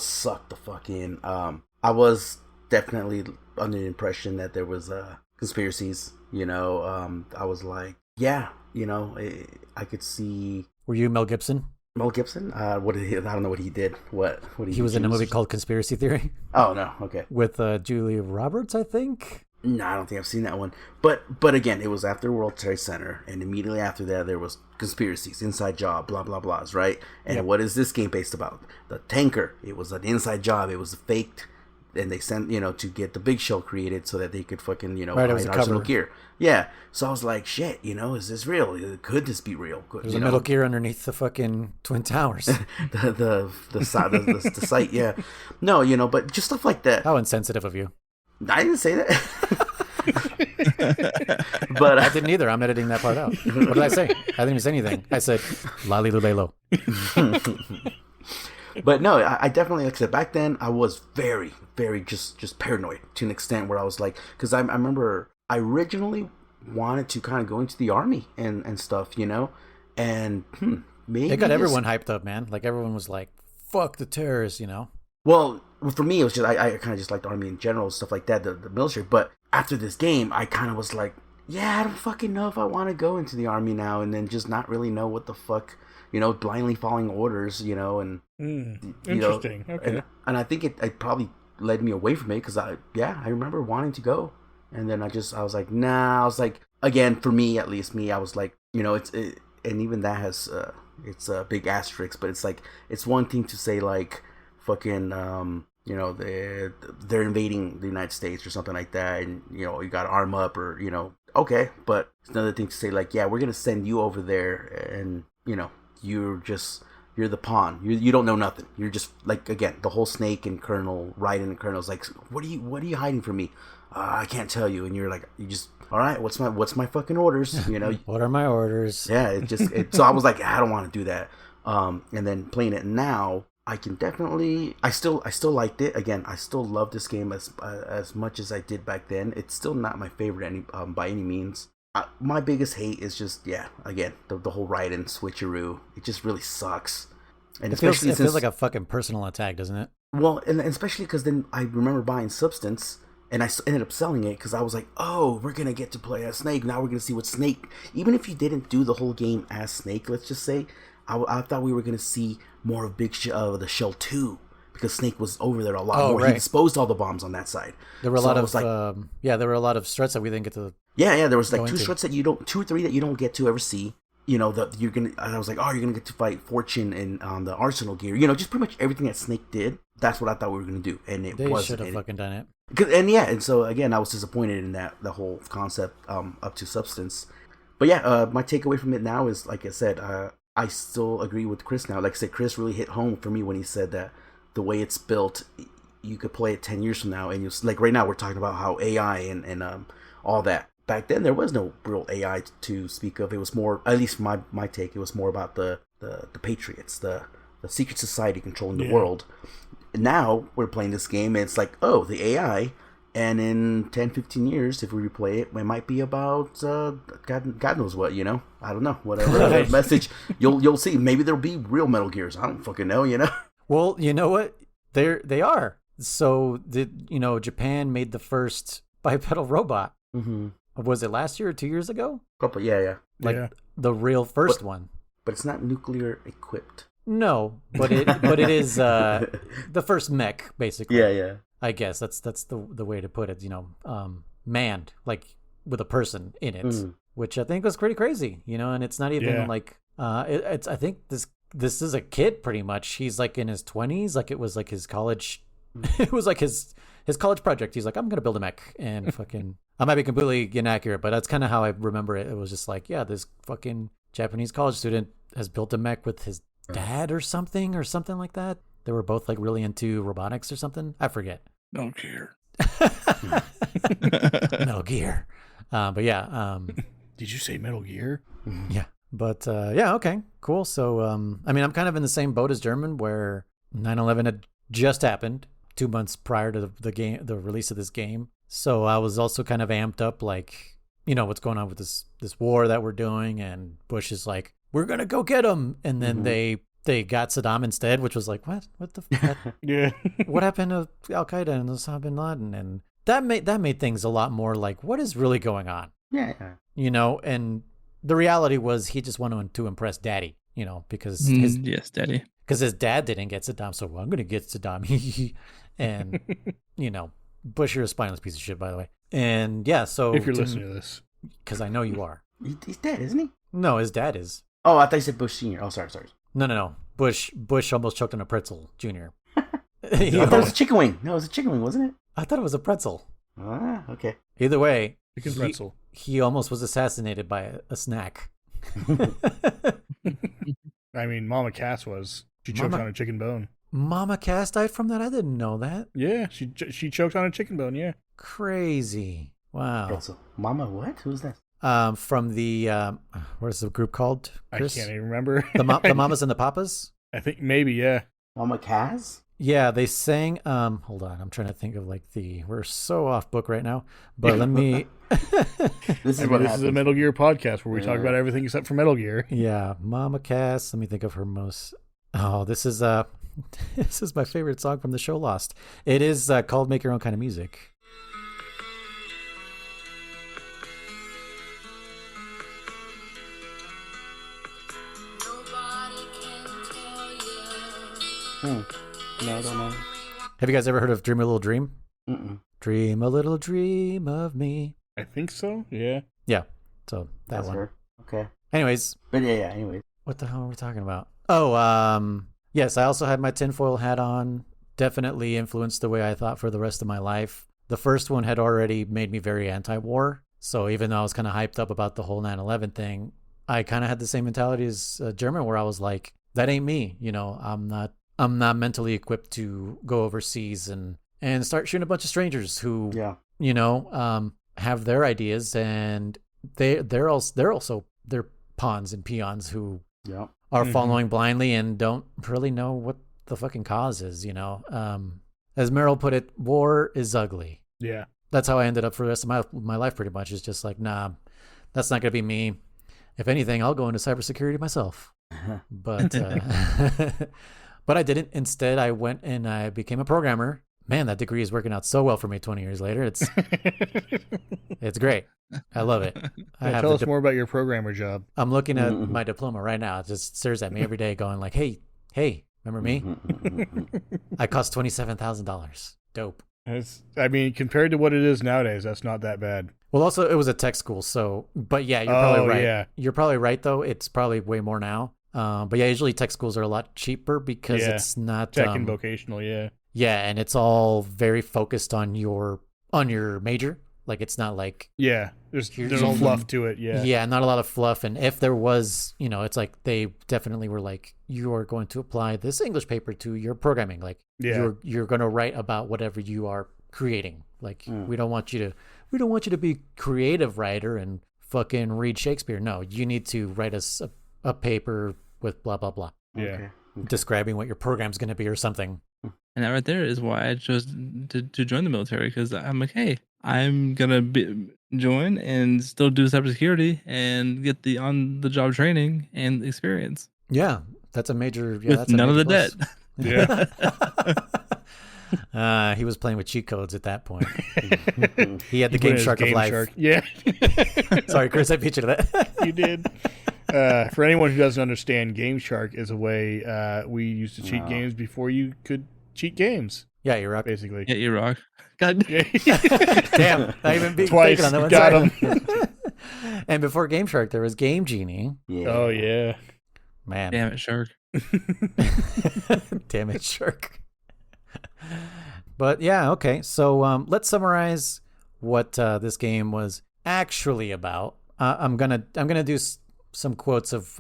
Speaker 2: sucked the fuck in. I was definitely under the impression that there was conspiracies. I was like, yeah, I could see.
Speaker 1: Were you Mel Gibson?
Speaker 2: Mel Gibson? What did he? I don't know what he did. What he
Speaker 1: was in a movie called Conspiracy Theory.
Speaker 2: Oh no, okay.
Speaker 1: With Julia Roberts, I think.
Speaker 2: No, I don't think I've seen that one. But again, it was after World Trade Center, and immediately after that, there was conspiracies, inside job, blah blah blahs, right? And what is this game based about? The tanker. It was an inside job. It was faked, and they sent to get the Big Show created so that they could fucking
Speaker 1: right,
Speaker 2: hide Arsenal gear. Yeah. So I was like, shit, is this real? Could this be real?
Speaker 1: There's a Metal Gear underneath the fucking Twin Towers.
Speaker 2: the site, yeah. No, but just stuff like that.
Speaker 1: How insensitive of you.
Speaker 2: I didn't say that. But
Speaker 1: I didn't either. I'm editing that part out. What did I say? I didn't even say anything. I said Lali Lubelo.
Speaker 2: But no, I definitely, like I said, back then I was very, very just paranoid to an extent where I was like, because I remember I originally wanted to kind of go into the army and stuff, and maybe
Speaker 1: it got everyone hyped up, man. Like everyone was like, "Fuck the terrorists,"
Speaker 2: Well, for me, it was just I kind of just liked the army in general, stuff like that, the military. But after this game, I kind of was like, yeah, I don't fucking know if I want to go into the army now, and then just not really know what the fuck, blindly following orders, and
Speaker 3: interesting. Okay,
Speaker 2: and I think it probably led me away from it because I remember wanting to go, and then I was like, nah. I was like, again, for me, at least I was like, and even that has it's a big asterisk, but it's like it's one thing to say like fucking they're invading the United States or something like that, and you got to arm up or okay, but it's another thing to say like, yeah, we're gonna send you over there, and you're the pawn. You don't know nothing. You're just like, again, the whole Snake and Colonel Raiden and Colonel's like, what are you hiding from me? I can't tell you. And you're like, you just, all right, what's my fucking orders?
Speaker 1: What are my orders?
Speaker 2: Yeah, so I was like, I don't want to do that. And then playing it now, I can definitely, I still liked it. Again, I still love this game as much as I did back then. It's still not my favorite by any means. My biggest hate is just, again, the whole Raiden switcheroo. It just really sucks. And
Speaker 1: it feels like a fucking personal attack, doesn't it?
Speaker 2: Well, and especially because then I remember buying Substance, and I ended up selling it because I was like, oh, we're going to get to play as Snake. Now we're going to see what Snake, even if you didn't do the whole game as Snake, let's just say, I thought we were going to see more of the Shell 2, because Snake was over there a lot more. Right. He disposed all the bombs on that side.
Speaker 1: There were a lot of there were a lot of struts that we didn't get to.
Speaker 2: Yeah, there was like two or three that you don't get to ever see. You're gonna. And I was like, oh, you're gonna get to fight Fortune and on the Arsenal gear. Just pretty much everything that Snake did. That's what I thought we were gonna do, and it wasn't. They
Speaker 1: should have fucking done it.
Speaker 2: And so again, I was disappointed in the whole concept up to Substance. But my takeaway from it now is, like I said, I still agree with Chris now. Like I said, Chris really hit home for me when he said that the way it's built, you could play it 10 years from now, and like right now we're talking about how AI and all that. Back then there was no real AI to speak of. It was more, at least my take, it was more about the Patriots, the secret society controlling the world. Now we're playing this game and it's like, oh, the AI, and in 10-15 years, if we replay it, it might be about God knows what, I don't know, whatever message you'll see. Maybe there'll be real Metal Gears. I don't fucking know,
Speaker 1: Well, you know what? They are. So Japan made the first bipedal robot.
Speaker 2: Mm-hmm.
Speaker 1: Was it last year or 2 years ago?
Speaker 2: Couple, yeah.
Speaker 1: Like the real first one.
Speaker 2: But it's not nuclear equipped.
Speaker 1: No, but it is the first mech, basically.
Speaker 2: Yeah.
Speaker 1: I guess that's the way to put it. Manned, like with a person in it, which I think was pretty crazy. And it's not even like it's. I think this is a kid pretty much. He's like in his 20s. Like it was like his college. It was like his college project. He's like, I'm gonna build a mech, and fucking. I might be completely inaccurate, but that's kind of how I remember it. It was just like, this fucking Japanese college student has built a mech with his dad or something like that. They were both like really into robotics or something. I forget.
Speaker 3: Don't care.
Speaker 1: Metal Gear. But yeah.
Speaker 3: Did you say Metal Gear?
Speaker 1: Yeah. But okay, cool. So, I'm kind of in the same boat as German, where 9/11 had just happened 2 months prior to the release of this game. So I was also kind of amped up, like, what's going on with this war that we're doing, and Bush is like, we're gonna go get him, and then they got Saddam instead, which was like, what the
Speaker 3: yeah,
Speaker 1: what happened to Al Qaeda and Osama bin Laden, and that made things a lot more like, what is really going on?
Speaker 2: Yeah,
Speaker 1: and the reality was he just wanted to impress Daddy, because
Speaker 4: Daddy,
Speaker 1: because his dad didn't get Saddam, so I'm gonna get Saddam, and Bush, you're a spineless piece of shit, by the way. And yeah, so
Speaker 3: If you're listening to this.
Speaker 1: because I know you are.
Speaker 2: He's dead, isn't he?
Speaker 1: No, his dad is.
Speaker 2: Oh, I thought you said Bush Senior. Oh, sorry.
Speaker 1: No. Bush almost choked on a pretzel, Junior.
Speaker 2: I thought it was a chicken wing. No, it was a chicken wing, wasn't it?
Speaker 1: I thought it was a pretzel.
Speaker 2: Ah, okay.
Speaker 1: Either way,
Speaker 3: Chicken pretzel.
Speaker 1: he almost was assassinated by a snack.
Speaker 3: I mean, Mama Cass was. She choked on a chicken bone.
Speaker 1: Mama Cass died from that? I didn't know that.
Speaker 3: Yeah, she choked on a chicken bone, yeah.
Speaker 1: Crazy. Wow.
Speaker 2: Pretzel. Mama, what? Who's that?
Speaker 1: From the what is the group called, Chris?
Speaker 3: I can't even remember.
Speaker 1: The Mamas and the Papas?
Speaker 3: I think maybe, yeah.
Speaker 2: Mama Kaz?
Speaker 1: Yeah, they sang hold on, I'm trying to think of we're so off book right now. But let me
Speaker 2: This is
Speaker 3: This is a Metal Gear podcast where we talk about everything except for Metal Gear.
Speaker 1: Yeah, Mama Cass. Let me think of her most. Oh, this is this is my favorite song from the show Lost. It is called "Make Your Own Kind of Music."
Speaker 2: No, I don't know.
Speaker 1: Have you guys ever heard of "Dream a Little Dream"?
Speaker 2: Mm-mm.
Speaker 1: Dream a little dream of me.
Speaker 3: I think so, yeah.
Speaker 1: Yeah, so that
Speaker 2: That's
Speaker 1: one.
Speaker 2: her. Okay.
Speaker 1: Anyways,
Speaker 2: But yeah, anyways.
Speaker 1: what the hell are we talking about? Oh, yes, I also had my tinfoil hat on. Definitely influenced the way I thought for the rest of my life. The first one had already made me very anti-war. So even though I was kind of hyped up about the whole 9/11 thing, I kind of had the same mentality as German, where I was like, that ain't me. You know, I'm not mentally equipped to go overseas and start shooting a bunch of strangers who, you know, have their ideas, and they're pawns and peons who are following blindly and don't really know what the fucking cause is, you know. As Meryl put it, war is ugly.
Speaker 3: Yeah.
Speaker 1: That's how I ended up for the rest of my life, pretty much. Is just like, nah, that's not gonna be me. If anything, I'll go into cybersecurity myself. But but I didn't. Instead, I went and I became a programmer. Man, that degree is working out so well for me 20 years later. It's great. I love it.
Speaker 3: Tell us more about your programmer job.
Speaker 1: I'm looking at my diploma right now. It just stares at me every day going like, hey, remember me? I cost $27,000. Dope.
Speaker 3: I mean, compared to what it is nowadays, that's not that bad.
Speaker 1: Well, also, it was a tech school, so, but yeah, you're probably right.
Speaker 3: Yeah.
Speaker 1: You're probably right, though. It's probably way more now. But yeah, usually tech schools are a lot cheaper because it's not
Speaker 3: tech and vocational, yeah.
Speaker 1: Yeah, and it's all very focused on your major. Like, it's not like
Speaker 3: there's no fluff to it. Yeah,
Speaker 1: not a lot of fluff. And if there was, you know, it's like they definitely were like, you are going to apply this English paper to your programming. Like, you're going to write about whatever you are creating. Like, we don't want you to be creative writer and fucking read Shakespeare. No, you need to write us a paper with blah blah blah.
Speaker 3: Yeah. Okay.
Speaker 1: Describing what your program's going to be or something.
Speaker 4: And that right there is why I chose to join the military, because I'm like, hey, I'm gonna join and still do cybersecurity and get the on-the-job training and experience.
Speaker 1: Yeah, that's a major. Yeah,
Speaker 4: with
Speaker 1: that's
Speaker 4: none of the
Speaker 1: plus.
Speaker 4: debt.
Speaker 3: Yeah.
Speaker 1: He was playing with cheat codes at that point. He had the Game Shark of life.
Speaker 3: Shark. Yeah.
Speaker 1: Sorry, Chris, I beat you to that.
Speaker 3: You did. For anyone who doesn't understand, Game Shark is a way we used to cheat games before you could cheat games.
Speaker 1: Yeah, you rock.
Speaker 3: Basically.
Speaker 4: Yeah, you rock. God.
Speaker 1: Damn, I even beat
Speaker 3: Twice.
Speaker 1: On that one.
Speaker 3: Got him.
Speaker 1: And before Game Shark, there was Game Genie.
Speaker 2: Yeah.
Speaker 3: Oh, yeah.
Speaker 1: Man.
Speaker 4: Damn it, Shark.
Speaker 1: Damn it, Shark. But yeah, okay. So let's summarize what this game was actually about. I'm gonna do some quotes of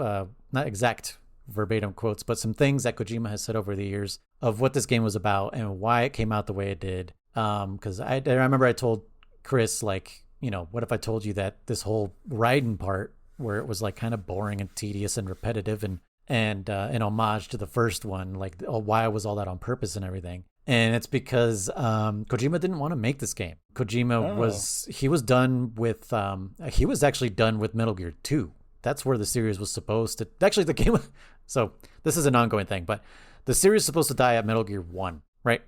Speaker 1: not exact verbatim quotes, but some things that Kojima has said over the years of what this game was about and why it came out the way it did. Because I remember I told Chris, like, you know, what if I told you that this whole Raiden part, where it was like kind of boring and tedious and repetitive and an homage to the first one, like why was all that on purpose and everything. And it's because Kojima didn't want to make this game. Kojima was done with he was actually done with Metal Gear 2. That's where the series was supposed to actually the game. So this is an ongoing thing, but the series is supposed to die at Metal Gear 1, right?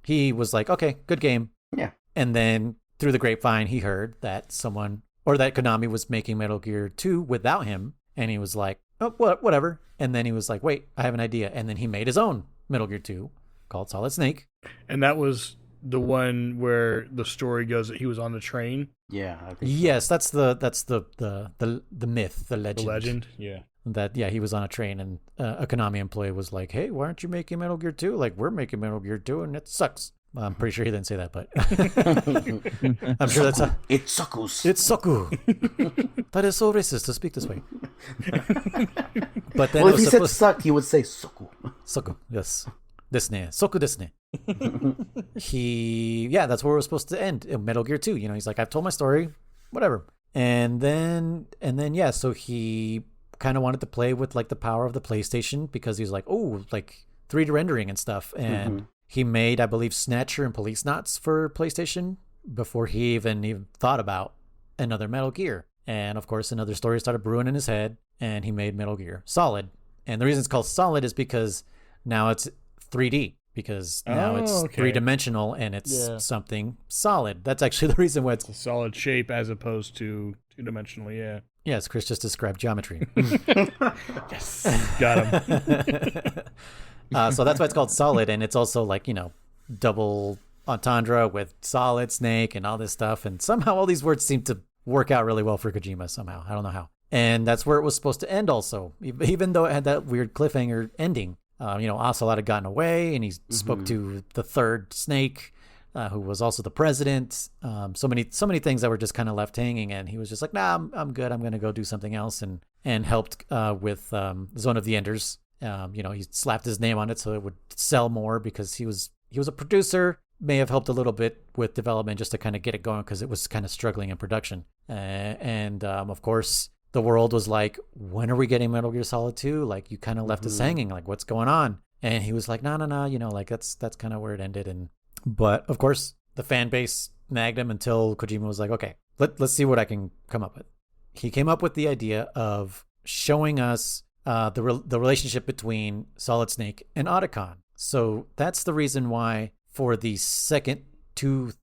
Speaker 1: He was like, okay, good game.
Speaker 2: Yeah.
Speaker 1: And then through the grapevine, he heard that someone or that Konami was making Metal Gear 2 without him, and he was like, oh, whatever. And then he was like, wait, I have an idea. And then he made his own Metal Gear 2 called Solid Snake.
Speaker 3: And that was the one where the story goes that he was on the train?
Speaker 2: Yeah, I think
Speaker 1: Yes, that's the myth, the legend.
Speaker 3: The legend, yeah.
Speaker 1: That he was on a train and a Konami employee was like, "Hey, why aren't you making Metal Gear 2? Like we're making Metal Gear 2 and it sucks." I'm pretty sure he didn't say that, but I'm sure that's a...
Speaker 2: It suckles.
Speaker 1: It's Soku. That is so racist to speak this way. But then
Speaker 2: Well, if he said suck, he would say Soku.
Speaker 1: Soku, yes. Desne. Soku desne. That's where we're supposed to end in Metal Gear 2. He's like, I've told my story, whatever. And then so he kind of wanted to play with like the power of the PlayStation because he's like, oh, like 3D rendering and stuff. And he made, I believe, Snatcher and Police Knots for PlayStation before he even thought about another Metal Gear. And of course, another story started brewing in his head, and he made Metal Gear Solid. And the reason it's called Solid is because now it's 3D, because now it's three-dimensional and it's something solid. That's actually the reason why it's
Speaker 3: a solid shape as opposed to two-dimensional. Yeah.
Speaker 1: Yes, Chris just described geometry.
Speaker 3: Yes, got him.
Speaker 1: So that's why it's called Solid, and it's also like, double entendre with Solid Snake and all this stuff. And somehow all these words seem to work out really well for Kojima somehow. I don't know how. And that's where it was supposed to end also, even though it had that weird cliffhanger ending. Ocelot had gotten away, and he spoke to the third Snake, who was also the president. So many things that were just kind of left hanging, and he was just like, nah, I'm good. I'm going to go do something else, and helped with Zone of the Enders. He slapped his name on it so it would sell more because he was a producer, may have helped a little bit with development just to kind of get it going because it was kind of struggling in production. Of course, the world was like, when are we getting Metal Gear Solid 2? Like, you kind of left us hanging, like, what's going on? And he was like, no, like that's kind of where it ended. But of course, the fan base nagged him until Kojima was like, okay, let's see what I can come up with. He came up with the idea of showing us the relationship between Solid Snake and Otacon. So that's the reason why for the second the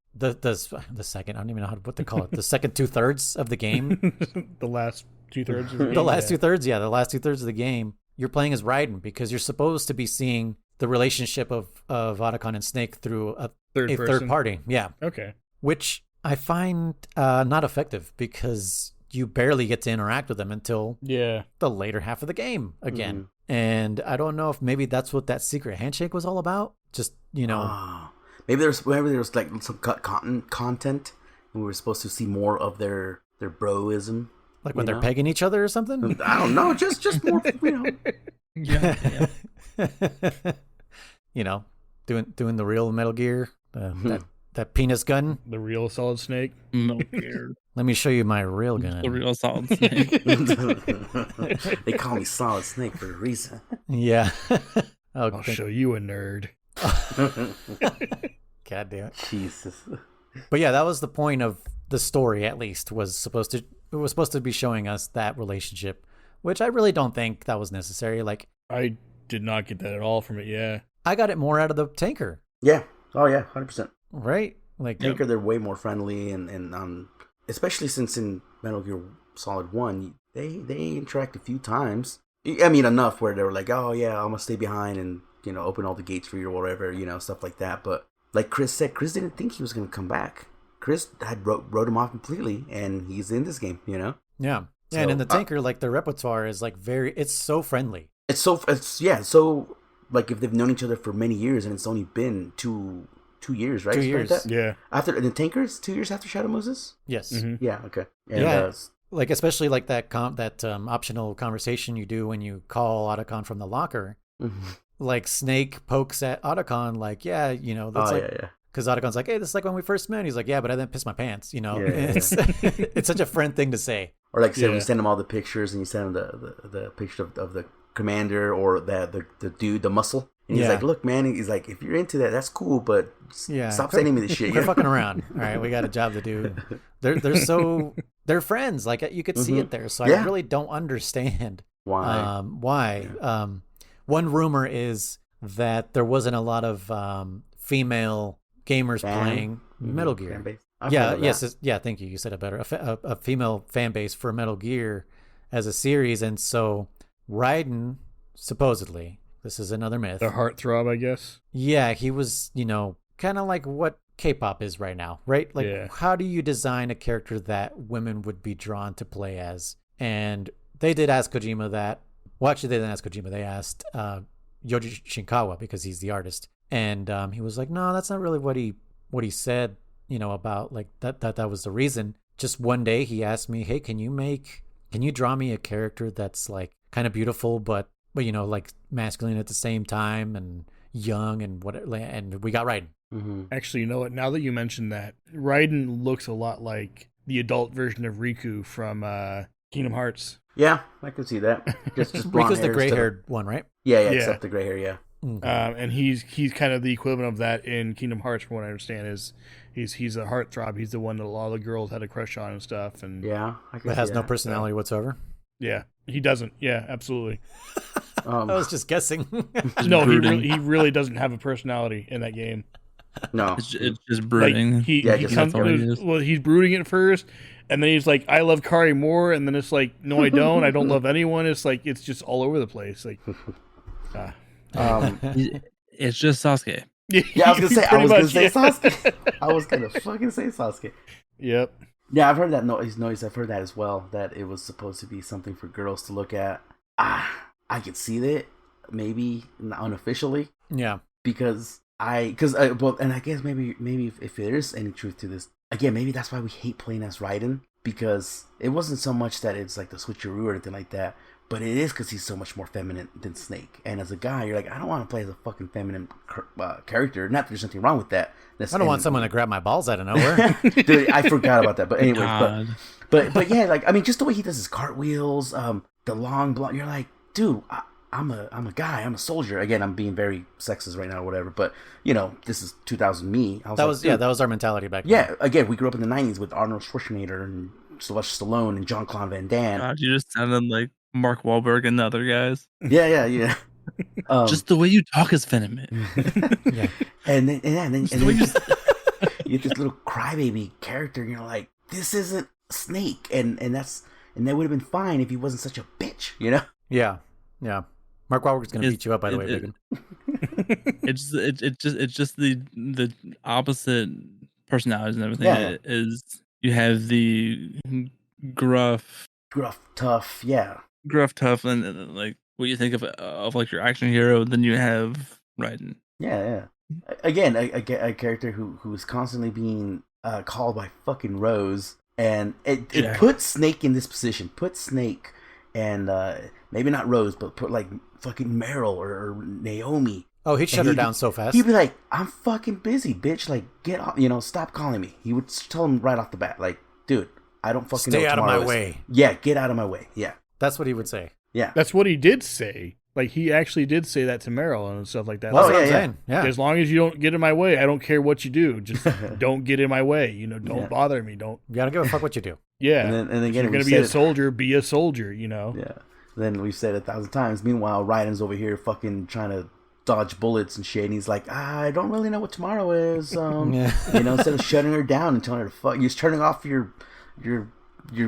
Speaker 1: second, I don't even know what to call it, the second 2/3 of the game.
Speaker 3: The last 2/3 of the game.
Speaker 1: The last 2/3, the last 2/3 of the game, you're playing as Raiden because you're supposed to be seeing the relationship of Otacon and Snake through a third party. Yeah.
Speaker 3: Okay.
Speaker 1: Which I find not effective because you barely get to interact with them until the later half of the game again. And I don't know if maybe that's what that secret handshake was all about. Just,
Speaker 2: maybe there was like some cut content and we were supposed to see more of their broism.
Speaker 1: Like when they're pegging each other or something?
Speaker 2: I don't know, just more,
Speaker 4: Yeah.
Speaker 1: Doing the real Metal Gear, that penis gun.
Speaker 3: The real Solid Snake.
Speaker 4: Metal Gear.
Speaker 1: Let me show you my real gun.
Speaker 4: The real Solid Snake.
Speaker 2: They call me Solid Snake for a reason.
Speaker 1: Yeah.
Speaker 3: I'll show you a nerd.
Speaker 1: God damn it.
Speaker 2: Jesus.
Speaker 1: But yeah, that was the point of the story, at least, it was supposed to be showing us that relationship, which I really don't think that was necessary. Like,
Speaker 3: I did not get that at all from it, yeah.
Speaker 1: I got it more out of the tanker.
Speaker 2: Yeah. Oh yeah, 100%.
Speaker 1: Right? Like
Speaker 2: tanker, they're way more friendly and especially since in Metal Gear Solid 1, they interact a few times. I mean, enough where they were like, oh yeah, I'm gonna stay behind and, open all the gates for you or whatever, stuff like that. But like Chris said, Chris didn't think he was gonna come back. Chris had wrote him off completely, and he's in this game, Yeah.
Speaker 1: Yeah, and in the tanker, like the repertoire is like it's so friendly.
Speaker 2: It's so like if they've known each other for many years, and it's only been two years, right?
Speaker 1: 2 years,
Speaker 2: like that?
Speaker 3: Yeah.
Speaker 2: After the tankers, 2 years after Shadow Moses.
Speaker 1: Yes.
Speaker 3: Mm-hmm.
Speaker 2: Yeah. Okay. And,
Speaker 1: like especially like that optional conversation you do when you call Otacon from the locker.
Speaker 2: Mm-hmm.
Speaker 1: Like Snake pokes at Otacon, like, that's because Otacon's like, hey, this is like when we first met. He's like, yeah, but I didn't piss my pants, It's it's such a friend thing to say.
Speaker 2: Or like say, you send him all the pictures, and you send him the picture of the commander or the dude, the muscle. And he's like, look, man, he's like, if you're into that, that's cool, but stop sending me this shit.
Speaker 1: We're fucking around. All right, we got a job to do. They're friends. Like, you could see it there. So I really don't understand
Speaker 2: why.
Speaker 1: One rumor is that there wasn't a lot of female gamers playing Metal Gear. Thank you. You said it better. A female fan base for Metal Gear as a series, and so Raiden, supposedly, this is another myth.
Speaker 3: The heartthrob, I guess.
Speaker 1: Yeah, he was, kind of like what K-pop is right now, right? Like,
Speaker 3: Yeah.
Speaker 1: how do you design a character that women would be drawn to play as? And they did ask Kojima that. Well, actually, they didn't ask Kojima. They asked Yoji Shinkawa because he's the artist, and he was like, "No, that's not really what he said. About like that was the reason." Just one day, he asked me, "Hey, can you draw me a character that's like kind of beautiful, but like masculine at the same time and young and whatever?" And we got Raiden.
Speaker 2: Mm-hmm.
Speaker 3: Actually, you know what? Now that you mentioned that, Raiden looks a lot like the adult version of Riku from Kingdom Hearts.
Speaker 2: Yeah, I can see that. Just blonde
Speaker 1: Riku's the
Speaker 2: hair
Speaker 1: gray-haired one, right?
Speaker 2: Yeah,
Speaker 3: Yeah.
Speaker 2: except the gray hair. Yeah.
Speaker 3: And he's kind of the equivalent of that in Kingdom Hearts, from what I understand. Is he's a heartthrob. He's the one that a lot of the girls had a crush on and stuff. And
Speaker 2: Yeah, I can
Speaker 1: But
Speaker 2: see
Speaker 1: has no
Speaker 2: that.
Speaker 1: personality whatsoever.
Speaker 3: yeah, he doesn't. Yeah, absolutely.
Speaker 1: I was just guessing.
Speaker 3: No,
Speaker 4: brooding.
Speaker 3: he really doesn't have a personality in that game.
Speaker 2: No.
Speaker 4: It's just brooding.
Speaker 3: Like, he
Speaker 2: just
Speaker 3: comes,
Speaker 4: that's all he is.
Speaker 3: well, he's brooding at first, and then he's like, "I love Kari more," and then it's like, "No, I don't. I don't love anyone." It's like it's just all over the place. Like,
Speaker 4: It's just Sasuke.
Speaker 2: Yeah, I was gonna say.
Speaker 3: Pretty much,
Speaker 2: Sasuke. I was gonna fucking say Sasuke.
Speaker 3: Yep.
Speaker 2: Yeah, I've heard that noise. I've heard that as well. That it was supposed to be something for girls to look at. I could see that maybe unofficially
Speaker 1: Yeah.
Speaker 2: because and I guess maybe if there is any truth to this, again, maybe that's why we hate playing as Raiden, because it wasn't so much that it's like the switcheroo or anything like that, but it is because he's so much more feminine than Snake. And as a guy, you're like, I don't want to play as a fucking feminine character. Not that there's nothing wrong with that.
Speaker 1: I don't want someone to grab my balls out of nowhere.
Speaker 2: Dude, I forgot about that. But anyway,
Speaker 4: God.
Speaker 2: but yeah, like, I mean, just the way he does his cartwheels, the long blonde, you're like, dude, I'm a guy, I'm a soldier. Again, I'm being very sexist right now or whatever, but this is 2000 me.
Speaker 1: That was our mentality back then.
Speaker 2: Yeah, again, we grew up in the 90s with Arnold Schwarzenegger and Sylvester Stallone and Jean-Claude Van Damme.
Speaker 4: God, you just sounded like Mark Wahlberg and the other guys.
Speaker 2: Yeah.
Speaker 4: Just the way you talk is feminine.
Speaker 1: Yeah.
Speaker 2: And then
Speaker 4: Just the way you
Speaker 2: you get this little crybaby character, and you're like, this isn't Snake, and that would have been fine if he wasn't such a bitch,
Speaker 1: Yeah. Mark Wahlberg's gonna beat you up, by the way, Bacon.
Speaker 4: It's just the opposite personalities and everything.
Speaker 2: Yeah.
Speaker 4: It is you have the gruff,
Speaker 2: tough, yeah.
Speaker 4: tough, and like what you think of like your action hero. Then you have Raiden.
Speaker 2: Yeah. Again, a character who is constantly being called by fucking Rose, and it puts Snake in this position. Put Snake and maybe not Rose, but put like fucking Meryl or Naomi.
Speaker 1: Oh, he'd shut her down so fast.
Speaker 2: He'd be like, "I'm fucking busy, bitch. Like, get off. Stop calling me." He would tell him right off the bat, like, "Dude, I don't fucking know
Speaker 1: Stay out of
Speaker 2: tomorrow
Speaker 1: my
Speaker 2: is."
Speaker 1: way.
Speaker 2: Yeah, get out of my way. Yeah,
Speaker 1: That's what he would say.
Speaker 2: yeah.
Speaker 3: That's what he did say. Like, he actually did say that to Meryl and stuff like that.
Speaker 1: That's
Speaker 2: Oh,
Speaker 1: what
Speaker 2: yeah,
Speaker 1: I'm
Speaker 2: yeah.
Speaker 1: saying. Yeah.
Speaker 3: As long as you don't get in my way, I don't care what you do. Just don't get in my way. Don't
Speaker 2: Yeah.
Speaker 3: bother me. Don't.
Speaker 1: You gotta give a fuck what you do.
Speaker 3: Yeah.
Speaker 2: And then
Speaker 3: If
Speaker 2: again,
Speaker 3: you're
Speaker 2: we
Speaker 3: gonna be
Speaker 2: said
Speaker 3: a
Speaker 2: it-
Speaker 3: soldier, be a soldier.
Speaker 2: Yeah. Then we've said it 1,000 times. Meanwhile, Raiden's over here fucking trying to dodge bullets and shit, and he's like, I don't really know what tomorrow is.
Speaker 1: Yeah.
Speaker 2: Instead of shutting her down and telling her to fuck, you're turning off your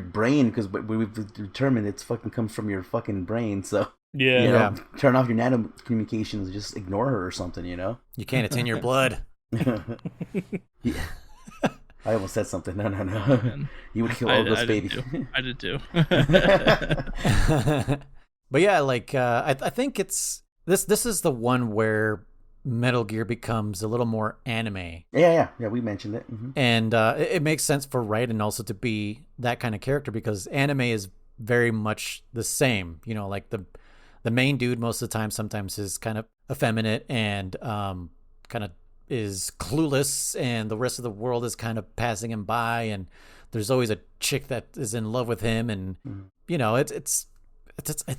Speaker 2: brain, because we've determined it's fucking comes from your fucking brain. So
Speaker 3: Yeah.
Speaker 2: turn off your nano communications and just ignore her or something.
Speaker 1: You can't. It's in your blood.
Speaker 2: Yeah. I almost said something. No. You would kill all those babies.
Speaker 4: I did too.
Speaker 1: But yeah, like I think it's this is the one where Metal Gear becomes a little more anime.
Speaker 2: Yeah. We mentioned it. Mm-hmm.
Speaker 1: And it makes sense for Raiden also to be that kind of character, because anime is very much the same. Like the main dude most of the time sometimes is kind of effeminate and kind of is clueless, and the rest of the world is kind of passing him by, and there's always a chick that is in love with him, and it's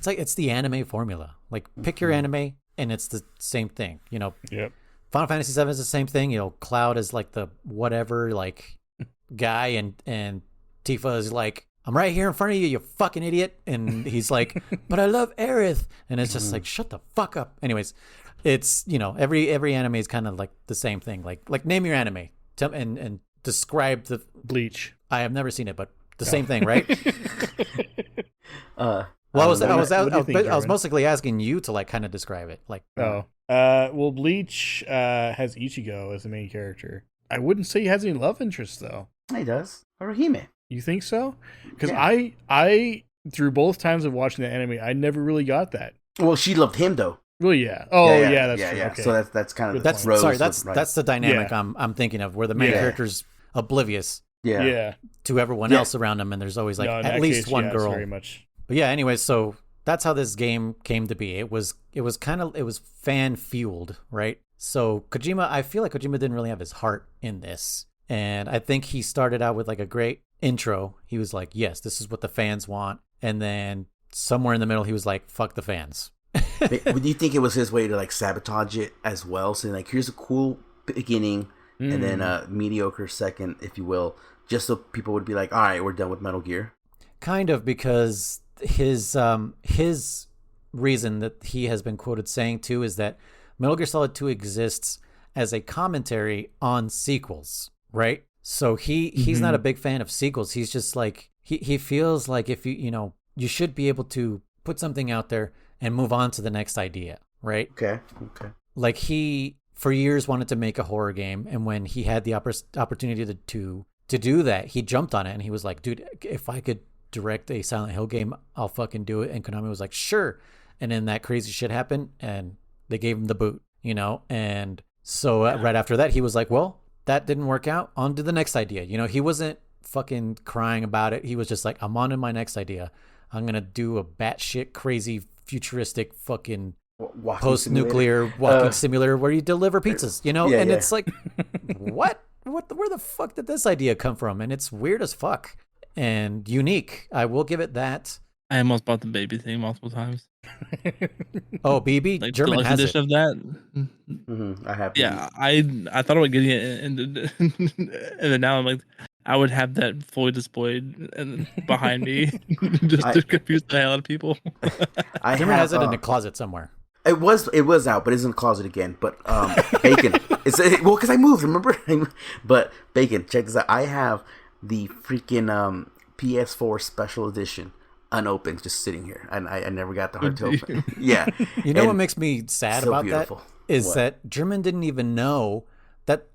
Speaker 1: like it's the anime formula. Like, pick your anime and it's the same thing.
Speaker 3: Yep.
Speaker 1: Final Fantasy VII is the same thing. Cloud is like the whatever like guy, and Tifa is like, I'm right here in front of you, you fucking idiot. And he's like, but I love Aerith. And it's just like, shut the fuck up. Anyways, it's, every anime is kind of like the same thing. Like name your anime and describe the
Speaker 3: Bleach.
Speaker 1: I have never seen it, but the same thing, right?
Speaker 2: Well,
Speaker 1: I was
Speaker 3: Gerwin?
Speaker 1: mostly asking you to like kind of describe it. Like,
Speaker 3: Well, Bleach has Ichigo as the main character. I wouldn't say he has any love interest though.
Speaker 2: He does. Orihime.
Speaker 3: You think so? Because
Speaker 2: Yeah.
Speaker 3: I through both times of watching the anime, I never really got that.
Speaker 2: Well, she loved him though.
Speaker 3: Well, yeah. Oh, yeah, that's true. Okay.
Speaker 2: So that's kind of
Speaker 3: Good
Speaker 1: That's
Speaker 3: point.
Speaker 1: sorry.
Speaker 2: Rose
Speaker 1: That's the dynamic
Speaker 3: Yeah.
Speaker 1: I'm thinking of, where the main
Speaker 3: Yeah.
Speaker 1: character's oblivious
Speaker 3: Yeah.
Speaker 1: to everyone
Speaker 2: Yeah.
Speaker 1: else around him, and there's always like
Speaker 3: No, in
Speaker 1: at
Speaker 3: that
Speaker 1: least
Speaker 3: case,
Speaker 1: one
Speaker 3: yes,
Speaker 1: girl.
Speaker 3: very much.
Speaker 1: But yeah, anyway, so that's how this game came to be. It was fan fueled, right? So Kojima, I feel like Kojima didn't really have his heart in this. And I think he started out with like a great intro. He was like, yes, this is what the fans want. And then somewhere in the middle, he was like, fuck the fans.
Speaker 2: Do you think it was his way to like sabotage it as well? So like, here's a cool beginning and then a mediocre second, if you will, just so people would be like, all right, we're done with Metal Gear.
Speaker 1: Kind of, because his reason that he has been quoted saying too is that Metal Gear Solid 2 exists as a commentary on sequels, right? So he's not a big fan of sequels. He's just like he feels like if you should be able to put something out there and move on to the next idea, right?
Speaker 2: Okay.
Speaker 1: Like he for years wanted to make a horror game, and when he had the opportunity to do that, he jumped on it, and he was like, dude, if I could direct a Silent Hill game, I'll fucking do it. And Konami was like, sure. And then that crazy shit happened, and they gave him the boot, and so right after that, he was like, well, that didn't work out, on to the next idea. He wasn't fucking crying about it. He was just like, I'm on to my next idea. I'm gonna do a batshit crazy futuristic fucking post-nuclear walking simulator where you deliver pizzas, it's like, where the fuck did this idea come from? And it's weird as fuck and unique. I will give it that.
Speaker 4: I almost bought the baby thing multiple times.
Speaker 1: Oh, BB,
Speaker 4: Like
Speaker 1: German
Speaker 4: the
Speaker 1: has
Speaker 4: edition
Speaker 1: it.
Speaker 4: of that.
Speaker 2: I have.
Speaker 4: Yeah, I thought about getting it, and then now I'm like, I would have that fully displayed and behind me, just to confuse the hell out of people.
Speaker 1: German has it in a closet somewhere.
Speaker 2: It was out, but it's in the closet again. But Bacon, because I moved. Remember? But Bacon, check this out. I have the freaking PS4 special edition unopened, just sitting here, and I never got the heart to open. Yeah.
Speaker 1: What makes me sad about
Speaker 2: beautiful.
Speaker 1: That is that German didn't even know that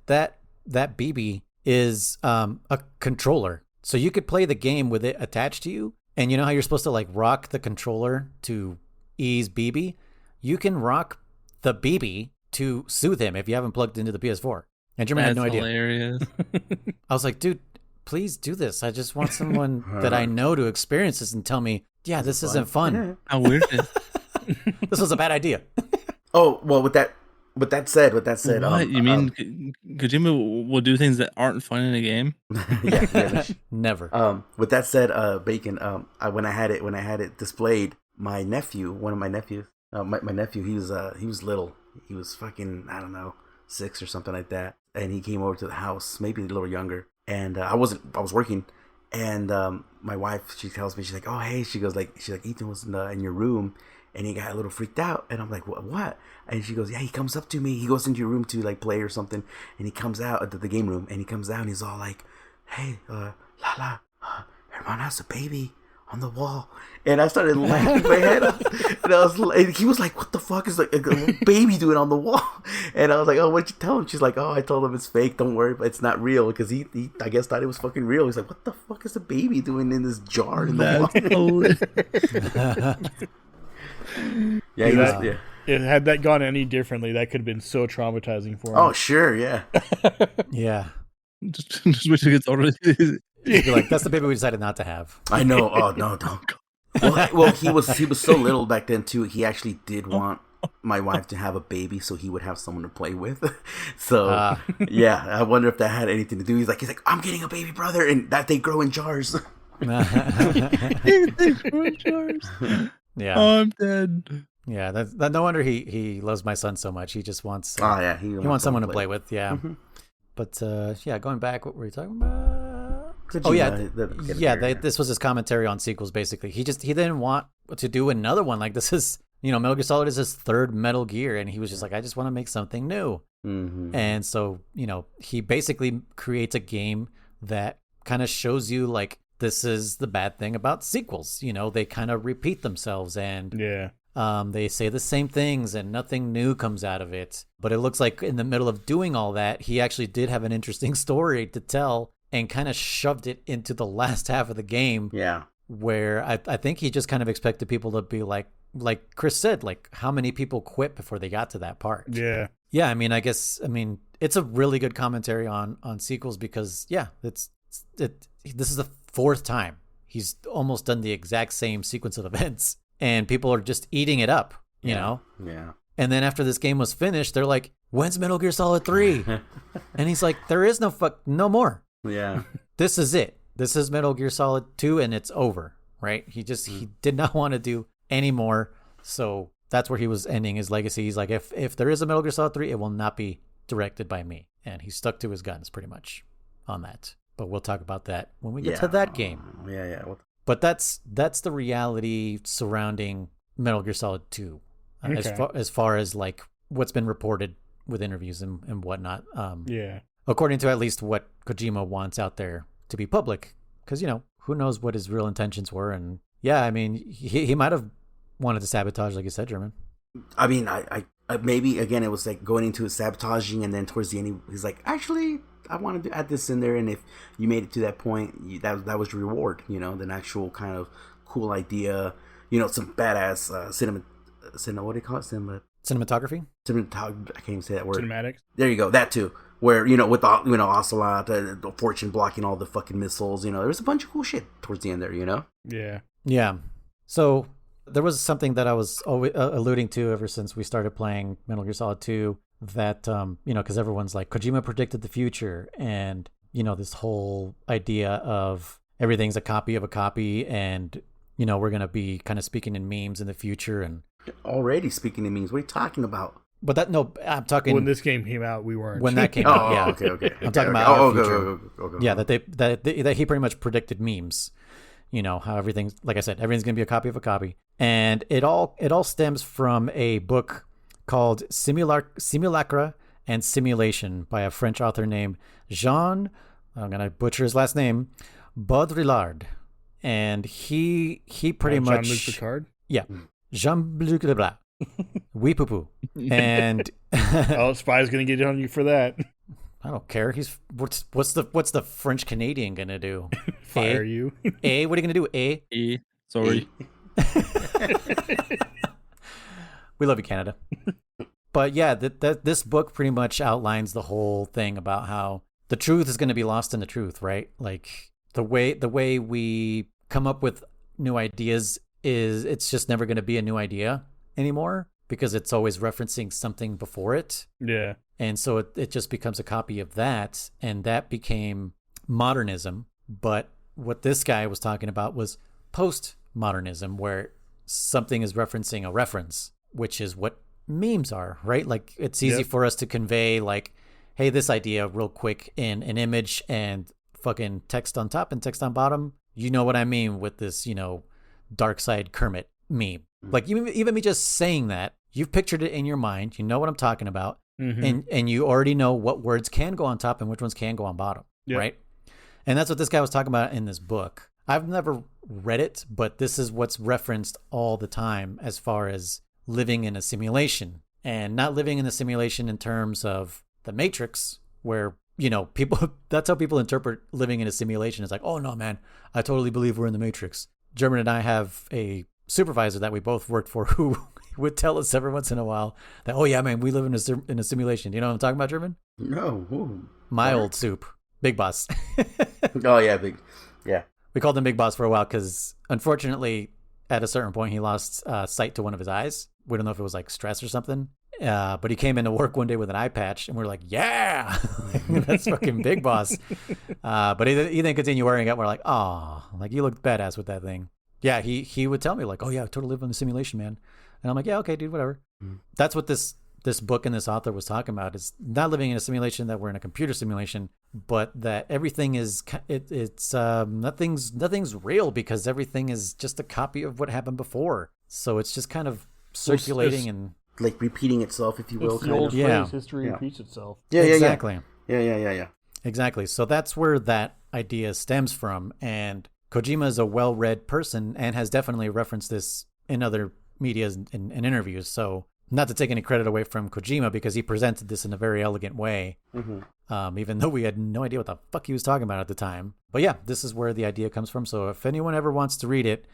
Speaker 1: BB is a controller, so you could play the game with it attached to you. And you know how you're supposed to like rock the controller to ease BB? You can rock the BB to soothe him if you haven't plugged into the PS4. And German had no idea.
Speaker 4: Hilarious.
Speaker 1: I was like, dude, please do this. I just want someone that I know to experience this and tell me, yeah, this isn't fun.
Speaker 4: How weird is
Speaker 1: This was a bad idea.
Speaker 2: Oh, well, with that said,
Speaker 4: what you mean? Kojima will do things that aren't fun in a game.
Speaker 2: yeah,
Speaker 1: Never.
Speaker 2: With that said, Bacon, when I had it displayed, my nephew, one of my nephews, my nephew, he was little. He was fucking, I don't know, 6 or something like that, and he came over to the house, maybe a little younger, and I was working, and my wife, she tells me, she's like, oh hey, she's like Ethan was in your room, and he got a little freaked out, and I'm like, what? And she goes, yeah, he comes up to me, he goes into your room to like play or something, and he comes out at the game room, and he comes out, and he's all like, hey, Lala, everyone has a baby on the wall. And I started laughing my head off, and he was like, what the fuck is like a little baby doing on the wall? And I was like, oh, what'd you tell him? She's like, oh, I told him it's fake, don't worry, but it's not real, because he I guess thought it was fucking real. He's like, what the fuck is the baby doing in this jar in the wall? Yeah.
Speaker 3: If had that gone any differently, that could have been so traumatizing for him.
Speaker 2: Oh, sure, yeah.
Speaker 1: Yeah.
Speaker 4: Just wish it gets older.
Speaker 1: You'd be like, that's the baby we decided not to have.
Speaker 2: I know. Oh no, don't. Well, he was so little back then too. He actually did want my wife to have a baby, so he would have someone to play with. So yeah, I wonder if that had anything to do. He's like, I'm getting a baby brother, and that they grow in jars.
Speaker 1: Yeah.
Speaker 4: Oh, I'm dead.
Speaker 1: Yeah, that no wonder he loves my son so much. He just wants
Speaker 2: He
Speaker 1: wants someone to play with. Yeah.
Speaker 2: Mm-hmm.
Speaker 1: But yeah, going back, what were you talking about? This was his commentary on sequels. Basically, he didn't want to do another one. Like, this is, Metal Gear Solid is his third Metal Gear, and he was just like, I just want to make something new.
Speaker 2: Mm-hmm.
Speaker 1: And so, he basically creates a game that kind of shows you like, this is the bad thing about sequels. They kind of repeat themselves, and
Speaker 3: yeah.
Speaker 1: They say the same things and nothing new comes out of it. But it looks like in the middle of doing all that, he actually did have an interesting story to tell and kind of shoved it into the last half of the game.
Speaker 2: Yeah.
Speaker 1: Where I think he just kind of expected people to be like Chris said, like how many people quit before they got to that part.
Speaker 3: Yeah.
Speaker 1: Yeah, I mean, it's a really good commentary on sequels because this is the fourth time he's almost done the exact same sequence of events, and people are just eating it up, you know?
Speaker 2: Yeah.
Speaker 1: And then after this game was finished, they're like, "When's Metal Gear Solid 3?" And he's like, "There is no more.
Speaker 2: Yeah.
Speaker 1: This is it. This is Metal Gear Solid 2, and it's over." Right? He did not want to do any more, so that's where he was ending his legacy. He's like, if there is a Metal Gear Solid 3, it will not be directed by me. And he stuck to his guns pretty much on that. But we'll talk about that when we get to that game.
Speaker 2: Yeah.
Speaker 1: But that's the reality surrounding Metal Gear Solid 2. As far as like what's been reported with interviews and whatnot. According to at least what Kojima wants out there to be public. Because, who knows what his real intentions were. And yeah, I mean, he might have wanted to sabotage, like you said, German.
Speaker 2: I mean, I maybe again it was like going into his sabotaging, and then towards the end he's like, actually, I wanted to add this in there, and if you made it to that point, that was your reward, the actual kind of cool idea, some badass what do you call it?
Speaker 1: Cinematography.
Speaker 2: I can't even say that word.
Speaker 3: Cinematics.
Speaker 2: There you go. That too. Where with the Ocelot, the Fortune blocking all the fucking missiles. There was a bunch of cool shit towards the end there.
Speaker 1: Yeah. So there was something that I was always alluding to ever since we started playing Metal Gear Solid 2 that, because everyone's like, Kojima predicted the future, and, this whole idea of everything's a copy of a copy, and, we're going to be kind of speaking in memes in the future. And
Speaker 2: already speaking in memes. What are you talking about?
Speaker 1: But I'm talking...
Speaker 3: When this game came out, we weren't.
Speaker 1: When that came out, yeah.
Speaker 2: Okay.
Speaker 1: I'm talking about our future. Yeah, that he pretty much predicted memes. How everything's, like I said, everything's going to be a copy of a copy. And it all stems from a book called Simulacra and Simulation by a French author named Jean, I'm going to butcher his last name, Baudrillard. And he pretty much...
Speaker 3: Jean-Luc Picard?
Speaker 1: Yeah. Jean-Luc Leblanc. Wee poo poo. And...
Speaker 3: Spy's going to get on you for that.
Speaker 1: I don't care. What's the French Canadian gonna do?
Speaker 3: Fire you.
Speaker 1: What are you gonna do?
Speaker 4: Sorry.
Speaker 1: We love you, Canada. But yeah, this book pretty much outlines the whole thing about how the truth is gonna be lost in the truth, right? Like the way we come up with new ideas it's just never gonna be a new idea anymore because it's always referencing something before it.
Speaker 3: Yeah.
Speaker 1: And so it just becomes a copy of that, and that became modernism. But what this guy was talking about was postmodernism, where something is referencing a reference, which is what memes are, right? Like it's easy for us to convey like, hey, this idea real quick in an image and fucking text on top and text on bottom. You know what I mean with this, Dark Side Kermit meme. Like even me just saying that, you've pictured it in your mind. You know what I'm talking about. Mm-hmm. And you already know what words can go on top and which ones can go on bottom, right? And that's what this guy was talking about in this book. I've never read it, but this is what's referenced all the time as far as living in a simulation, and not living in a simulation in terms of the Matrix, where, people, that's how people interpret living in a simulation. It's like, oh no, man, I totally believe we're in the Matrix. German and I have a supervisor that we both worked for who would tell us every once in a while that, oh yeah, man, we live in a simulation. You know what I'm talking about, German?
Speaker 2: No. Ooh.
Speaker 1: My old soup, Big Boss.
Speaker 2: Oh yeah,
Speaker 1: We called him Big Boss for a while because unfortunately at a certain point he lost sight to one of his eyes. We don't know if it was like stress or something. But he came into work one day with an eye patch, and we're like, yeah, that's fucking Big Boss. But he then continued wearing it. We're like, oh, like you look badass with that thing. Yeah, he would tell me like, oh yeah, I totally live in the simulation, man. And I'm like, yeah, okay, dude, whatever. That's what this book and this author was talking about. Is not living in a simulation, that we're in a computer simulation, but that everything is nothing's real because everything is just a copy of what happened before. So it's just kind of circulating and
Speaker 2: like repeating itself, if you will.
Speaker 3: It's the old phrase, history repeats itself. Yeah,
Speaker 1: exactly.
Speaker 2: Yeah.
Speaker 1: Exactly. So that's where that idea stems from. And Kojima is a well-read person and has definitely referenced this in other media and interviews. So not to take any credit away from Kojima, because he presented this in a very elegant way, even though we had no idea what the fuck he was talking about at the time. But yeah, this is where the idea comes from. So if anyone ever wants to read it,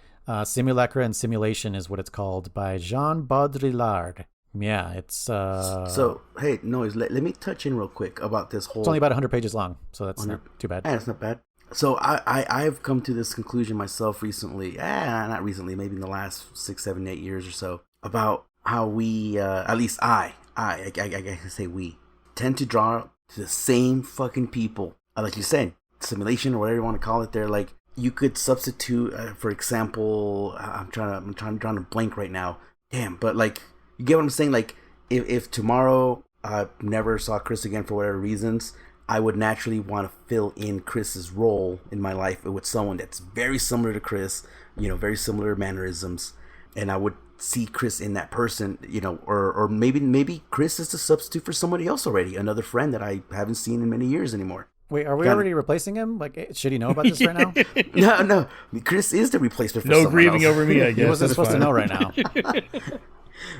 Speaker 1: Simulacra and Simulation is what it's called, by Jean Baudrillard. Yeah, it's...
Speaker 2: So, hey, Noise, let me touch in real quick about this whole...
Speaker 1: It's only about 100 pages long, so that's not too bad.
Speaker 2: Yeah, it's not bad. So I've come to this conclusion myself recently, not recently, maybe in the last 6, 7, 8 years or so, about how we, at least I can say we, tend to draw to the same fucking people. Like you said, simulation or whatever you want to call it. They're like, you could substitute, for example, I'm trying to blank right now. Damn, but like, you get what I'm saying? Like, if tomorrow I never saw Chris again for whatever reasons, I would naturally want to fill in Chris's role in my life with someone that's very similar to Chris, very similar mannerisms, and I would see Chris in that person, or maybe Chris is the substitute for somebody else already, another friend that I haven't seen in many years anymore.
Speaker 1: Wait, are we already replacing him? Like, should he know about this right now?
Speaker 2: No, Chris is the replacement for
Speaker 3: no
Speaker 2: someone
Speaker 3: grieving
Speaker 2: else.
Speaker 3: over me, I guess.
Speaker 1: He wasn't supposed to know right now.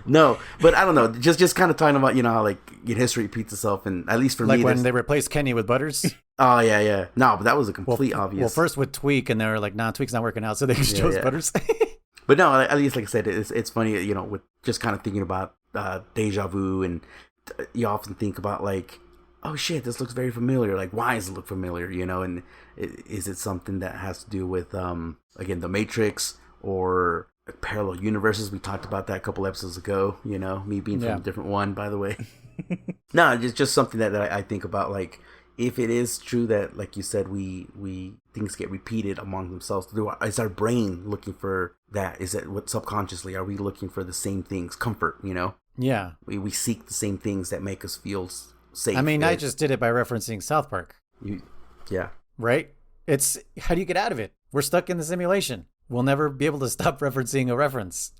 Speaker 2: No, but I don't know. Just kind of talking about how like history repeats itself, and at least for
Speaker 1: like
Speaker 2: me,
Speaker 1: when they replaced Kenny with Butters.
Speaker 2: Oh yeah. No, but that was a complete obvious.
Speaker 1: Well, first with Tweak, and they were like, "Nah, Tweak's not working out," so they just chose Butters.
Speaker 2: But no, at least like I said, it's funny, with just kind of thinking about deja vu, and you often think about like, oh shit, this looks very familiar. Like, why does it look familiar? And is it something that has to do with again, the Matrix or parallel universes? We talked about that a couple episodes ago. Me being from a different one, by the way. No, just something that I think about, like, if it is true that, like you said, we things get repeated among themselves, is our brain looking for that? Is it what subconsciously are we looking for the same things? Comfort,
Speaker 1: Yeah.
Speaker 2: We seek the same things that make us feel safe.
Speaker 1: I mean, I just did it by referencing South Park.
Speaker 2: Yeah.
Speaker 1: Right? It's, how do you get out of it? We're stuck in the simulation. We'll never be able to stop referencing a reference.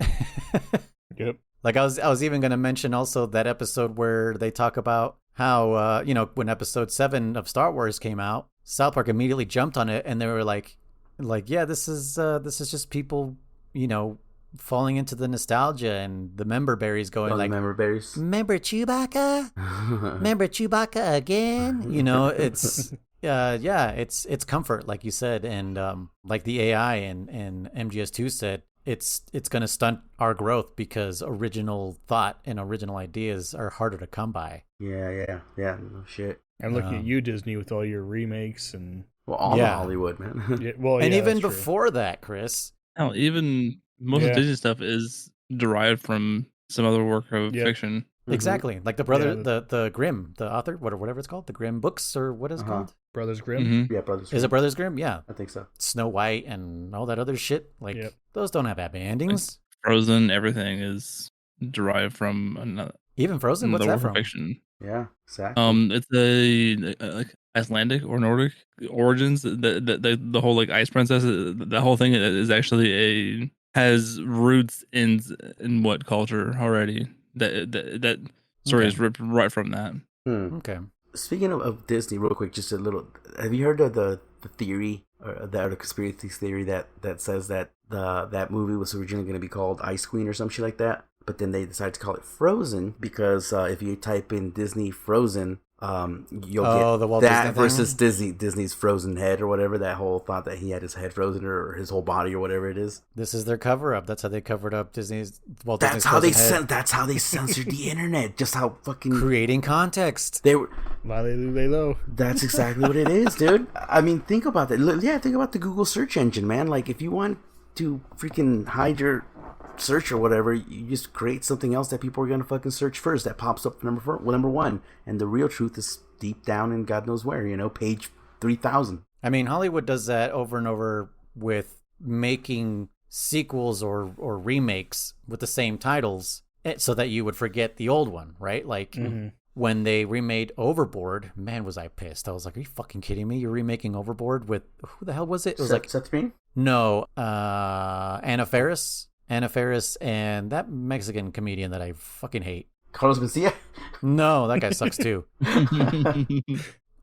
Speaker 3: Yep.
Speaker 1: Like I was even going to mention also that episode where they talk about how, when episode 7 of Star Wars came out, South Park immediately jumped on it, and they were like, yeah, this is just people, falling into the nostalgia, and the member berries going like,
Speaker 2: member berries.
Speaker 1: Remember Chewbacca? Remember Chewbacca again? It's it's comfort, like you said, and like the AI and MGS2 said, it's going to stunt our growth because original thought and original ideas are harder to come by.
Speaker 2: Yeah, no shit.
Speaker 3: I'm looking at you, Disney, with all your remakes and
Speaker 2: all the Hollywood, man.
Speaker 1: And even before that, Chris.
Speaker 4: Hell, even most of Disney stuff is derived from some other work of fiction.
Speaker 1: Exactly, like the brother, the Grimm, the author, whatever it's called, the Grimm books, or what is it called?
Speaker 3: Brothers Grimm.
Speaker 2: Mm-hmm. Yeah, Brothers Grimm.
Speaker 1: Is it Brothers Grimm? Yeah,
Speaker 2: I think so.
Speaker 1: Snow White and all that other shit. Like those don't have happy endings.
Speaker 4: Frozen, everything is derived from another.
Speaker 1: Even Frozen, what's that from?
Speaker 4: Fiction.
Speaker 2: Yeah, exactly.
Speaker 4: It's a like Icelandic or Nordic origins. The whole like ice princess. The whole thing is actually has roots in what culture already. That story is ripped right from that.
Speaker 1: Okay.
Speaker 2: Speaking of Disney, real quick, just a little. Have you heard of the theory or the conspiracy theory that says that that movie was originally going to be called Ice Queen or some shit like that, but then they decided to call it Frozen because if you type in Disney Frozen, you'll get that versus Disney's Frozen head or whatever. That whole thought that he had his head frozen or his whole body or whatever it is.
Speaker 1: This is their cover up. That's how they covered up Disney's.
Speaker 2: That's how they censored the internet. Just how fucking
Speaker 1: creating context.
Speaker 2: They were.
Speaker 3: Lay low.
Speaker 2: That's exactly what it is, dude. I mean, think about that. Yeah, think about the Google search engine, man. Like, if you want to freaking hide your search or whatever, you just create something else that people are going to fucking search first that pops up number one, and the real truth is deep down in God knows where, page 3000.
Speaker 1: I mean, Hollywood does that over and over with making sequels or remakes with the same titles so that you would forget the old one, right? Like when they remade Overboard, man, was I pissed. I was like, are you fucking kidding me? You're remaking Overboard with, who the hell was it? It was
Speaker 2: Seth Green?
Speaker 1: No, Anna Faris and that Mexican comedian that I fucking hate.
Speaker 2: Carlos Mencia?
Speaker 1: No, that guy sucks too.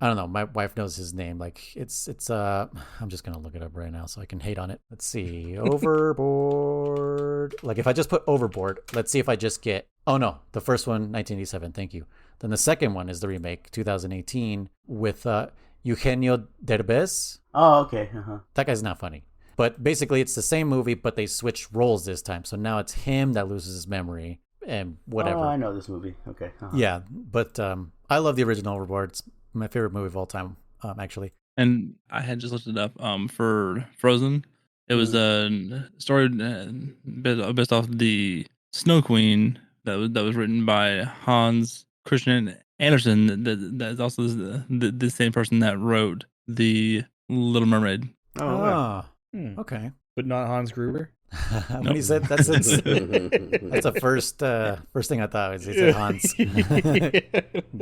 Speaker 1: I don't know. My wife knows his name. Like it's I'm just gonna look it up right now so I can hate on it. Let's see. Overboard. Like if I just put Overboard, let's see if I just get. Oh no, the first one, 1987. Thank you. Then the second one is the remake, 2018, with Eugenio Derbez.
Speaker 2: Oh, okay. Uh-huh.
Speaker 1: That guy's not funny. But basically, it's the same movie, but they switched roles this time. So now it's him that loses his memory and whatever.
Speaker 2: Oh, I know this movie. Okay. Uh-huh.
Speaker 1: Yeah, but I love the original Overboard. It's my favorite movie of all time, actually.
Speaker 4: And I had just looked it up for Frozen. It was a story based off the Snow Queen that was written by Hans Christian Andersen. That is also the same person that wrote The Little Mermaid.
Speaker 2: Oh, wow.
Speaker 1: Okay.
Speaker 3: But not Hans Gruber.
Speaker 1: When he said that's the first thing I thought was he said Hans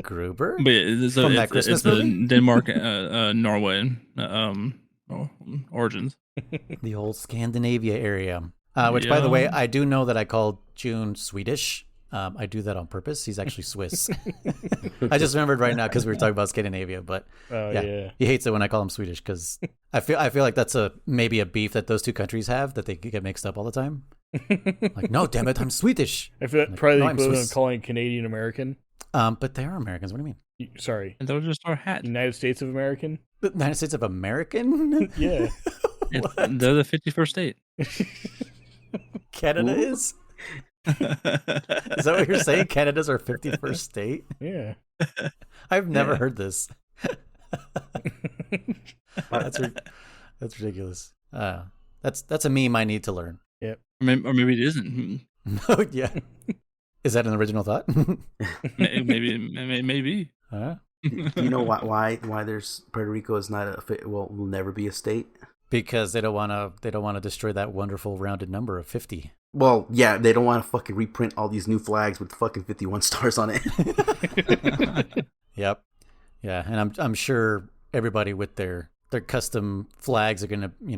Speaker 1: Gruber.
Speaker 4: But yeah,
Speaker 1: From that Christmas movie?
Speaker 4: Denmark, Norway origins.
Speaker 1: The old Scandinavia area. Which, by the way, I do know that I called June Swedish. I do that on purpose. He's actually Swiss. I just remembered right now because we were talking about Scandinavia, but yeah, he hates it when I call him Swedish because I feel like that's maybe a beef that those two countries have that they get mixed up all the time. Like, no, damn it, I'm Swedish.
Speaker 3: I feel probably the equivalent of calling Canadian American.
Speaker 1: But they are Americans. What do you mean?
Speaker 3: Sorry,
Speaker 4: and they're just our hat.
Speaker 3: United States of American.
Speaker 1: The United States of American?
Speaker 3: Yeah,
Speaker 4: they're the 51st state.
Speaker 1: Canada is. Is that what you're saying? Canada's our 51st state?
Speaker 3: Yeah.
Speaker 1: I've never heard this. That's ridiculous. That's a meme I need to learn.
Speaker 3: Yep.
Speaker 4: Or maybe it isn't.
Speaker 1: Oh, yeah. Is that an original thought?
Speaker 4: Maybe.
Speaker 2: Do you know why there's Puerto Rico is not will never be a state?
Speaker 1: Because they don't want to destroy that wonderful rounded number of 50.
Speaker 2: Well, yeah, they don't want to fucking reprint all these new flags with fucking 51 stars on it.
Speaker 1: Yep. Yeah, and I'm sure everybody with their custom flags are gonna, be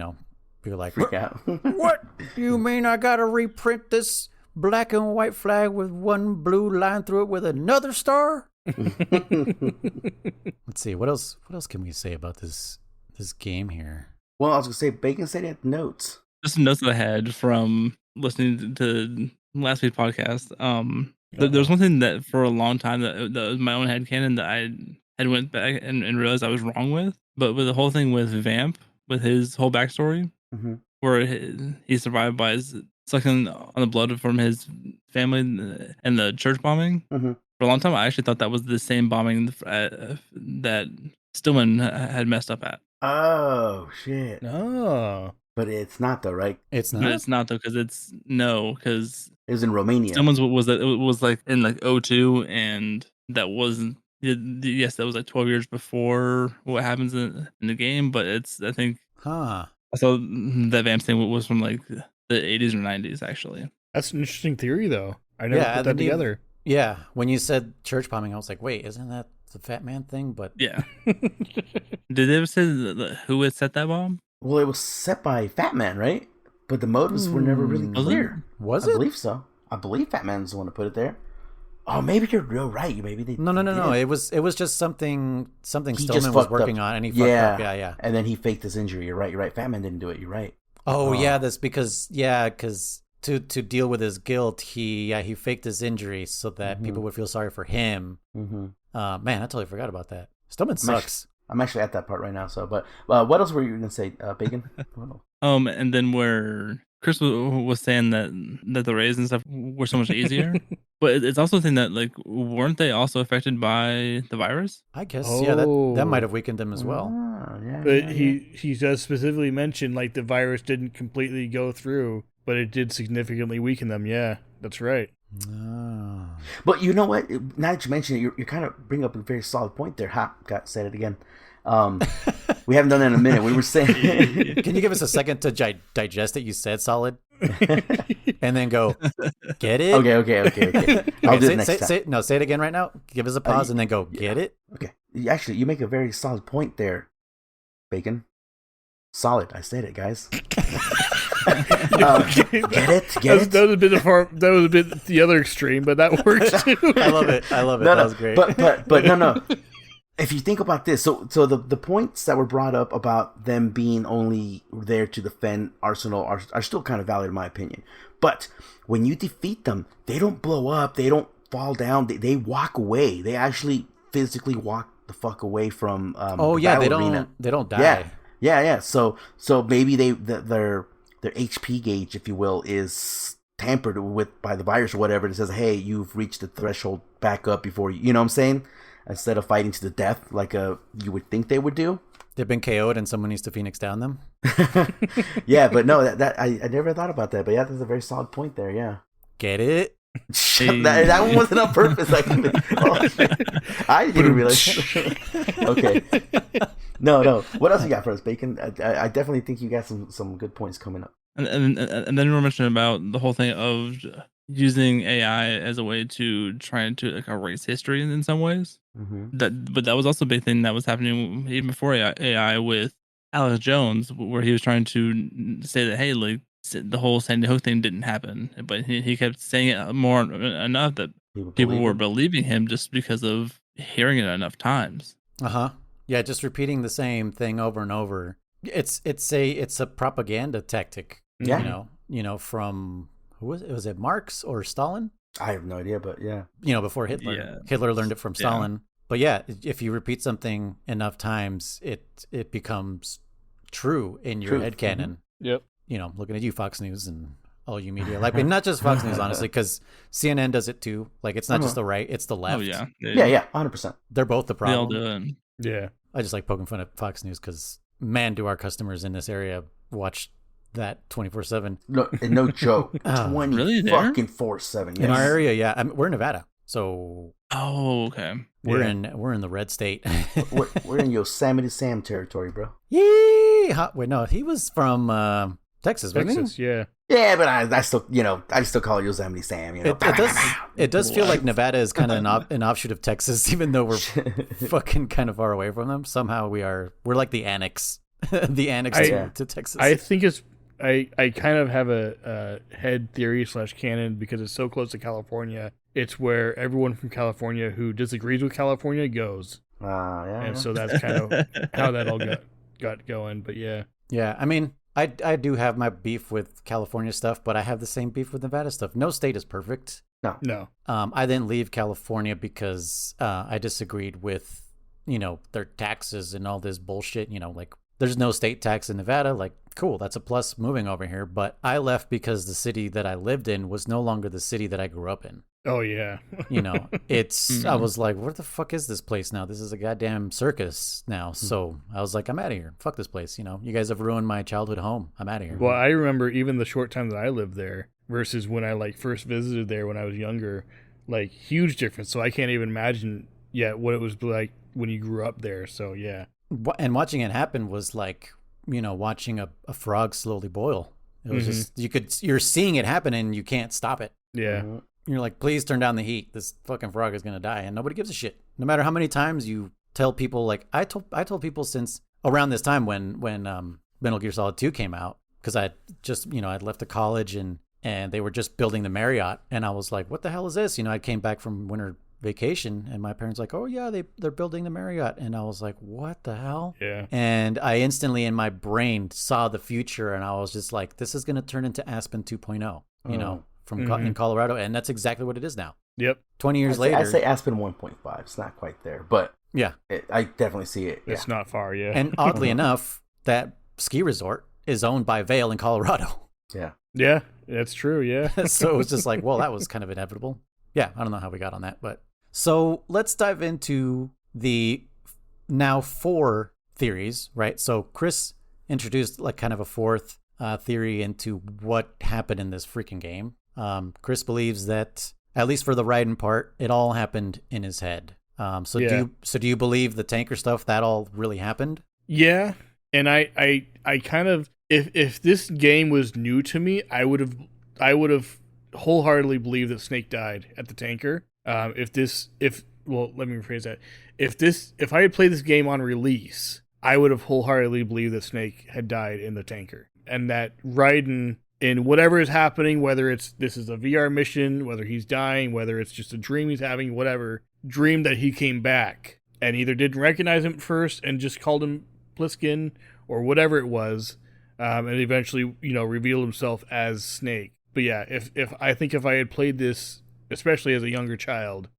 Speaker 1: like,
Speaker 2: freak out.
Speaker 1: What? You mean I gotta reprint this black and white flag with one blue line through it with another star? Let's see, what else can we say about this game here?
Speaker 2: Well, I was gonna say Bacon said he had notes.
Speaker 4: Just some notes I had from listening to last week's podcast. There's one thing that for a long time that was my own headcanon that I had went back and realized I was wrong with. But with the whole thing with Vamp, with his whole backstory, where he survived by sucking on the blood from his family and the church bombing. For a long time, I actually thought that was the same bombing that Stillman had messed up at.
Speaker 2: Oh, shit.
Speaker 3: Oh.
Speaker 2: But it's not though, right?
Speaker 1: It's not.
Speaker 4: But it's not though, because
Speaker 2: it was in Romania.
Speaker 4: Someone's was like in like 2002, and that wasn't. Yes, that was like 12 years before what happens in the game. But I think.
Speaker 1: Huh.
Speaker 4: I thought that Vamp thing was from like the 80s or 90s, actually.
Speaker 3: That's an interesting theory, though. I never put that together.
Speaker 1: Yeah, when you said church bombing, I was like, wait, isn't that the Fat Man thing? But
Speaker 4: yeah. Did they ever say who had set that bomb?
Speaker 2: Well, it was set by Fat Man, right? But the motives were never really clear.
Speaker 1: Was it?
Speaker 2: I believe so. I believe Fat Man's the one to put it there. Oh, maybe you're real right. Maybe they.
Speaker 1: No. It was just something Stillman was working on, and he fucked up. Yeah.
Speaker 2: And then he faked his injury. You're right. Fat Man didn't do it. You're right.
Speaker 1: Oh yeah, that's because to deal with his guilt, he faked his injury so that people would feel sorry for him. Man, I totally forgot about that. Stillman sucks.
Speaker 2: I'm actually at that part right now. So, but what else were you gonna say, Bacon?
Speaker 4: And then where Chris was saying that the raids and stuff were so much easier, but it's also a thing that like weren't they also affected by the virus?
Speaker 1: I guess that might have weakened them as well.
Speaker 3: But he does specifically mention like the virus didn't completely go through, but it did significantly weaken them. Yeah, that's right.
Speaker 1: Oh.
Speaker 2: But you know what? Now that you mention it, you kind of bring up a very solid point there. Said it again. We haven't done that in a minute. We were saying,
Speaker 1: can you give us a second to digest it? You said solid, and then go get it.
Speaker 2: Okay. I'll do it next time.
Speaker 1: Say it again right now. Give us a pause and then go get it.
Speaker 2: Okay. Actually, you make a very solid point there, Bacon. Solid. I said it, guys. Get it?
Speaker 3: That was a bit the other extreme, but that works too.
Speaker 1: I love it.
Speaker 2: No,
Speaker 1: that was great.
Speaker 2: But no. if you think about this, so the points that were brought up about them being only there to defend Arsenal are still kind of valid in my opinion. But when you defeat them, they don't blow up, they don't fall down, they walk away. They actually physically walk the fuck away from the battle arena.
Speaker 1: They don't die.
Speaker 2: Yeah. So maybe their HP gauge, if you will, is tampered with by the virus or whatever. It says, hey, you've reached the threshold, back up before you know what I'm saying? Instead of fighting to the death like you would think they would do.
Speaker 1: They've been KO'd and someone needs to Phoenix down them.
Speaker 2: Yeah, but no, that I never thought about that. But yeah, that's a very solid point there. Yeah,
Speaker 1: get it?
Speaker 2: that one wasn't on purpose. I didn't realize. Okay. No. What else you got for us, Bacon? I definitely think you got some good points coming up.
Speaker 4: And then you were mentioning about the whole thing of using AI as a way to try to like erase history in some ways.
Speaker 2: Mm-hmm.
Speaker 4: But that was also a big thing that was happening even before AI with Alex Jones, where he was trying to say that, hey, like the whole Sandy Hook thing didn't happen, but he kept saying it more enough that people were believing him just because of hearing it enough times.
Speaker 1: Yeah, just repeating the same thing over and over. It's a propaganda tactic.
Speaker 2: Yeah.
Speaker 1: You know, from who was it? Was it Marx or Stalin?
Speaker 2: I have no idea, but yeah.
Speaker 1: Before Hitler.
Speaker 4: Yeah.
Speaker 1: Hitler learned it from Stalin. Yeah. But yeah, if you repeat something enough times, it becomes true in your headcanon.
Speaker 3: Yep.
Speaker 1: Looking at you, Fox News, and all you media. Like, not just Fox News, honestly, because CNN does it too. Like, it's not just the right, it's the left.
Speaker 4: Oh, yeah.
Speaker 2: Yeah, 100%.
Speaker 1: They're both the problem.
Speaker 4: They all do it.
Speaker 3: Yeah.
Speaker 1: I just like poking fun at Fox News because, man, do our customers in this area watch that 24/7.
Speaker 2: No joke. 20
Speaker 4: really
Speaker 2: fucking 4/7. Yes.
Speaker 1: In our area, yeah. We're in Nevada, so
Speaker 4: okay.
Speaker 1: We're in the red state.
Speaker 2: we're in Yosemite Sam territory, bro.
Speaker 1: Yee! Wait, no, he was from Texas, wasn't he?
Speaker 3: Yeah.
Speaker 2: Yeah, but I still, I still call it Yosemite Sam.
Speaker 1: It does feel like Nevada is kind of an offshoot of Texas, even though we're fucking kind of far away from them. Somehow we're like the annex, to Texas.
Speaker 3: I think it's. I kind of have a head theory / canon because it's so close to California. It's where everyone from California who disagrees with California goes. And so that's kind of how that all got going. But yeah.
Speaker 1: Yeah, I mean, I do have my beef with California stuff, but I have the same beef with Nevada stuff. No state is perfect.
Speaker 2: No.
Speaker 1: I didn't leave California because I disagreed with, their taxes and all this bullshit. Like, there's no state tax in Nevada. Like, cool, that's a plus moving over here. But I left because the city that I lived in was no longer the city that I grew up in.
Speaker 3: Oh, yeah.
Speaker 1: It's, I was like, where the fuck is this place now? This is a goddamn circus now. So I was like, I'm out of here. Fuck this place. You guys have ruined my childhood home. I'm out of here.
Speaker 3: Well, I remember even the short time that I lived there versus when I first visited there when I was younger, huge difference. So I can't even imagine yet what it was like when you grew up there. So yeah.
Speaker 1: And watching it happen was like, watching a frog slowly boil. It was just, you're seeing it happen and you can't stop it.
Speaker 3: Yeah.
Speaker 2: Mm-hmm.
Speaker 1: You're like, please turn down the heat. This fucking frog is going to die. And nobody gives a shit. No matter how many times you tell people, like, I told people since around this time when Metal Gear Solid 2 came out, because I just, I'd left the college and they were just building the Marriott. And I was like, what the hell is this? I came back from winter vacation and my parents like, oh yeah, they're building the Marriott. And I was like, what the hell?
Speaker 3: Yeah.
Speaker 1: And I instantly in my brain saw the future and I was just like, this is going to turn into Aspen 2.0, from in Colorado. And that's exactly what it is now.
Speaker 3: Yep.
Speaker 1: 20 years later.
Speaker 2: I say Aspen 1.5. It's not quite there, but
Speaker 1: yeah,
Speaker 2: I definitely see it.
Speaker 3: It's not far. Yeah.
Speaker 1: And oddly enough, that ski resort is owned by Vail in Colorado.
Speaker 2: Yeah.
Speaker 3: Yeah, that's true. Yeah.
Speaker 1: So it was just like, well, that was kind of inevitable. Yeah. I don't know how we got on that, but so let's dive into the now 4 theories, right? So Chris introduced like kind of a 4th theory into what happened in this freaking game. Chris believes that, at least for the Raiden part, it all happened in his head. Do you believe the tanker stuff, that all really happened?
Speaker 3: Yeah. And I kind of, if this game was new to me, I would have wholeheartedly believed that Snake died at the tanker. Let me rephrase that. If I had played this game on release, I would have wholeheartedly believed that Snake had died in the tanker. And that Raiden, in whatever is happening, whether this is a VR mission, whether he's dying, whether it's just a dream he's having, whatever, dream that he came back and either didn't recognize him at first and just called him Pliskin or whatever it was, and eventually, revealed himself as Snake. But yeah, if I think if I had played this, especially as a younger child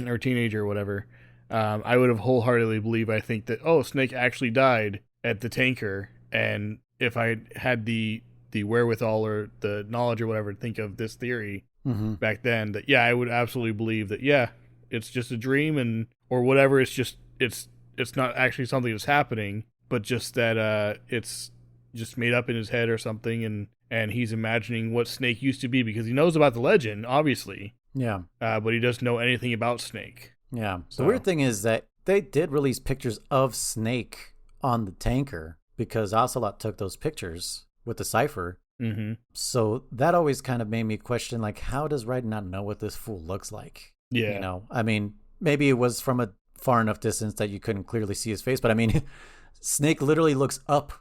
Speaker 3: or teenager or whatever, I would have wholeheartedly believed, I think that, Snake actually died at the tanker, and if I had the wherewithal or the knowledge or whatever to think of this theory back then, that I would absolutely believe that it's just a dream or whatever. It's just it's not actually something that's happening, but just that it's just made up in his head or something, and he's imagining what Snake used to be because he knows about the legend, obviously.
Speaker 1: Yeah.
Speaker 3: But he doesn't know anything about Snake.
Speaker 1: Yeah. So. The weird thing is that they did release pictures of Snake on the tanker because Ocelot took those pictures with the cipher.
Speaker 3: Mm-hmm.
Speaker 1: So that always kind of made me question, like, how does Raiden not know what this fool looks like?
Speaker 3: Yeah.
Speaker 1: I mean, maybe it was from a far enough distance that you couldn't clearly see his face, but I mean, Snake literally looks up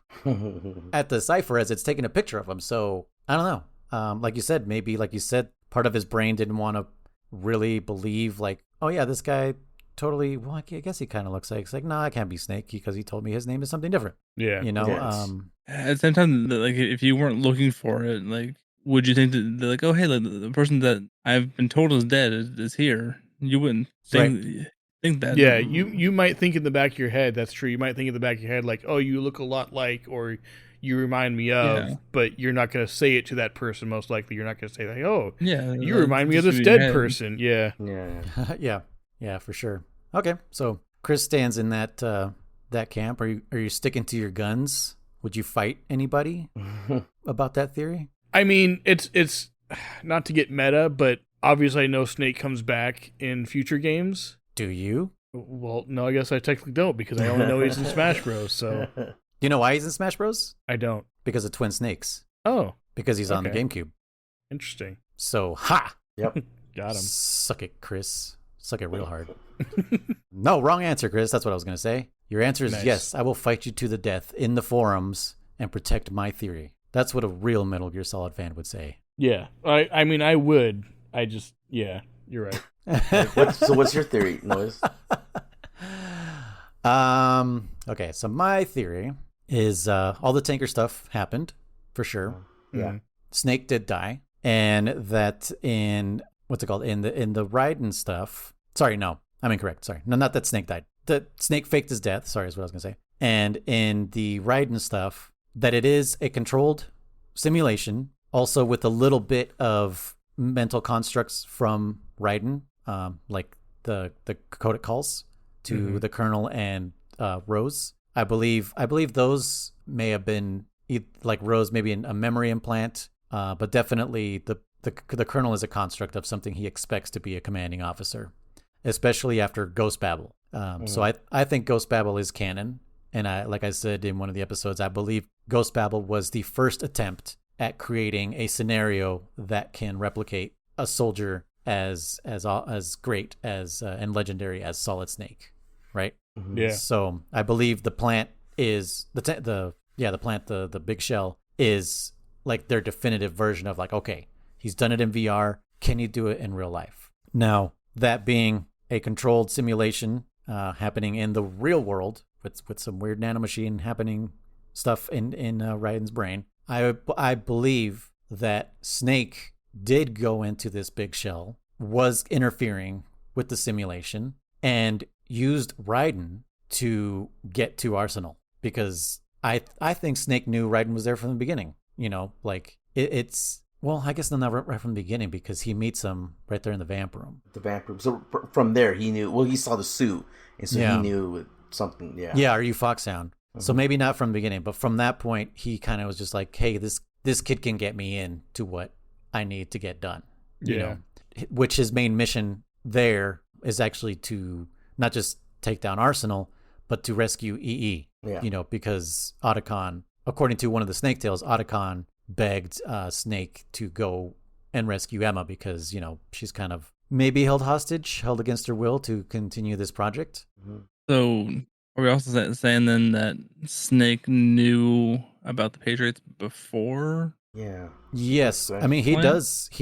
Speaker 1: at the cipher as it's taking a picture of him. So I don't know. Like you said, maybe, like you said, part of his brain didn't want to really believe, like, oh yeah, this guy totally, well, I guess he kind of looks like, it's like, no, I can't be Snake because he told me his name is something different.
Speaker 3: Yeah.
Speaker 1: Yes.
Speaker 4: At the same time, like, if you weren't looking for it, like, would you think that, like, oh, hey, like, the person that I've been told is dead is here? You wouldn't think that.
Speaker 3: Yeah, you might think in the back of your head, that's true. You might think in the back of your head, like, oh, you look a lot like, or you remind me of, but you're not going to say it to that person, most likely. You're not going to say, like, oh, you remind me of this dead person. Yeah.
Speaker 1: Yeah, for sure. Okay, so Chris stands in that camp. Are you sticking to your guns? Would you fight anybody about that theory?
Speaker 3: I mean, it's not to get meta, but obviously I know Snake comes back in future games.
Speaker 1: Do you?
Speaker 3: Well, no, I guess I technically don't because I only know he's in Smash Bros. So,
Speaker 1: you know why he's in Smash Bros?
Speaker 3: I don't.
Speaker 1: Because of Twin Snakes.
Speaker 3: Oh,
Speaker 1: because he's on the GameCube.
Speaker 3: Interesting.
Speaker 1: So, ha!
Speaker 2: Yep.
Speaker 3: Got him.
Speaker 1: Suck it, Chris. Suck it real hard. No, wrong answer, Chris. That's what I was going to say. Your answer is yes. I will fight you to the death in the forums and protect my theory. That's what a real Metal Gear Solid fan would say.
Speaker 3: Yeah. I mean, I would. I just, you're right.
Speaker 2: What's your theory, Noise?
Speaker 1: Okay, so my theory is all the tanker stuff happened, for sure.
Speaker 2: Yeah.
Speaker 1: Snake did die, and that in, what's it called? In the Raiden stuff. Sorry, no. I'm incorrect. Sorry. No, not that Snake died. That Snake faked his death. Sorry, is what I was going to say. And in the Raiden stuff, that it is a controlled simulation, also with a little bit of mental constructs from Raiden, like the Codec Calls to the Colonel and Rose. I believe those may have been, like Rose, maybe a memory implant, but definitely the Colonel is a construct of something he expects to be a commanding officer, especially after Ghost Babel. So I think Ghost Babel is canon. And like I said in one of the episodes, I believe Ghost Babel was the first attempt at creating a scenario that can replicate a soldier as great as and legendary as Solid Snake, right?
Speaker 3: Yeah.
Speaker 1: So I believe the plant is the plant, the big shell is like their definitive version of like, okay, he's done it in VR. Can he do it in real life? Now, that being a controlled simulation happening in the real world with some weird nanomachine happening stuff in Raiden's brain, I believe that Snake did go into this big shell, was interfering with the simulation, and used Raiden to get to Arsenal, because I think Snake knew Raiden was there from the beginning. Like it's well, I guess not right from the beginning, because he meets him right there in the vamp room.
Speaker 2: The vamp room. So from there, he knew. Well, he saw the suit, and so he knew something. Yeah.
Speaker 1: Yeah. Are you Foxhound? So maybe not from the beginning, but from that point, he kind of was just like, hey, this kid can get me in to what I need to get done. Which his main mission there is actually to not just take down Arsenal, but to rescue EE.
Speaker 2: Yeah.
Speaker 1: Because Otacon, according to one of the Snake Tales, Otacon begged Snake to go and rescue Emma because, she's kind of maybe held against her will to continue this project.
Speaker 4: So are we also saying then that Snake knew about the Patriots before?
Speaker 2: Yeah.
Speaker 1: Yes. I mean, he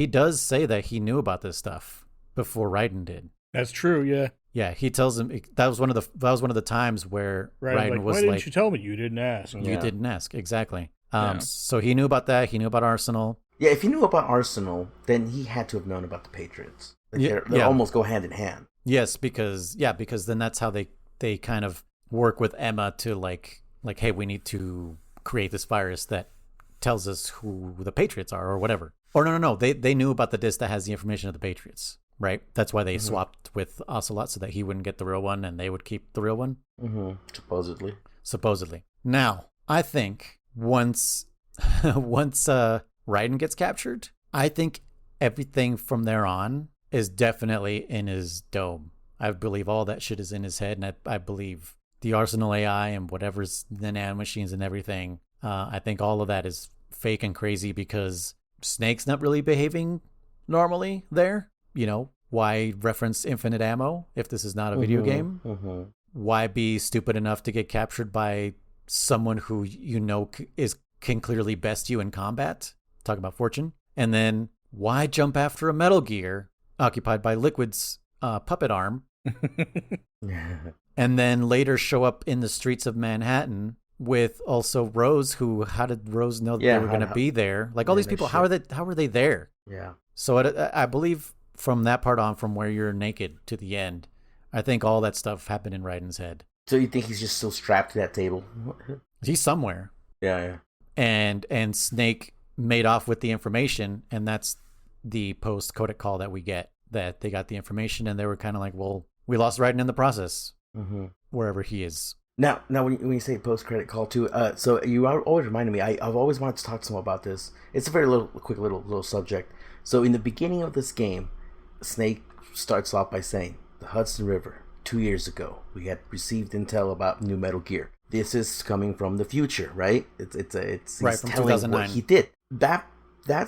Speaker 1: does say that he knew about this stuff before Raiden did.
Speaker 3: That's true, yeah.
Speaker 1: Yeah, he tells him that was one of the times where
Speaker 3: Right.
Speaker 1: Raiden
Speaker 3: Like,
Speaker 1: was
Speaker 3: why
Speaker 1: like,
Speaker 3: didn't you tell me? You didn't ask.
Speaker 1: "You
Speaker 2: Yeah.
Speaker 1: didn't ask." Exactly.
Speaker 4: Yeah.
Speaker 1: So he knew about that. He knew about Arsenal.
Speaker 2: Yeah, if he knew about Arsenal, then he had to have known about the Patriots. Like they almost go hand in hand.
Speaker 1: Yes, because then that's how they kind of work with Emma to like, hey, we need to create this virus that tells us who the Patriots are or whatever. Or no, they knew about the disc that has the information of the Patriots, right? That's why they swapped with Ocelot so that he wouldn't get the real one and they would keep the real one. Supposedly. Now, I think once Raiden gets captured, I think everything from there on is definitely in his dome. I believe all that shit is in his head, and I believe the Arsenal AI and whatever's the nanomachines and everything. I think all of that is fake and crazy because Snake's not really behaving normally there. You know, why reference infinite ammo if this is not a video game? Why be stupid enough to get captured by someone who you know can clearly best you in combat? Talk about Fortune. And then why jump after a Metal Gear occupied by Liquid's puppet arm? And then later show up in the streets of Manhattan with also Rose, who, how did Rose know that they were going to be there? Like all these people, how are they there?
Speaker 2: Yeah.
Speaker 1: So I believe from that part on, from where you're naked to the end, I think all that stuff happened in Raiden's head.
Speaker 2: So you think he's just still strapped to that table?
Speaker 1: He's somewhere.
Speaker 2: Yeah.
Speaker 1: And Snake made off with the information, and that's the post Codec call that we get, that they got the information and they were kind of like, well, we lost Raiden in the process, wherever he is.
Speaker 2: Now, when you say post-credit call too, so you always reminded me. I've always wanted to talk to someone about this. It's a very quick little subject. So in the beginning of this game, Snake starts off by saying, "The Hudson River. 2 years ago, we had received intel about new Metal Gear. This is coming from the future, right? It's
Speaker 1: right,
Speaker 2: he's
Speaker 1: from
Speaker 2: telling
Speaker 1: 2009.
Speaker 2: what he did. That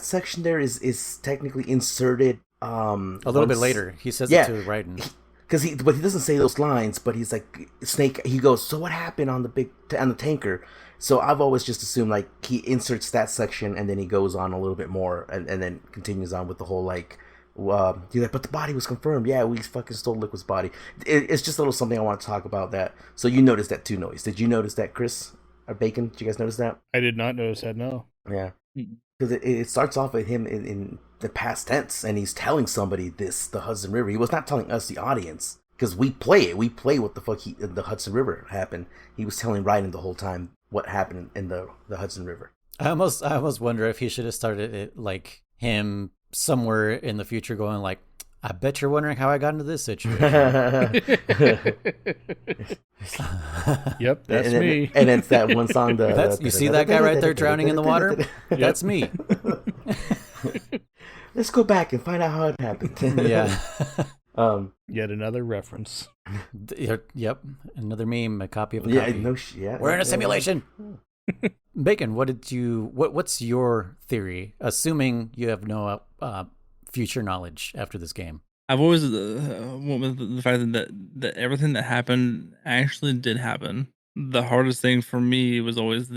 Speaker 2: section there is technically inserted
Speaker 1: a little bit later. He says it to Raiden.
Speaker 2: But he doesn't say those lines, but he's like, Snake, he goes, so what happened on the tanker? So I've always just assumed like he inserts that section and then he goes on a little bit more and then continues on with the whole like, he's like, but the body was confirmed. Yeah, we fucking stole Liquid's body. It's just a little something I want to talk about that. So you noticed that too, Noise. Did you notice that, Chris? Or Bacon? Did you guys notice that?
Speaker 3: I did not notice that, no.
Speaker 2: Yeah. Because it starts off with him in the past tense, and he's telling somebody the Hudson River. He was not telling us, the audience, because we play it. We play what the fuck the Hudson River happened. He was telling Raiden the whole time what happened in the Hudson River.
Speaker 1: I almost wonder if he should have started it like him somewhere in the future going like, I bet you're wondering how I got into this situation.
Speaker 3: Yep, that's me.
Speaker 2: And it's that one song.
Speaker 1: You see that guy right there drowning in the water? That's me.
Speaker 2: Let's go back and find out how it happened.
Speaker 1: Yeah.
Speaker 3: Yet another reference.
Speaker 1: Yep. Another meme, a copy of a copy. We're in a simulation. Bacon, what's your theory, assuming you have no future knowledge after this game?
Speaker 4: I've always went with the fact that everything that happened actually did happen. The hardest thing for me was always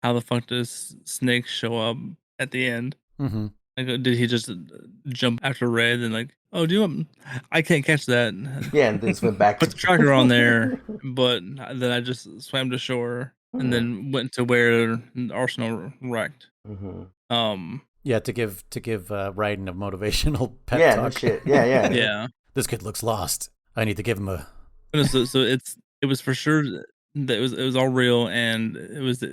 Speaker 4: how the fuck does Snake show up at the end?
Speaker 1: Mm-hmm.
Speaker 4: Like, did he just jump after Red and like, oh, do you want? I can't catch that.
Speaker 2: Yeah, and then swim back.
Speaker 4: Put the tracker on there, but then I just swam to shore and then went to where Arsenal wrecked.
Speaker 1: Yeah, to give Raiden a motivational pep talk.
Speaker 2: No shit. Yeah.
Speaker 4: Yeah.
Speaker 1: This kid looks lost. I need to give him a.
Speaker 4: So it was for sure that it was all real, and it was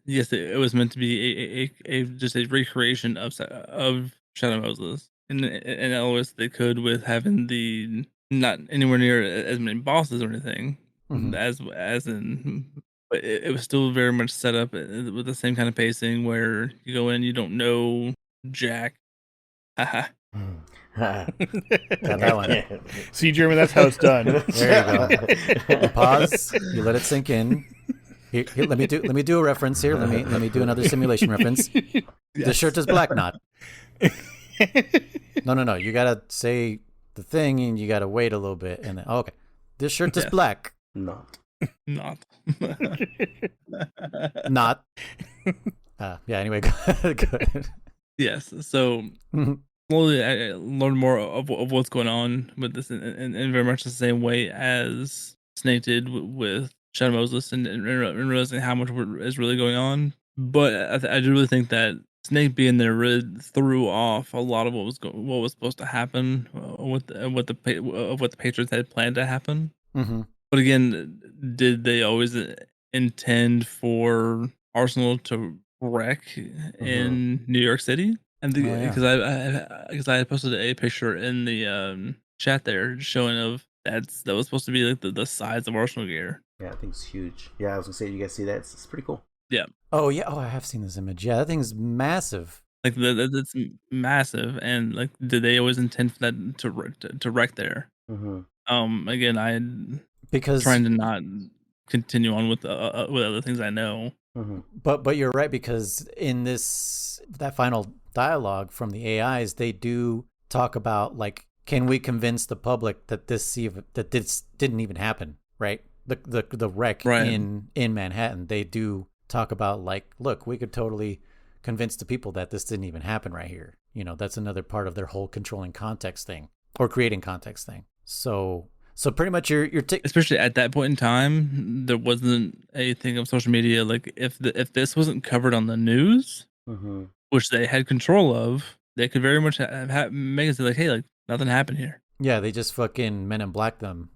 Speaker 4: it was meant to be a just a recreation of Shadow Moses, and always they could with having the not anywhere near as many bosses or anything as in. But it was still very much set up with the same kind of pacing where you go in, you don't know Jack. Haha.
Speaker 1: Got that one.
Speaker 3: See, Jeremy, that's how it's done.
Speaker 1: There you go. You pause. You let it sink in. Here, let me do a reference here. Let me do another simulation reference. Yes. The shirt is black, not. No. You gotta say the thing, and you gotta wait a little bit, and then okay. This shirt is black.
Speaker 2: Not.
Speaker 1: Not. Yeah. Anyway, go ahead.
Speaker 4: Yes. So slowly I learned more of what's going on with this, in very much the same way as Snake did with Shadow Moses, and realizing how much is really going on. But I do really think that Snake being there really threw off a lot of what was supposed to happen, what the Patriots had planned to happen.
Speaker 1: Mm-hmm.
Speaker 4: But again, did they always intend for Arsenal to wreck in New York City? And because I posted a picture in the chat there showing of that was supposed to be like the size of Arsenal gear.
Speaker 2: Yeah, I think it's huge. Yeah, I was gonna say, you guys see that? It's pretty cool.
Speaker 4: Yeah.
Speaker 1: Oh yeah. Oh, I have seen this image. Yeah, that thing's massive.
Speaker 4: Like that's massive, and like, did they always intend for that to wreck there? Again, I
Speaker 1: because
Speaker 4: trying to not continue on with other things I know.
Speaker 1: But you're right, because in that final dialogue from the AIs, they do talk about, like, can we convince the public that this didn't even happen, right? The wreck in Manhattan. They do talk about, like, look, we could totally convince the people that this didn't even happen right here. You know, that's another part of their whole controlling context thing, or creating context thing. So pretty much you're
Speaker 4: especially at that point in time, there wasn't a thing of social media. Like, if this wasn't covered on the news, which they had control of, they could very much make it say, like, hey, like, nothing happened here.
Speaker 1: Yeah, they just fucking Men in Black them.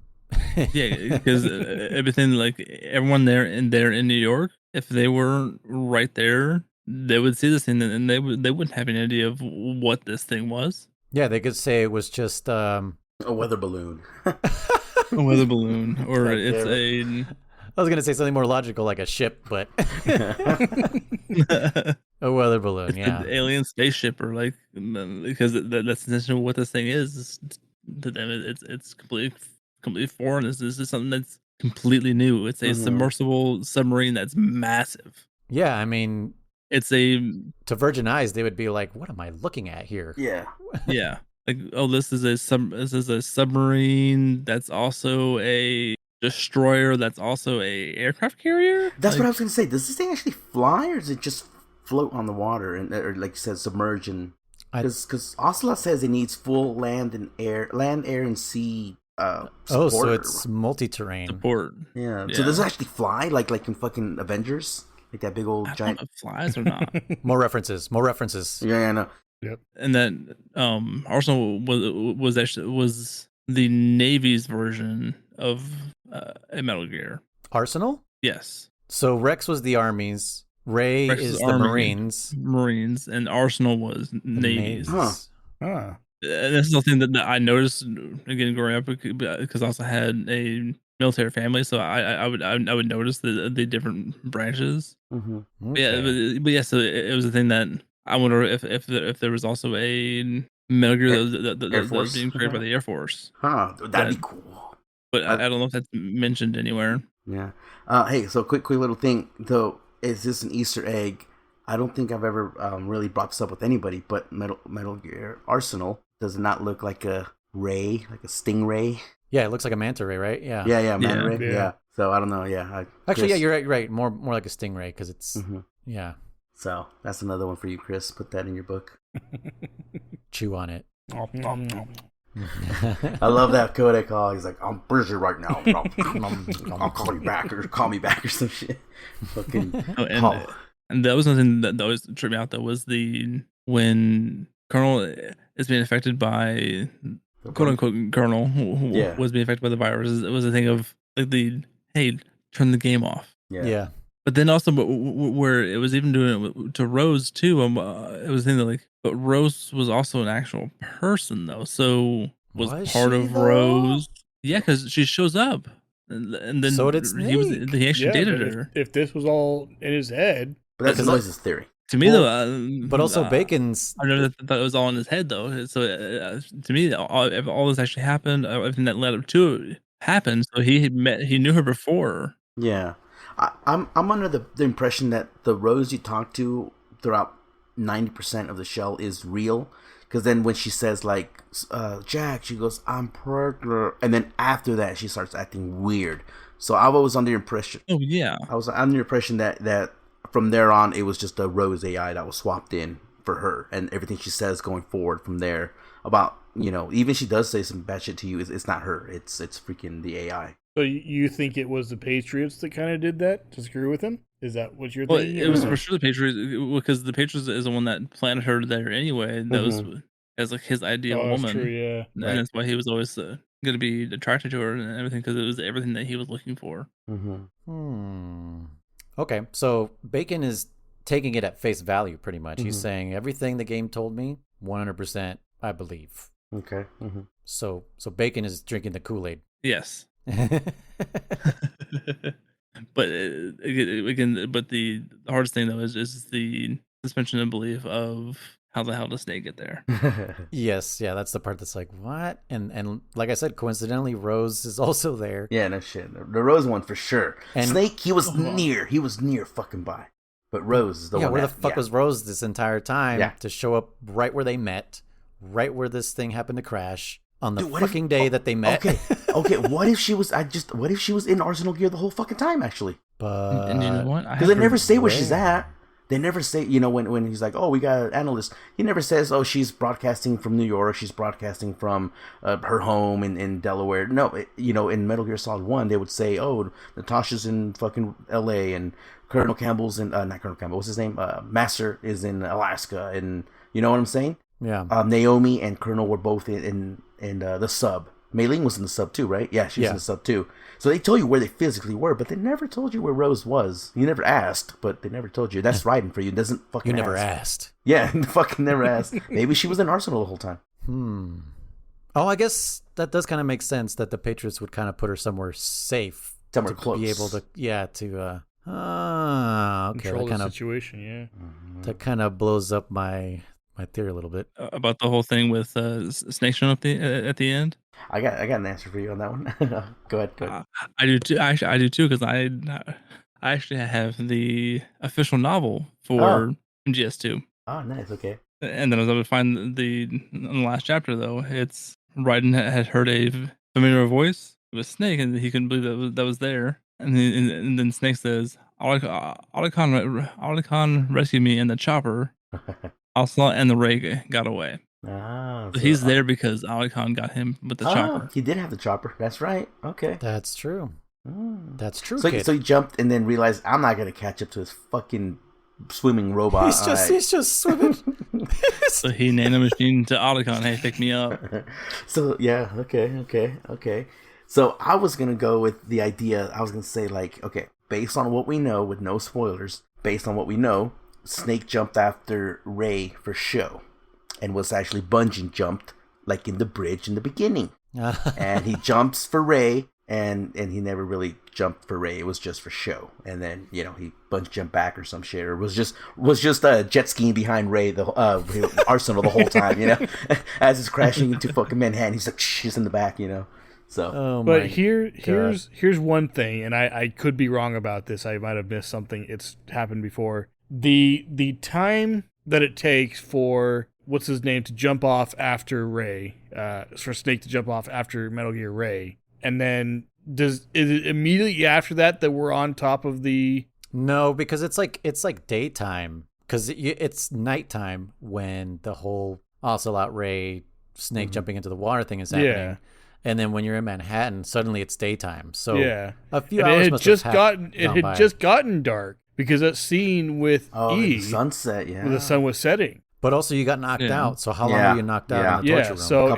Speaker 4: Yeah, because everything, like, everyone there in New York, if they were right there, they would see this thing, and they wouldn't have any idea of what this thing was.
Speaker 1: Yeah, they could say it was just
Speaker 2: a weather balloon.
Speaker 4: A weather balloon, or it's
Speaker 1: I was gonna say something more logical, like a ship, but a weather balloon,
Speaker 4: an alien spaceship, or like, because that's essentially what this thing is. To them, it's completely foreign. This is something that's completely new. It's a submersible submarine that's massive.
Speaker 1: Yeah, I mean,
Speaker 4: to
Speaker 1: Virgin Eyes, they would be like, "What am I looking at here?"
Speaker 2: Yeah,
Speaker 4: yeah. Like, oh, this is a submarine that's also a destroyer, that's also a aircraft carrier.
Speaker 2: That's what I was gonna say. Does this thing actually fly, or does it just float on the water, or like you said, submerge? And because Ocelot says it needs full land, air, and sea. Support.
Speaker 1: So it's multi-terrain
Speaker 4: support.
Speaker 2: Yeah. So does it actually fly like in fucking Avengers, like that big old giant?
Speaker 4: I don't know if it flies or not.
Speaker 1: More references.
Speaker 2: Yeah, I know.
Speaker 3: Yep.
Speaker 4: And then Arsenal was the Navy's version of a Metal Gear.
Speaker 1: Arsenal?
Speaker 4: Yes.
Speaker 1: So Rex was the Army's, Ray is the Marines,
Speaker 4: and Arsenal was Navy's.
Speaker 2: Huh.
Speaker 4: And this is the thing that I noticed, again, growing up, because I also had a military family, so I would notice the different branches.
Speaker 1: Okay.
Speaker 4: But yeah, so it was a thing that I wonder if there was also a Metal Gear that was being created by the Air Force.
Speaker 2: That'd be cool.
Speaker 4: But I don't know if that's mentioned anywhere.
Speaker 2: Yeah. Hey, so quick little thing though. Is this an Easter egg? I don't think I've ever really brought this up with anybody, but Metal Gear Arsenal does it not look like a ray, like a stingray?
Speaker 1: Yeah, it looks like a manta ray, right? Yeah.
Speaker 2: Yeah, manta ray. Yeah. So I don't know. Yeah.
Speaker 1: Actually, yeah, you're right. More like a stingray, because it's yeah.
Speaker 2: So that's another one for you, Chris. Put that in your book.
Speaker 1: Chew on it.
Speaker 2: I love that Codec call. He's like, I'm busy right now. I'll call you back, or call me back, or some shit. Fucking.
Speaker 4: And that was something that always tripped me out. That was when Colonel is being affected by, quote unquote, Colonel who was being affected by the virus. It was a thing of like hey, turn the game off.
Speaker 1: Yeah.
Speaker 4: But then also, where it was even doing it to Rose too. It was a thing that, like, but Rose was also an actual person though. So was part of
Speaker 1: though?
Speaker 4: Rose. Yeah, because she shows up, and then
Speaker 1: so did Snake.
Speaker 4: He actually dated her.
Speaker 3: If this was all in his head,
Speaker 2: but that's Noise's theory.
Speaker 4: To me, though,
Speaker 1: but also Bacon's.
Speaker 4: I never thought it was all in his head, though. So to me, all this actually happened. Everything that led up to it happened. So he knew her before.
Speaker 2: Yeah, I'm under the impression that the Rose you talk to throughout 90% of the show is real. Because then when she says, like, Jack, she goes, I'm pregnant. And then after that, she starts acting weird. So I was under the impression.
Speaker 4: Oh, yeah.
Speaker 2: I was under the impression that from there on, it was just a Rose AI that was swapped in for her, and everything she says going forward from there about, even she does say some bad shit to you, it's not her. It's freaking the AI.
Speaker 3: So you think it was the Patriots that kind of did that to screw with him? Is that what you're
Speaker 4: Well,
Speaker 3: thinking?
Speaker 4: it was for sure the Patriots, because the Patriots is the one that planted her there anyway. That was as like his ideal woman.
Speaker 3: True, yeah.
Speaker 4: And
Speaker 2: Right.
Speaker 4: that's why he was always going to be attracted to her and everything, because it was everything that he was looking for.
Speaker 1: Okay, so Bacon is taking it at face value pretty much. He's saying everything the game told me, 100% I believe.
Speaker 2: Okay.
Speaker 1: So Bacon is drinking the Kool-Aid.
Speaker 4: Yes. But again, but the hardest thing though is the suspension of belief of how the hell does Snake get there?
Speaker 1: Yes, yeah, that's the part that's like, what? And like I said, coincidentally, Rose is also there.
Speaker 2: Yeah, no shit. The Rose one for sure.
Speaker 1: And
Speaker 2: Snake, he was near fucking by. But Rose is the one.
Speaker 1: Where the fuck was Rose this entire time to show up right where they met, right where this thing happened to crash on the fucking day that they met?
Speaker 2: Okay. What if she was? What if she was in Arsenal gear the whole fucking time? Actually,
Speaker 4: and you know what?
Speaker 2: Because they never say where she's at. They never say, when he's like, oh, we got an analyst. He never says, oh, she's broadcasting from New York. She's broadcasting from her home in Delaware. No, in Metal Gear Solid 1, they would say, oh, Natasha's in fucking L.A. and Colonel Campbell's in, not Colonel Campbell, what's his name? Master is in Alaska. And you know what I'm saying?
Speaker 1: Yeah.
Speaker 2: Naomi and Colonel were both in the sub. Mei Ling was in the sub too, right? Yeah, she was in the sub too. So they told you where they physically were, but they never told you where Rose was. You never asked, but they never told you. That's writing for you. It doesn't fucking
Speaker 1: You never
Speaker 2: ask.
Speaker 1: asked.
Speaker 2: Yeah, fucking never asked. Maybe she was in Arsenal the whole time.
Speaker 1: Oh, I guess that does kind of make sense that the Patriots would kind of put her somewhere safe.
Speaker 2: Somewhere
Speaker 1: to
Speaker 2: close.
Speaker 1: Be able to, okay.
Speaker 3: Control
Speaker 1: that
Speaker 3: the situation, yeah.
Speaker 1: That kind of blows up my theory a little bit.
Speaker 4: About the whole thing with Snake showing up at the end.
Speaker 2: I got an answer for you on that one. Go ahead.
Speaker 4: I do too. Actually, I do too, because I actually have the official novel for GS2.
Speaker 2: Oh, nice. Okay.
Speaker 4: And then I was able to find in the last chapter, though, it's Raiden had heard a familiar voice. It was Snake, and he couldn't believe that was there. And then Snake says, Alicon rescued me in the chopper. Also, and the Ray got away. So he's there because Alicon got him with the chopper.
Speaker 2: He did have the chopper. That's right. Okay.
Speaker 1: That's true. That's true.
Speaker 2: So he jumped and then realized, I'm not gonna catch up to this fucking swimming robot.
Speaker 1: He's just swimming.
Speaker 4: So he nanomachined to Alicon, hey, pick me up.
Speaker 2: So yeah, okay. So I was gonna go with the idea. I was gonna say, like, okay, based on what we know, with no spoilers, based on what we know, Snake jumped after Ray for show, and was actually bungee jumped, like in the bridge in the beginning. And he jumps for Ray, and he never really jumped for Ray. It was just for show. And then, he bungee jumped back or some shit, or was just jet skiing behind Ray, the Arsenal the whole time, as it's crashing into fucking Manhattan. He's like, she's in the back, So,
Speaker 3: but here's one thing, and I could be wrong about this. I might have missed something. It's happened before. The time that it takes for what's his name to jump off after Ray, for Snake to jump off after Metal Gear Ray, and then is it immediately after that we're on top of the?
Speaker 1: No, because it's like daytime, because it's nighttime when the whole Ocelot Ray Snake jumping into the water thing is happening. Yeah. And then when you're in Manhattan, suddenly it's daytime. So a few hours
Speaker 3: it
Speaker 1: must
Speaker 3: just
Speaker 1: have
Speaker 3: just gotten dark because that scene with
Speaker 2: the sunset,
Speaker 3: where the sun was setting.
Speaker 1: But also you got knocked out. So how long were you knocked out in the torture room?
Speaker 3: So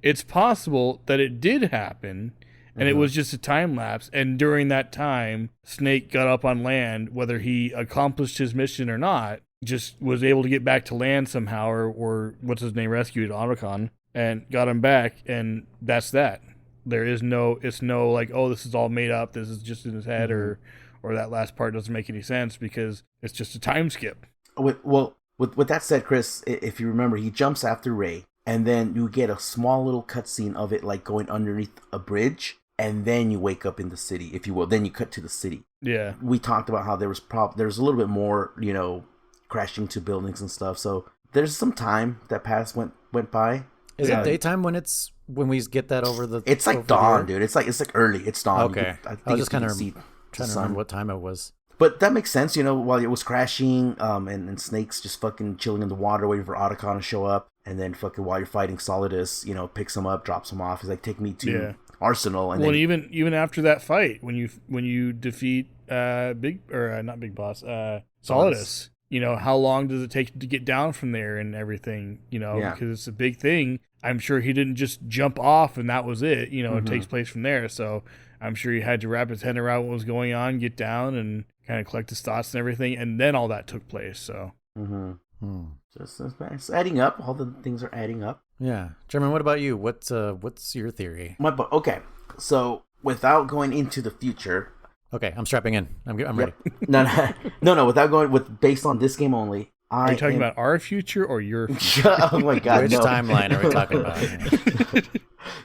Speaker 3: it's possible that it did happen, and it was just a time lapse. And during that time, Snake got up on land, whether he accomplished his mission or not, just was able to get back to land somehow, or what's his name rescued Alicon and got him back, and that's that. It's no like, oh, this is all made up, this is just in his head, or that last part doesn't make any sense because it's just a time skip.
Speaker 2: With that said, Chris, if you remember, he jumps after Ray, and then you get a small little cutscene of it, like going underneath a bridge, and then you wake up in the city, if you will. Then you cut to the city. Yeah. We talked about how there was a little bit more, crashing to buildings and stuff. So there's some time that went by.
Speaker 1: Is it daytime when we get that over the?
Speaker 2: It's like dawn, dude. It's like early. It's dawn.
Speaker 1: Okay. I was just kind of trying to remember what time it was.
Speaker 2: But that makes sense, while it was crashing, and Snake's just fucking chilling in the water waiting for Otacon to show up, and then fucking while you're fighting Solidus, picks him up, drops him off. He's like, take me to Arsenal. And
Speaker 3: well,
Speaker 2: then...
Speaker 3: even after that fight, when you defeat not Big Boss, Solidus, how long does it take to get down from there and everything? Because it's a big thing. I'm sure he didn't just jump off and that was it. It takes place from there. So I'm sure he had to wrap his head around what was going on, get down, and kind of collect his thoughts and everything, and then all that took place. So
Speaker 2: just it's adding up. All the things are adding up.
Speaker 1: Yeah, German. What about you? What's your theory?
Speaker 2: Okay, so without going into the future.
Speaker 1: Okay, I'm strapping in. I'm ready.
Speaker 2: No. Without going based on this game only.
Speaker 3: Are you talking about our future or your future?
Speaker 2: Oh my god!
Speaker 1: Which timeline are we talking about?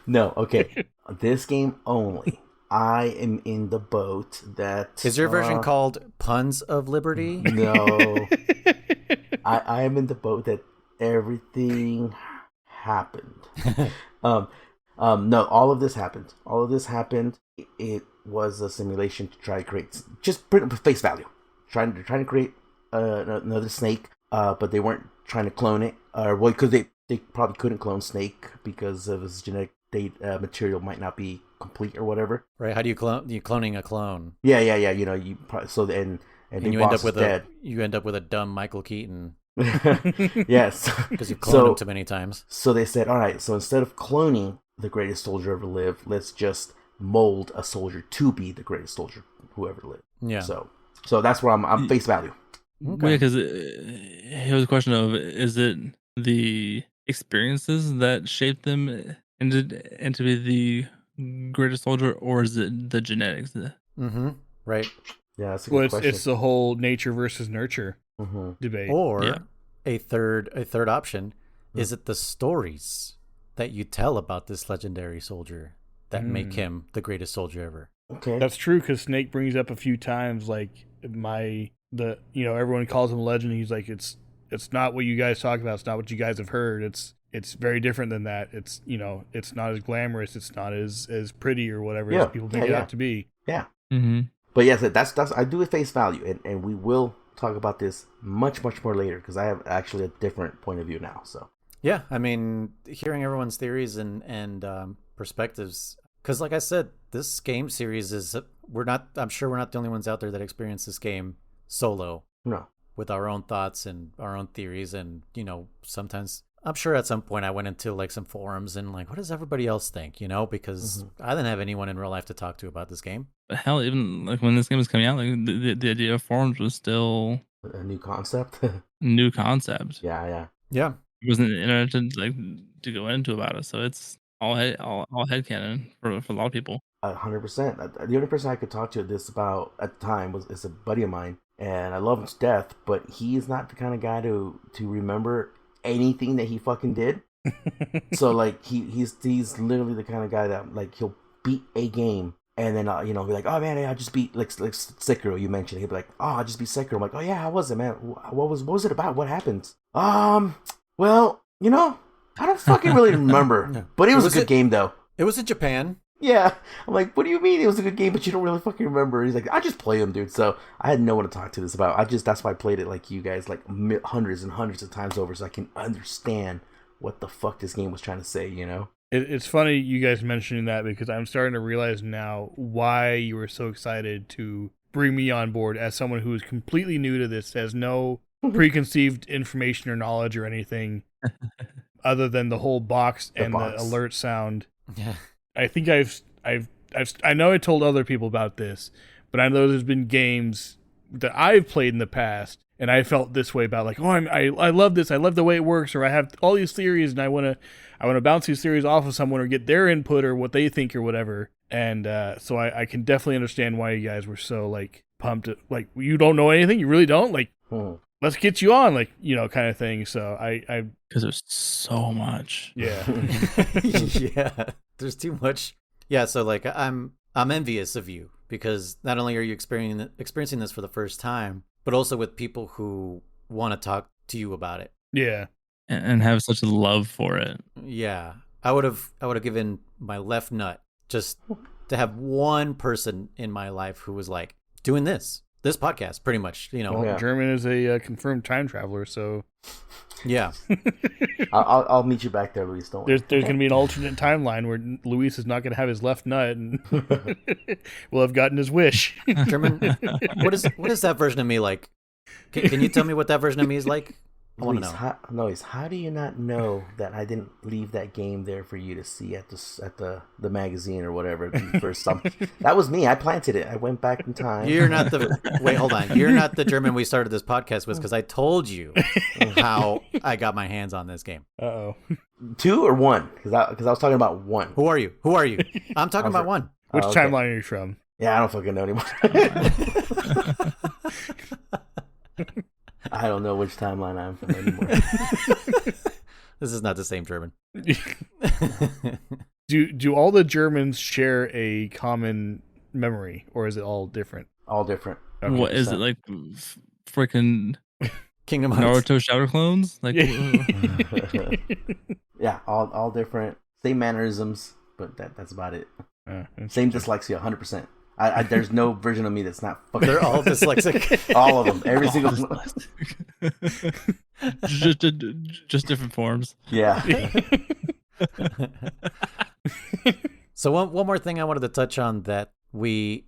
Speaker 2: No, okay. This game only. I am in the boat that...
Speaker 1: Is your version called Puns of Liberty?
Speaker 2: No. I am in the boat that everything happened. No, all of this happened. All of this happened. It was a simulation to try to create... Just face value. Trying to create another Snake, but they weren't trying to clone it. Because they probably couldn't clone Snake because of his genetic material might not be complete or whatever.
Speaker 1: Right? How do you clone? You cloning a clone?
Speaker 2: Yeah. You probably, so and
Speaker 1: you end up with a dumb Michael Keaton.
Speaker 2: Yes,
Speaker 1: because you cloned him too many times.
Speaker 2: So they said, all right. So instead of cloning the greatest soldier ever lived, let's just mold a soldier to be the greatest soldier who ever lived.
Speaker 1: Yeah.
Speaker 2: So that's where I'm face value.
Speaker 4: Okay. Yeah, because it was a question of, is it the experiences that shaped them into be the greatest soldier, or is it the genetics?
Speaker 1: Mm-hmm. Right.
Speaker 2: Yeah, that's a good question.
Speaker 3: It's the whole nature versus nurture debate.
Speaker 1: Or a third option, is it the stories that you tell about this legendary soldier that make him the greatest soldier ever?
Speaker 2: Okay.
Speaker 3: That's true, because Snake brings up a few times, like, everyone calls him a legend. He's like, it's not what you guys talk about. It's not what you guys have heard. It's very different than that. It's it's not as glamorous. It's not as pretty or whatever as people think it ought to be.
Speaker 2: Yeah.
Speaker 4: Mm-hmm.
Speaker 2: But yes, that's I do it face value, and we will talk about this much more later because I have actually a different point of view now. So
Speaker 1: yeah, I mean, hearing everyone's theories and perspectives, because like I said, this game series is I'm sure we're not the only ones out there that experience this game solo.
Speaker 2: No.
Speaker 1: With our own thoughts and our own theories, and sometimes I'm sure at some point I went into like some forums and like, what does everybody else think? Because I didn't have anyone in real life to talk to about this game.
Speaker 4: But hell, even like when this game was coming out, like the idea of forums was still
Speaker 2: a new concept. Yeah.
Speaker 1: Yeah.
Speaker 4: It wasn't internet to go into about it, so it's all headcanon for a lot of people.
Speaker 2: 100%. The only person I could talk to this about at the time is a buddy of mine, and I love him to death, but he's not the kind of guy to remember anything that he fucking did. So like he's literally the kind of guy that like he'll beat a game and then be like, oh man, I just beat like Sekiro. You mentioned he'll be like, oh, I just beat Sekiro. I'm like, oh yeah, how was it, man? What was it about? What happened? Well, I don't fucking really remember, but it was a good game though.
Speaker 1: It was in Japan.
Speaker 2: Yeah, I'm like, what do you mean it was a good game, but you don't really fucking remember? He's like, I just play them, dude. So I had no one to talk to this about. That's why I played it like you guys, like hundreds and hundreds of times over, so I can understand what the fuck this game was trying to say.
Speaker 3: It's funny you guys mentioning that, because I'm starting to realize now why you were so excited to bring me on board as someone who is completely new to this, has no preconceived information or knowledge or anything other than the whole box and the alert sound.
Speaker 1: Yeah.
Speaker 3: I think I know I told other people about this, but I know there's been games that I've played in the past and I felt this way about, like, oh, I love this, I love the way it works, or I have all these theories and I want to bounce these theories off of someone or get their input or what they think or whatever. And so I can definitely understand why you guys were so like pumped, like, you don't know anything, you really don't, like, let's get you on, like, kind of thing. So I
Speaker 4: because there's so much.
Speaker 3: Yeah.
Speaker 1: Yeah. There's too much. Yeah, so like I'm envious of you, because not only are you experiencing this for the first time, but also with people who want to talk to you about it.
Speaker 3: Yeah.
Speaker 4: And have such a love for it.
Speaker 1: Yeah. I would have given my left nut just to have one person in my life who was like, doing this. this podcast, pretty much. You know,
Speaker 3: Well, German is a confirmed time traveler, so
Speaker 1: yeah.
Speaker 2: I'll meet you back there, Luis. Don't worry.
Speaker 3: there's going to be an alternate timeline where Luis is not going to have his left nut and will have gotten his wish.
Speaker 1: German, what is that version of me like? Can you tell me what that version of me is like? I want to know.
Speaker 2: Luis, how do you not know that I didn't leave that game there for you to see at the magazine or whatever for some? That was me. I planted it. I went back in time.
Speaker 1: You're not the wait. Hold on. You're not the German we started this podcast with because I told you how I got my hands on this game.
Speaker 3: Uh-oh.
Speaker 2: 2 or 1? Because I was talking about 1.
Speaker 1: Who are you? I'm talking about 1.
Speaker 3: Which timeline are you from?
Speaker 2: Yeah, I don't fucking know anymore. I don't know which timeline I'm from anymore.
Speaker 1: This is not the same German.
Speaker 3: Do all the Germans share a common memory, or is it all different?
Speaker 2: All different.
Speaker 3: Okay.
Speaker 4: What is it like? Freaking
Speaker 1: Kingdom Hearts.
Speaker 4: Naruto shadow clones? Like,
Speaker 2: Yeah, all different. Same mannerisms, but that's about it. Same dyslexia, 100%. There's no version of me that's not fucking.
Speaker 1: They're all dyslexic.
Speaker 2: All of them, every single one.
Speaker 4: just different forms.
Speaker 2: Yeah.
Speaker 1: So one more thing I wanted to touch on that we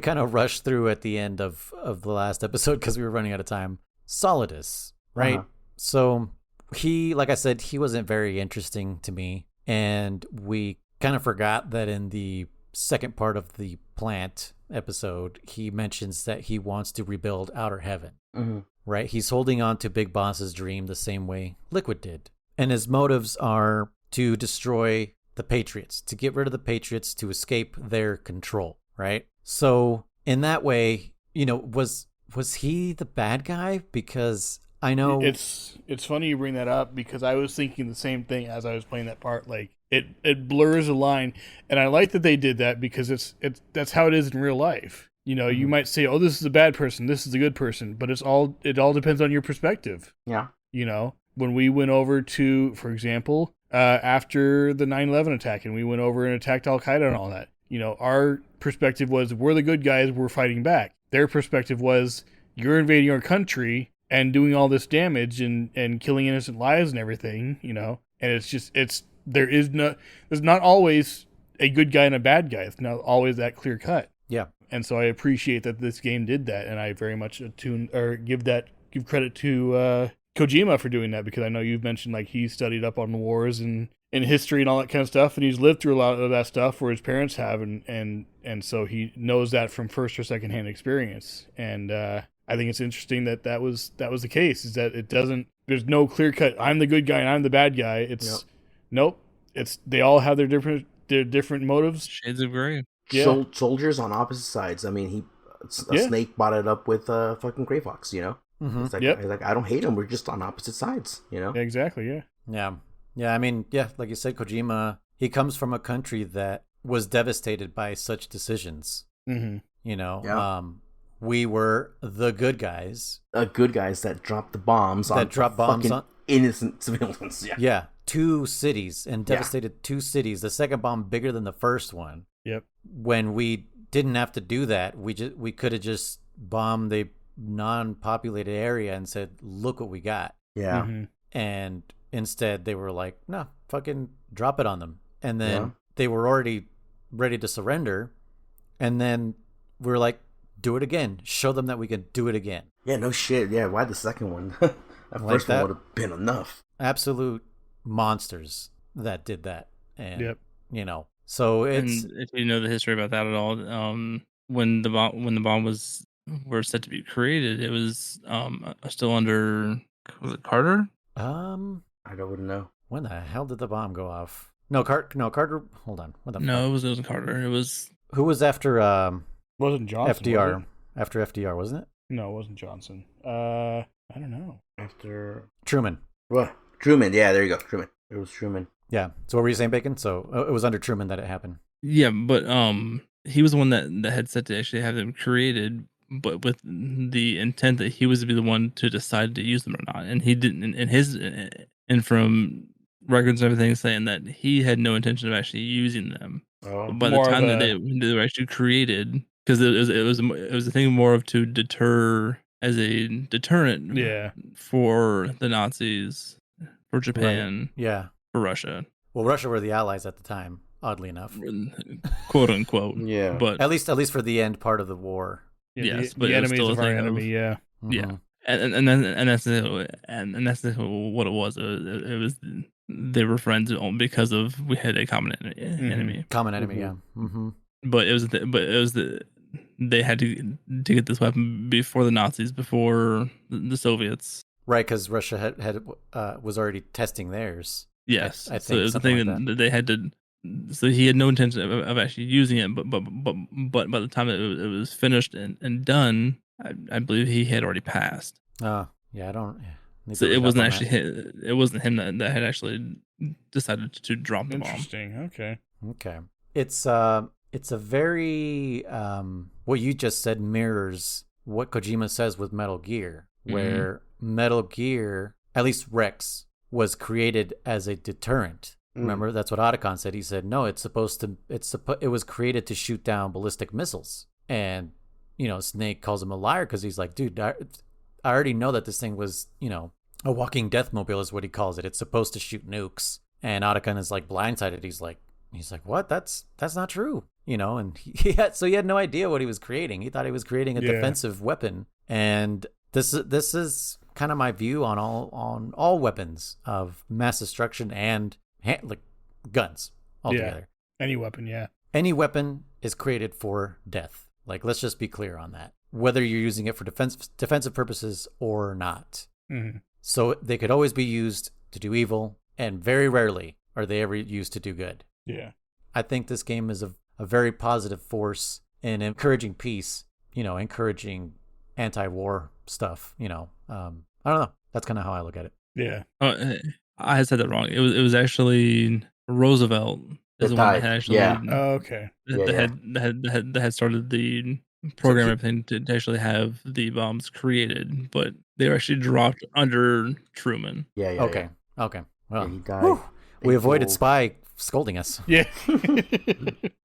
Speaker 1: kind of rushed through at the end of the last episode because we were running out of time. Solidus, right?
Speaker 2: Uh-huh.
Speaker 1: So he, like I said, he wasn't very interesting to me, and we kind of forgot that in the second part of the plant episode, he mentions that he wants to rebuild Outer Heaven, right? He's holding on to Big Boss's dream the same way Liquid did. And his motives are to destroy the Patriots, to get rid of the Patriots, to escape their control, right? So in that way, you know, was he the bad guy? Because I know
Speaker 3: it's funny you bring that up because I was thinking the same thing as I was playing that part. Like it blurs a line, and I like that they did that because that's how it is in real life. You know, you might say, "Oh, this is a bad person, this is a good person," but it all depends on your perspective.
Speaker 2: Yeah.
Speaker 3: You know, when we went over to, for example, after the 9/11 attack, and we went over and attacked Al Qaeda and all that. You know, our perspective was we're the good guys, we're fighting back. Their perspective was you're invading our country and doing all this damage and killing innocent lives and everything, you know. And there's not always a good guy and a bad guy. It's not always that clear cut.
Speaker 1: Yeah.
Speaker 3: And so I appreciate that this game did that, and I very much give credit to Kojima for doing that, because I know you've mentioned like he studied up on the wars and history and all that kind of stuff, and he's lived through a lot of that stuff where his parents have, and so he knows that from first or second hand experience. And I think it's interesting that was the case, is that there's no clear cut I'm the good guy and I'm the bad guy. It's nope. It's they all have their different motives.
Speaker 4: Shades of gray.
Speaker 3: Yeah.
Speaker 2: Soldiers on opposite sides. I mean, Snake bought it up with fucking Gray Fox, you know?
Speaker 1: Mm-hmm.
Speaker 2: It's like, I don't hate him. We're just on opposite sides, you know?
Speaker 3: Exactly, yeah.
Speaker 1: Yeah. Yeah, I mean, yeah, like you said, Kojima, he comes from a country that was devastated by such decisions.
Speaker 3: Mm-hmm.
Speaker 1: You know, we were the good guys.
Speaker 2: Good guys that dropped the bombs on innocent civilians. Yeah.
Speaker 1: Yeah. 2 cities and devastated 2 cities. The second bomb bigger than the first one.
Speaker 3: Yep.
Speaker 1: When we didn't have to do that, we could have just bombed the non-populated area and said, "Look what we got."
Speaker 2: Yeah.
Speaker 3: Mm-hmm.
Speaker 1: And instead, they were like, "No, fucking drop it on them." And then they were already ready to surrender. And then we were like, "Do it again. Show them that we can do it again."
Speaker 2: Yeah. No shit. Yeah. Why the second one? That first one would have been enough.
Speaker 1: Absolute monsters that did that. And you know. So it's,
Speaker 4: and if you know the history about that at all, when the bomb were set to be created, it was still under, was it Carter?
Speaker 2: I don't know.
Speaker 1: When the hell did the bomb go off? No, Carter. Hold on. What the
Speaker 4: No,
Speaker 1: fuck?
Speaker 4: it wasn't Carter. It was,
Speaker 1: who was after
Speaker 3: Wasn't Johnson?
Speaker 1: FDR?
Speaker 3: Was it?
Speaker 1: After FDR, wasn't it?
Speaker 3: No, it wasn't Johnson. I don't know.
Speaker 2: After
Speaker 1: Truman.
Speaker 2: what? Truman. Yeah, there you go. Truman. It was Truman.
Speaker 1: Yeah. So what were you saying, Bacon? So it was under Truman that it happened.
Speaker 4: yeah, but he was the one that had set to actually have them created, but with the intent that he was to be the one to decide to use them or not, and he didn't. And from records and everything saying that he had no intention of actually using them.
Speaker 2: Oh.
Speaker 4: By the time that they were actually created, because it was a thing more of to deter as a deterrent for the Nazis, for Japan,
Speaker 1: Yeah.
Speaker 4: for Russia.
Speaker 1: Well, Russia were the allies at the time, oddly enough.
Speaker 4: Quote unquote.
Speaker 2: Yeah.
Speaker 4: But
Speaker 1: At least for the end part of the war.
Speaker 4: yes,
Speaker 3: the
Speaker 4: but it was
Speaker 3: enemies
Speaker 4: still a
Speaker 3: of our
Speaker 4: thing
Speaker 3: enemy. Yeah.
Speaker 4: Yeah. And that's what it was. It was they were friends because of we had a common enemy.
Speaker 1: Common enemy, yeah. Mm-hmm.
Speaker 4: But it was they had to get this weapon before the Nazis, before the Soviets.
Speaker 1: Right, because Russia had was already testing theirs.
Speaker 4: Yes,
Speaker 1: I think
Speaker 4: so it was a thing that they had to. So he had no intention of actually using it, but by the time it was finished and done, I believe he had already passed.
Speaker 1: Oh, yeah, I don't.
Speaker 4: So it wasn't actually it wasn't him that had actually decided to drop the bomb.
Speaker 3: Interesting.
Speaker 1: Okay. It's a very what you just said mirrors what Kojima says with Metal Gear, where Metal Gear, at least Rex, was created as a deterrent. Remember, that's what Otacon said. He said, no, it was created to shoot down ballistic missiles. And, Snake calls him a liar because he's like, dude, I already know that this thing was, a walking death mobile is what he calls it. It's supposed to shoot nukes. And Otacon is like blindsided. He's like, what? That's not true. And he had no idea what he was creating. He thought he was creating a defensive weapon. And this is kind of my view on all weapons of mass destruction and like guns altogether.
Speaker 3: Yeah. Any weapon, yeah.
Speaker 1: Any weapon is created for death. Like, let's just be clear on that. Whether you're using it for defensive purposes or not.
Speaker 3: Mm-hmm.
Speaker 1: So they could always be used to do evil, and very rarely are they ever used to do good.
Speaker 3: Yeah.
Speaker 1: I think this game is a very positive force in encouraging peace, encouraging anti-war stuff, I don't know. That's kind of how I look at it.
Speaker 3: Yeah.
Speaker 4: I had said that wrong. It was actually Roosevelt is the one that had actually that had started the program and everything to actually have the bombs created, but they were actually dropped under Truman.
Speaker 1: Okay. Well,
Speaker 2: he died.
Speaker 1: We avoided Spy scolding us.
Speaker 3: Yeah.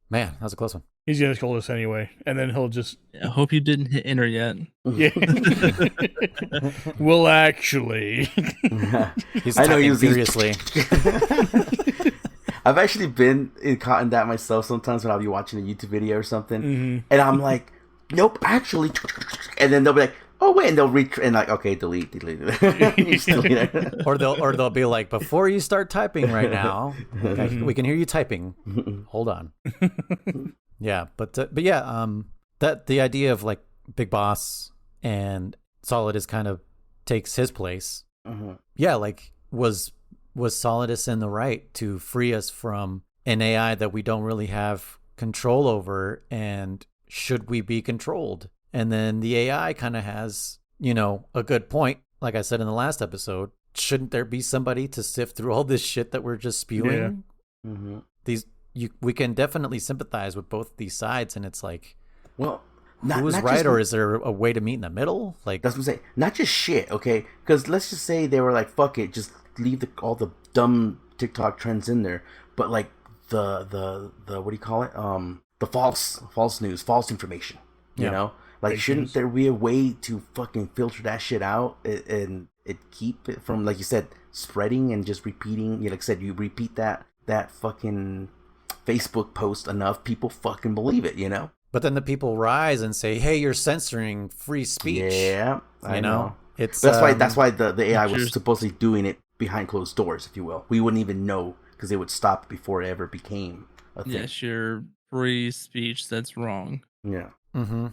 Speaker 1: Man, that was a close one.
Speaker 3: He's gonna scold us anyway, and then he'll just.
Speaker 4: I hope you didn't hit enter yet.
Speaker 3: Yeah. Well, actually,
Speaker 1: he's typing furiously.
Speaker 2: I've actually been caught in that myself sometimes when I'll be watching a YouTube video or something, and I'm like, nope, actually, and then they'll be like, oh wait, and they'll read and like, okay, delete.
Speaker 1: or they'll be like, before you start typing right now, we can hear you typing. Hold on. Yeah, but yeah, that the idea of like Big Boss and Solidus kind of takes his place. Yeah, like was Solidus in the right to free us from an AI that we don't really have control over, and should we be controlled? And then the AI kind of has, a good point. Like I said in the last episode, shouldn't there be somebody to sift through all this shit that we're just spewing? Yeah. We can definitely sympathize with both these sides, and it's like, well, who's right, or is there a way to meet in the middle? Like,
Speaker 2: that's what I'm saying. Not just shit, okay? Because let's just say they were like, fuck it, just leave all the dumb TikTok trends in there. But like the what do you call it? The false news, false information. You know, like, shouldn't there be a way to fucking filter that shit out and it keep it from, like you said, spreading and just repeating? Like I said, you repeat that fucking Facebook post enough, people fucking believe it, But
Speaker 1: then the people rise and say, "Hey, you're censoring free speech."
Speaker 2: Yeah, I know.
Speaker 1: It's
Speaker 2: that's why the AI was supposedly doing it behind closed doors, if you will. We wouldn't even know because they would stop it before it ever became a thing.
Speaker 4: Yes, your free speech. That's wrong.
Speaker 2: Yeah.
Speaker 1: Mm-hmm.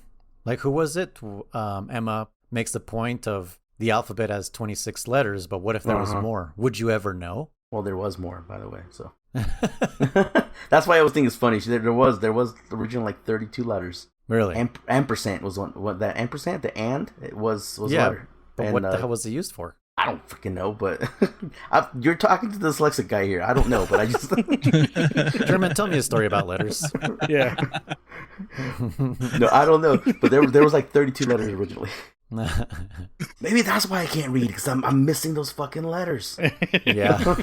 Speaker 1: Like, who was it? Emma makes the point of the alphabet has 26 letters, but what if there was more? Would you ever know?
Speaker 2: Well, there was more, by the way. So that's why I always think it's funny. There was originally like 32 letters.
Speaker 1: Really?
Speaker 2: Ampersand was one. What that ampersand? The and it was
Speaker 1: yeah.
Speaker 2: letter.
Speaker 1: But
Speaker 2: and,
Speaker 1: what the hell was it used for?
Speaker 2: I don't freaking know, but you're talking to the dyslexic guy here. I don't know, but I just
Speaker 1: German, tell me a story about letters.
Speaker 3: Yeah.
Speaker 2: No, I don't know, but there was like 32 letters originally. Maybe that's why I can't read, because I'm missing those fucking letters.
Speaker 1: Yeah.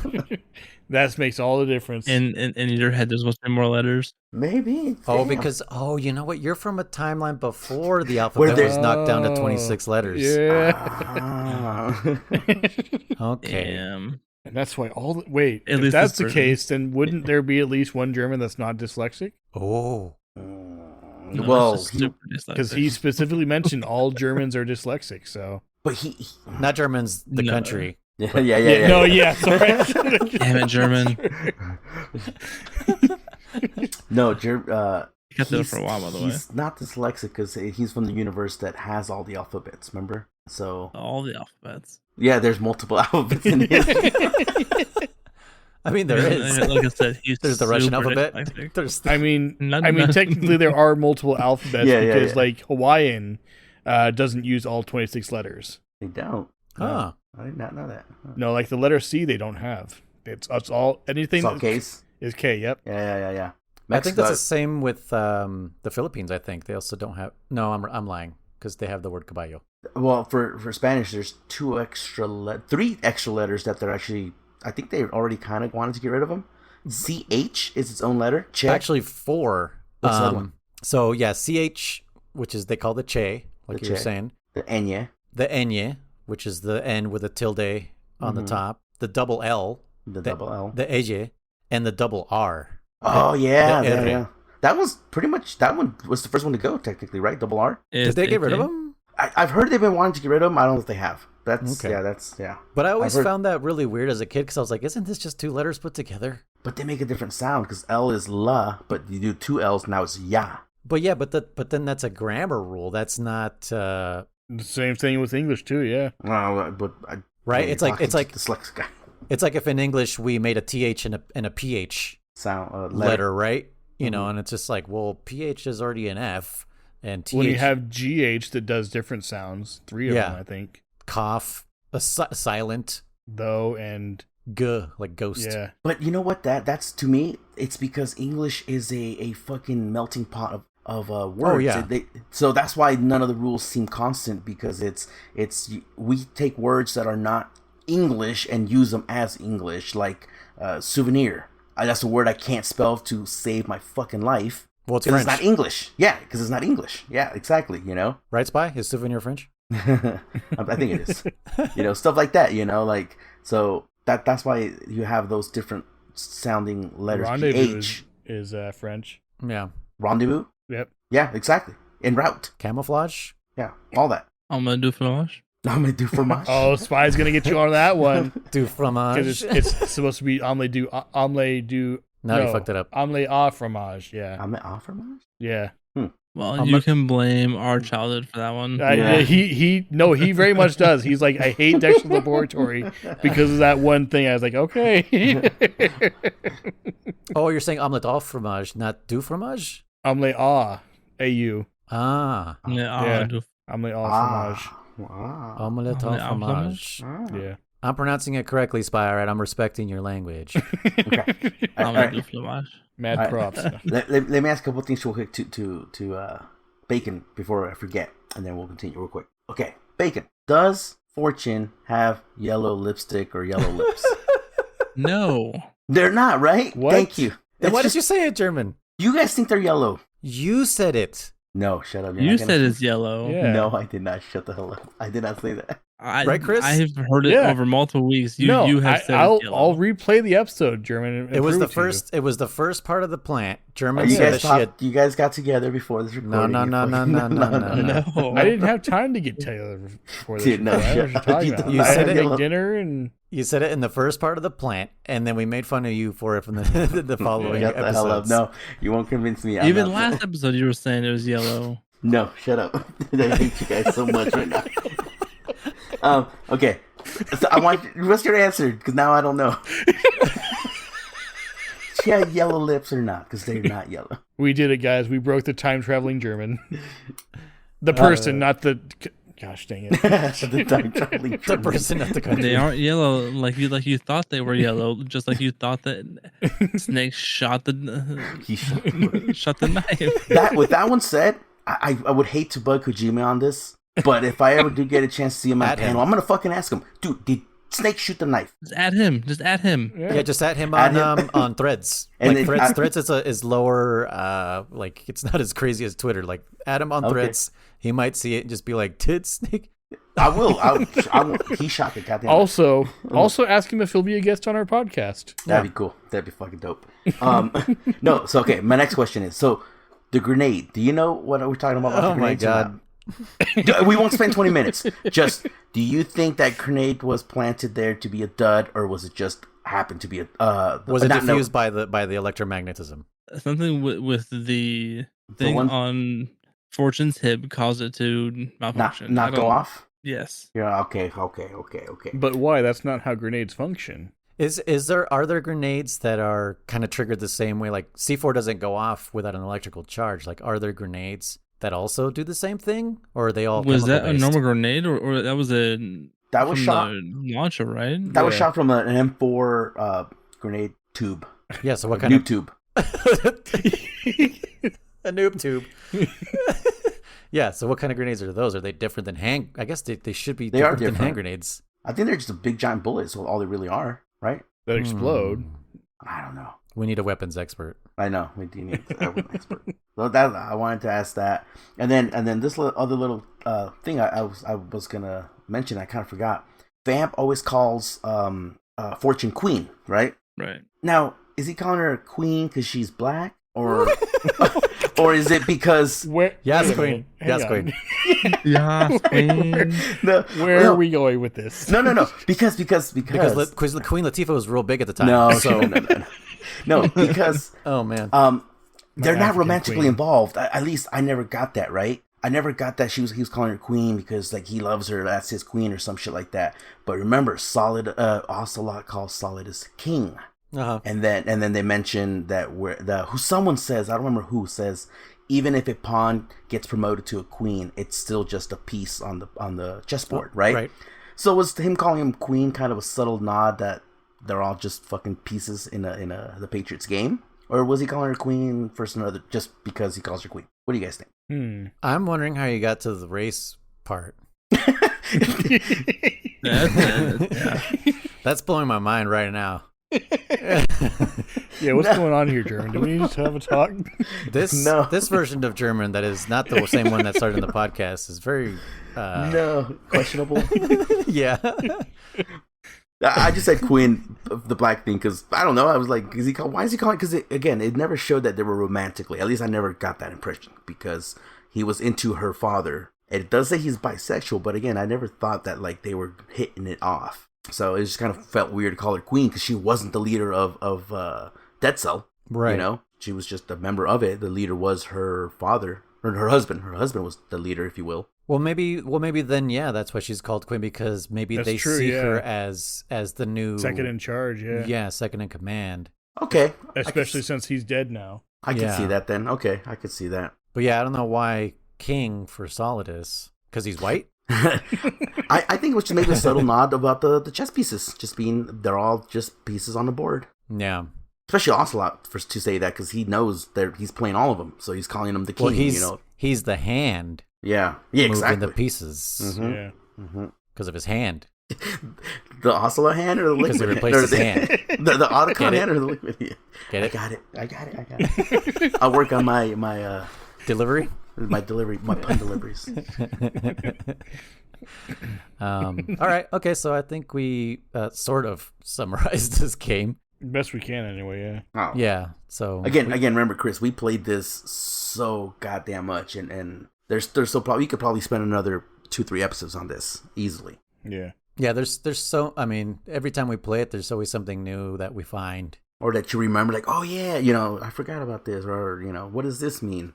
Speaker 3: That makes all the difference.
Speaker 4: And in your head, there's supposed to be more letters.
Speaker 2: Maybe.
Speaker 1: Oh,
Speaker 2: Damn.
Speaker 1: because you know what? You're from a timeline before the alphabet was knocked down to 26 letters.
Speaker 3: Yeah.
Speaker 1: Okay.
Speaker 4: Damn.
Speaker 3: And that's why wait,
Speaker 4: At
Speaker 3: if
Speaker 4: least
Speaker 3: that's
Speaker 4: this
Speaker 3: the
Speaker 4: person.
Speaker 3: case, then wouldn't there be at least one German that's not dyslexic?
Speaker 1: Oh.
Speaker 4: No,
Speaker 2: Well,
Speaker 4: that's just super
Speaker 3: Because
Speaker 4: dyslexic.
Speaker 3: he specifically mentioned all Germans are dyslexic. So
Speaker 2: but he
Speaker 1: Not Germans, the
Speaker 4: No.
Speaker 1: country.
Speaker 2: yeah.
Speaker 3: no, yeah, sorry.
Speaker 4: Damn it, German.
Speaker 2: No,
Speaker 4: You kept that for a while, by the way.
Speaker 2: he's not dyslexic because he's from the universe that has all the alphabets. Remember? So
Speaker 4: All the alphabets.
Speaker 2: yeah, there's multiple alphabets in his.
Speaker 1: I mean, there is.
Speaker 4: Like I said, he's
Speaker 1: There's the Russian
Speaker 4: super
Speaker 1: alphabet.
Speaker 4: dyslexic.
Speaker 1: There's
Speaker 3: I mean,
Speaker 4: None-
Speaker 3: technically there are multiple alphabets
Speaker 2: Yeah,
Speaker 3: because
Speaker 2: yeah.
Speaker 3: like Hawaiian doesn't use all 26 letters.
Speaker 2: They don't.
Speaker 1: Huh.
Speaker 2: I did not know that. Huh.
Speaker 3: No, like the letter C they don't have. It's all anything
Speaker 2: It's all
Speaker 3: that
Speaker 2: case.
Speaker 3: is K. Yep.
Speaker 2: Yeah.
Speaker 1: I think that's the
Speaker 2: Mexico-
Speaker 1: same with the Philippines. I think they also don't have. No, I'm lying because they have the word caballo.
Speaker 2: Well, for Spanish, there's three extra letters that they're actually. I think they already kind of wanted to get rid of them. CH is its own letter. Che.
Speaker 1: Actually, 4.
Speaker 2: What's the other one?
Speaker 1: So yeah, CH, which is they call the che, like
Speaker 2: The
Speaker 1: you were
Speaker 2: che.
Speaker 1: saying.
Speaker 2: the Enya,
Speaker 1: The enye, which is the N with a tilde on the
Speaker 2: Mhm.
Speaker 1: top. The double L,
Speaker 2: the double L.
Speaker 1: the eye, and the double R.
Speaker 2: Oh yeah,
Speaker 1: the
Speaker 2: yeah,
Speaker 1: R.
Speaker 2: yeah. That was pretty much that one was the first one to go technically, right? Double R.
Speaker 1: Did they get rid of them?
Speaker 2: I've heard they've been wanting to get rid of them. I don't know if they have. That's
Speaker 1: Okay.
Speaker 2: yeah.
Speaker 1: But I always
Speaker 2: I've heard-
Speaker 1: found that really weird as a kid because I was like, isn't this just 2 letters put together?
Speaker 2: But they make a different sound because L is la, but you do 2 L's now it's ya.
Speaker 1: But yeah, but then that's a grammar rule. That's not
Speaker 3: The same thing with English too. Yeah.
Speaker 2: But
Speaker 1: right.
Speaker 2: you're
Speaker 1: It's like
Speaker 2: talking to the dyslexic guy.
Speaker 1: it's like if in English we made a th and a ph
Speaker 2: Sound
Speaker 1: letter, right? You know,
Speaker 2: Mhm.
Speaker 1: and it's just like, well, ph is already an f, and th
Speaker 3: When you have GH that does different sounds, 3 of
Speaker 1: Yeah.
Speaker 3: them I think,
Speaker 1: cough, a silent
Speaker 3: though and
Speaker 1: g, like ghost.
Speaker 3: yeah.
Speaker 2: But you know what? That's to me. It's because English is a fucking melting pot of words.
Speaker 1: yeah.
Speaker 2: So that's why none of the rules seem constant because it's we take words that are not English and use them as English, like souvenir. That's a word I can't spell to save my fucking life.
Speaker 1: Well, it's
Speaker 2: Because
Speaker 1: French,
Speaker 2: it's not English. Yeah, because it's not English. Yeah, exactly. You know,
Speaker 1: right? Spy is souvenir French.
Speaker 2: I think it is. You know, stuff like that. You know, like so that's why you have those different sounding letters.
Speaker 3: Rendezvous
Speaker 2: H.
Speaker 3: is French.
Speaker 1: Yeah,
Speaker 2: Rendezvous.
Speaker 3: Yep.
Speaker 2: Yeah, exactly. En route.
Speaker 1: camouflage.
Speaker 2: Yeah, all that.
Speaker 4: I'm gonna do fromage.
Speaker 2: I'm gonna do fromage.
Speaker 3: Oh, Spy's gonna get you on that one
Speaker 1: Du fromage.
Speaker 3: because it's supposed to be omelette du.
Speaker 1: Now you fucked it up.
Speaker 3: Omelette au fromage. Yeah.
Speaker 2: Omelette au fromage.
Speaker 3: Yeah.
Speaker 4: Well,
Speaker 1: I'm
Speaker 4: you
Speaker 1: a-
Speaker 4: can blame our childhood for that one.
Speaker 2: Yeah.
Speaker 3: He very much does. He's like, I hate Dexter Laboratory because of that one thing. I was like, okay.
Speaker 1: Oh, you're saying omelette au fromage, not du fromage?
Speaker 3: Omelette au. A-U.
Speaker 1: Ah,
Speaker 4: Yeah,
Speaker 3: Yeah.
Speaker 4: I'll do.
Speaker 3: Omelette au fromage.
Speaker 2: Wow.
Speaker 1: omelette au
Speaker 4: Omelette au
Speaker 1: fromage.
Speaker 3: Yeah.
Speaker 1: I'm pronouncing it correctly, Spy. All right, I'm respecting your language.
Speaker 2: Okay.
Speaker 4: I'm
Speaker 2: All
Speaker 4: gonna
Speaker 2: right.
Speaker 4: do fromage.
Speaker 3: Mad
Speaker 2: All right.
Speaker 3: props.
Speaker 2: Let me ask a couple things real quick to Bacon before I forget, and then we'll continue real quick. Okay, Bacon. Does Fortune have yellow lipstick or yellow lips?
Speaker 4: No.
Speaker 2: They're not, right?
Speaker 3: What?
Speaker 2: Thank you.
Speaker 1: Then why
Speaker 2: It's
Speaker 1: did you
Speaker 2: just-
Speaker 1: say it German?
Speaker 2: You guys think they're yellow?
Speaker 1: You said it.
Speaker 2: No, shut up. You're
Speaker 4: You
Speaker 2: not gonna-
Speaker 4: said it's yellow.
Speaker 3: Yeah.
Speaker 2: No, I did not. Shut the hell up. I did not say that.
Speaker 1: Right, Chris?
Speaker 4: I've heard it
Speaker 3: Yeah.
Speaker 4: over multiple weeks. You have said
Speaker 3: I'll
Speaker 4: it's yellow.
Speaker 3: replay the episode, German. and
Speaker 1: It was
Speaker 3: prove
Speaker 1: the
Speaker 3: it to you.
Speaker 1: first. It was the first part of the plant. German
Speaker 2: You
Speaker 1: said
Speaker 2: guys
Speaker 1: that she had.
Speaker 2: you guys got together before this recording.
Speaker 1: No,
Speaker 2: You
Speaker 1: no,
Speaker 2: fucking-
Speaker 1: no, no.
Speaker 4: No.
Speaker 3: I didn't have time to get together before this.
Speaker 2: Dude, no,
Speaker 3: recording. I know what
Speaker 2: shut
Speaker 3: you're
Speaker 2: up.
Speaker 3: talking
Speaker 2: You
Speaker 3: about.
Speaker 1: You
Speaker 3: I
Speaker 1: said
Speaker 3: had
Speaker 1: it.
Speaker 3: to make dinner and
Speaker 1: You said it in the first part of the plant, and then we made fun of you for it from the following
Speaker 2: Shut the hell up.
Speaker 1: episodes.
Speaker 2: No, you won't convince me. I'm
Speaker 4: Even
Speaker 2: not-
Speaker 4: last episode, you were saying it was yellow.
Speaker 2: No, shut up. I hate you guys so much right now. Okay. So I want. What's your answer? Because now I don't know. She had yellow lips or not? Because they're not yellow.
Speaker 3: we did it, guys. We broke the time traveling German. The person, not the. Gosh dang it!
Speaker 2: The time traveling.
Speaker 1: The
Speaker 2: German.
Speaker 1: person at the country.
Speaker 4: They aren't yellow like you thought they were yellow. Just like you thought that Snake shot the
Speaker 2: He shot-
Speaker 4: shot the knife.
Speaker 2: that with that one said, I would hate to bug Kojima on this, But if I ever do get a chance to see him on
Speaker 1: At him.
Speaker 2: panel, I'm gonna fucking ask him, dude, did Snake shoot the knife?
Speaker 4: Just add him. Just add him.
Speaker 1: Yeah, just add him
Speaker 2: Add
Speaker 1: on
Speaker 2: him.
Speaker 1: on Threads.
Speaker 2: And
Speaker 1: Like
Speaker 2: then
Speaker 1: Threads is lower. Like it's not as crazy as Twitter. Like add him on
Speaker 2: Okay.
Speaker 1: Threads. He might see it and just be like, "Did Snake?"
Speaker 2: I will. He shot the goddamn.
Speaker 3: Also ask him if he'll be a guest on our podcast.
Speaker 2: That'd be cool. That'd be fucking dope. No, so okay. My next question is: so the grenade. Do you know what we're talking about?
Speaker 1: Oh
Speaker 2: the
Speaker 1: my
Speaker 2: grenades or
Speaker 1: god.
Speaker 2: not? We won't spend 20 minutes. Just, do you think that grenade was planted there to be a dud, or was it just happened to be a?
Speaker 1: Was it diffused by the electromagnetism?
Speaker 4: Something with the thing
Speaker 2: one-
Speaker 4: on Fortune's hip caused it to malfunction.
Speaker 2: Not
Speaker 4: I
Speaker 2: go
Speaker 4: don't-
Speaker 2: off?
Speaker 4: Yes.
Speaker 2: Yeah. Okay.
Speaker 3: But why? That's not how grenades function.
Speaker 1: Are there grenades that are kind of triggered the same way? Like C4 doesn't go off without an electrical charge. Like, are there grenades that also do the same thing, or are they all
Speaker 4: Was that a
Speaker 1: chemical-based?
Speaker 4: normal grenade, or that was a
Speaker 2: That was
Speaker 4: from
Speaker 2: shot.
Speaker 4: the launcher, right?
Speaker 2: That was
Speaker 3: Yeah.
Speaker 2: shot from an M4 grenade tube.
Speaker 1: Yeah. So what kind
Speaker 2: Noob tube.
Speaker 1: a noob tube? Yeah. So what kind of grenades are those? Are they different than hand? I guess they should be
Speaker 2: They are
Speaker 1: different than hand
Speaker 2: different.
Speaker 1: grenades.
Speaker 2: I think they're just a big giant bullet. Is all they really are, right?
Speaker 3: That explode.
Speaker 2: I don't know.
Speaker 1: We need a weapons expert.
Speaker 2: I know we do need an expert. So that I wanted to ask that, and then this other little thing I was gonna mention. I kind of forgot. Vamp always calls Fortune Queen, right?
Speaker 4: Right.
Speaker 2: Now, is he calling her Queen because she's black, or or is it because
Speaker 1: Yes,
Speaker 3: wait a
Speaker 1: Queen.
Speaker 3: minute. Hang
Speaker 1: Yes,
Speaker 3: on.
Speaker 1: Queen.
Speaker 4: Yeah, Queen.
Speaker 3: Where
Speaker 2: no,
Speaker 3: are we going with this?
Speaker 2: No, because
Speaker 1: Because Queen Latifah was real big at the time.
Speaker 2: no,
Speaker 1: So,
Speaker 2: no, because
Speaker 1: oh man.
Speaker 2: they're not
Speaker 3: African
Speaker 2: romantically
Speaker 3: queen.
Speaker 2: involved. At least I never got that, right? I never got that he was calling her queen because like he loves her, that's his queen or some shit like that. But remember, Ocelot calls Solidus king.
Speaker 1: Uh-huh.
Speaker 2: And then they mention that someone says, I don't remember who says, even if a pawn gets promoted to a queen, it's still just a piece on the chessboard, right?
Speaker 1: Right.
Speaker 2: So was him calling him queen kind of a subtle nod that they're all just fucking pieces in the Patriots game? Or was he calling her queen for another just because he calls her queen? What do you guys think?
Speaker 1: I'm wondering how you got to the race part. That's blowing my mind right now.
Speaker 3: Yeah, what's going on here, German? Do we need to have a talk?
Speaker 1: This version of German that is not the same one that started in the podcast is very
Speaker 2: No, questionable.
Speaker 1: yeah.
Speaker 2: I just said queen, the black thing, because I don't know. I was like, why is he calling? Because again, it never showed that they were romantically. At least I never got that impression because he was into her father. It does say he's bisexual, but again, I never thought that like they were hitting it off. So it just kind of felt weird to call her queen because she wasn't the leader of Dead Cell.
Speaker 1: Right.
Speaker 2: You know, she was just a member of it. The leader was her father or her husband. Her husband was the leader, if you will.
Speaker 1: Well, maybe then, yeah, that's why she's called queen, because maybe
Speaker 3: That's
Speaker 1: they
Speaker 3: true,
Speaker 1: see
Speaker 3: yeah.
Speaker 1: her as the new
Speaker 3: Second in charge, yeah.
Speaker 1: yeah, second in command.
Speaker 2: Okay.
Speaker 3: Especially since he's dead now.
Speaker 2: I can
Speaker 1: Yeah.
Speaker 2: see that then. Okay, I could see that.
Speaker 1: But yeah, I don't know why king for Solidus, because he's white.
Speaker 2: I think it was just maybe a subtle nod about the chess pieces just being they're all just pieces on the board.
Speaker 1: Yeah.
Speaker 2: Especially Ocelot to say that because he knows that he's playing all of them, so he's calling him the king.
Speaker 1: Well,
Speaker 2: you
Speaker 1: he's the hand
Speaker 2: yeah,
Speaker 1: moving
Speaker 2: exactly.
Speaker 1: the pieces
Speaker 2: Mhm.
Speaker 3: Yeah.
Speaker 2: Mhm.
Speaker 1: because of his hand.
Speaker 2: The Ocelot hand or the liquid?
Speaker 1: Because he
Speaker 2: hand?
Speaker 1: replaced
Speaker 2: Or
Speaker 1: his hand.
Speaker 2: The Otacon
Speaker 1: Get it?
Speaker 2: hand or the liquid? Yeah.
Speaker 1: Get it?
Speaker 2: I got it. I'll work on my
Speaker 1: Delivery.
Speaker 2: my pun deliveries.
Speaker 1: All right. Okay. So I think we sort of summarized this game.
Speaker 3: Best we can, anyway, yeah.
Speaker 2: Oh.
Speaker 1: Yeah. So
Speaker 2: Again, remember, Chris, we played this so goddamn much, and there's so probably we could probably spend another 2-3 episodes on this easily.
Speaker 3: Yeah.
Speaker 1: yeah. There's so. I mean, every time we play it, there's always something new that we find.
Speaker 2: Or that you remember, like, oh yeah, I forgot about this, or what does this mean?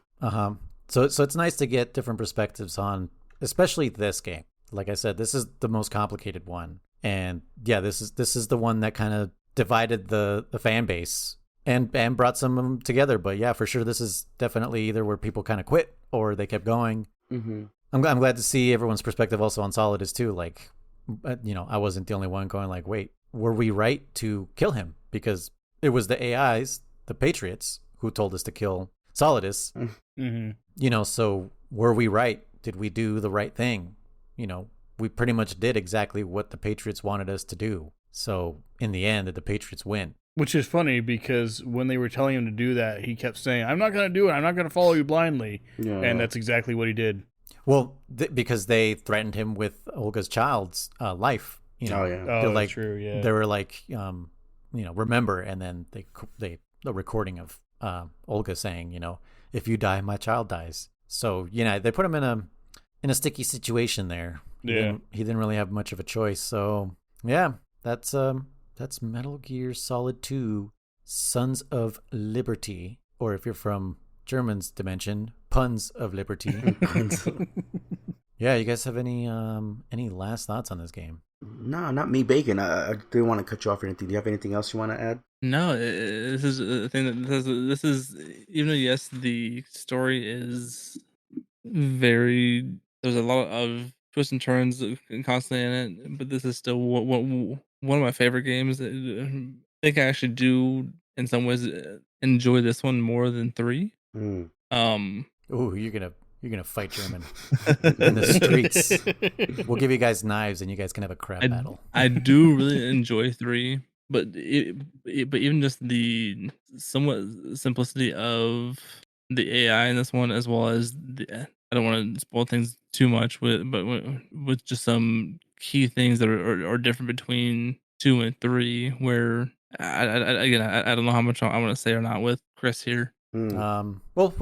Speaker 1: So it's nice to get different perspectives on, especially this game. Like I said, this is the most complicated one, and yeah, this is the one that kind of divided the fan base and brought some of them together. But yeah, for sure, this is definitely either where people kind of quit or they kept going.
Speaker 2: Mm-hmm.
Speaker 1: I'm glad to see everyone's perspective also on Solidus too. Like, I wasn't the only one going like, wait, were we right to kill him? Because it was the AIs, the Patriots, who told us to kill Solidus.
Speaker 3: Mm-hmm.
Speaker 1: So were we right did we do the right thing? We pretty much did exactly what the Patriots wanted us to do. So in the end, the Patriots win.
Speaker 3: Which is funny because when they were telling him to do that, he kept saying, I'm not going to do it. I'm not going to follow you blindly. Yeah. And that's exactly what he did.
Speaker 1: Well, because they threatened him with Olga's child's life.
Speaker 2: Oh, yeah.
Speaker 3: Oh, that's true, yeah.
Speaker 1: They were like, remember, and then the recording of Olga saying, if you die, my child dies. So, they put him in a sticky situation there. He didn't really have much of a choice. So, yeah, that's Metal Gear Solid 2, Sons of Liberty, or if you're from German's dimension, Puns of Liberty. Yeah, you guys have any last thoughts on this game?
Speaker 2: No, not me, Bacon. I didn't want to cut you off or anything. Do you have anything else you want to add?
Speaker 4: No, this is a thing that this is even though yes, the story is very. There's a lot of twists and turns constantly in it, but this is still one of my favorite games. I think I actually do in some ways enjoy this one more than 3.
Speaker 2: Mm.
Speaker 1: Ooh, you're gonna fight German in the streets. We'll give you guys knives, and you guys can have a crap battle.
Speaker 4: I do really enjoy 3, but but even just the somewhat simplicity of the AI in this one, as well as I don't want to spoil things too much with just some key things that are different between 2 and 3, where I don't know how much I want to say or not with Chris here.
Speaker 1: Well,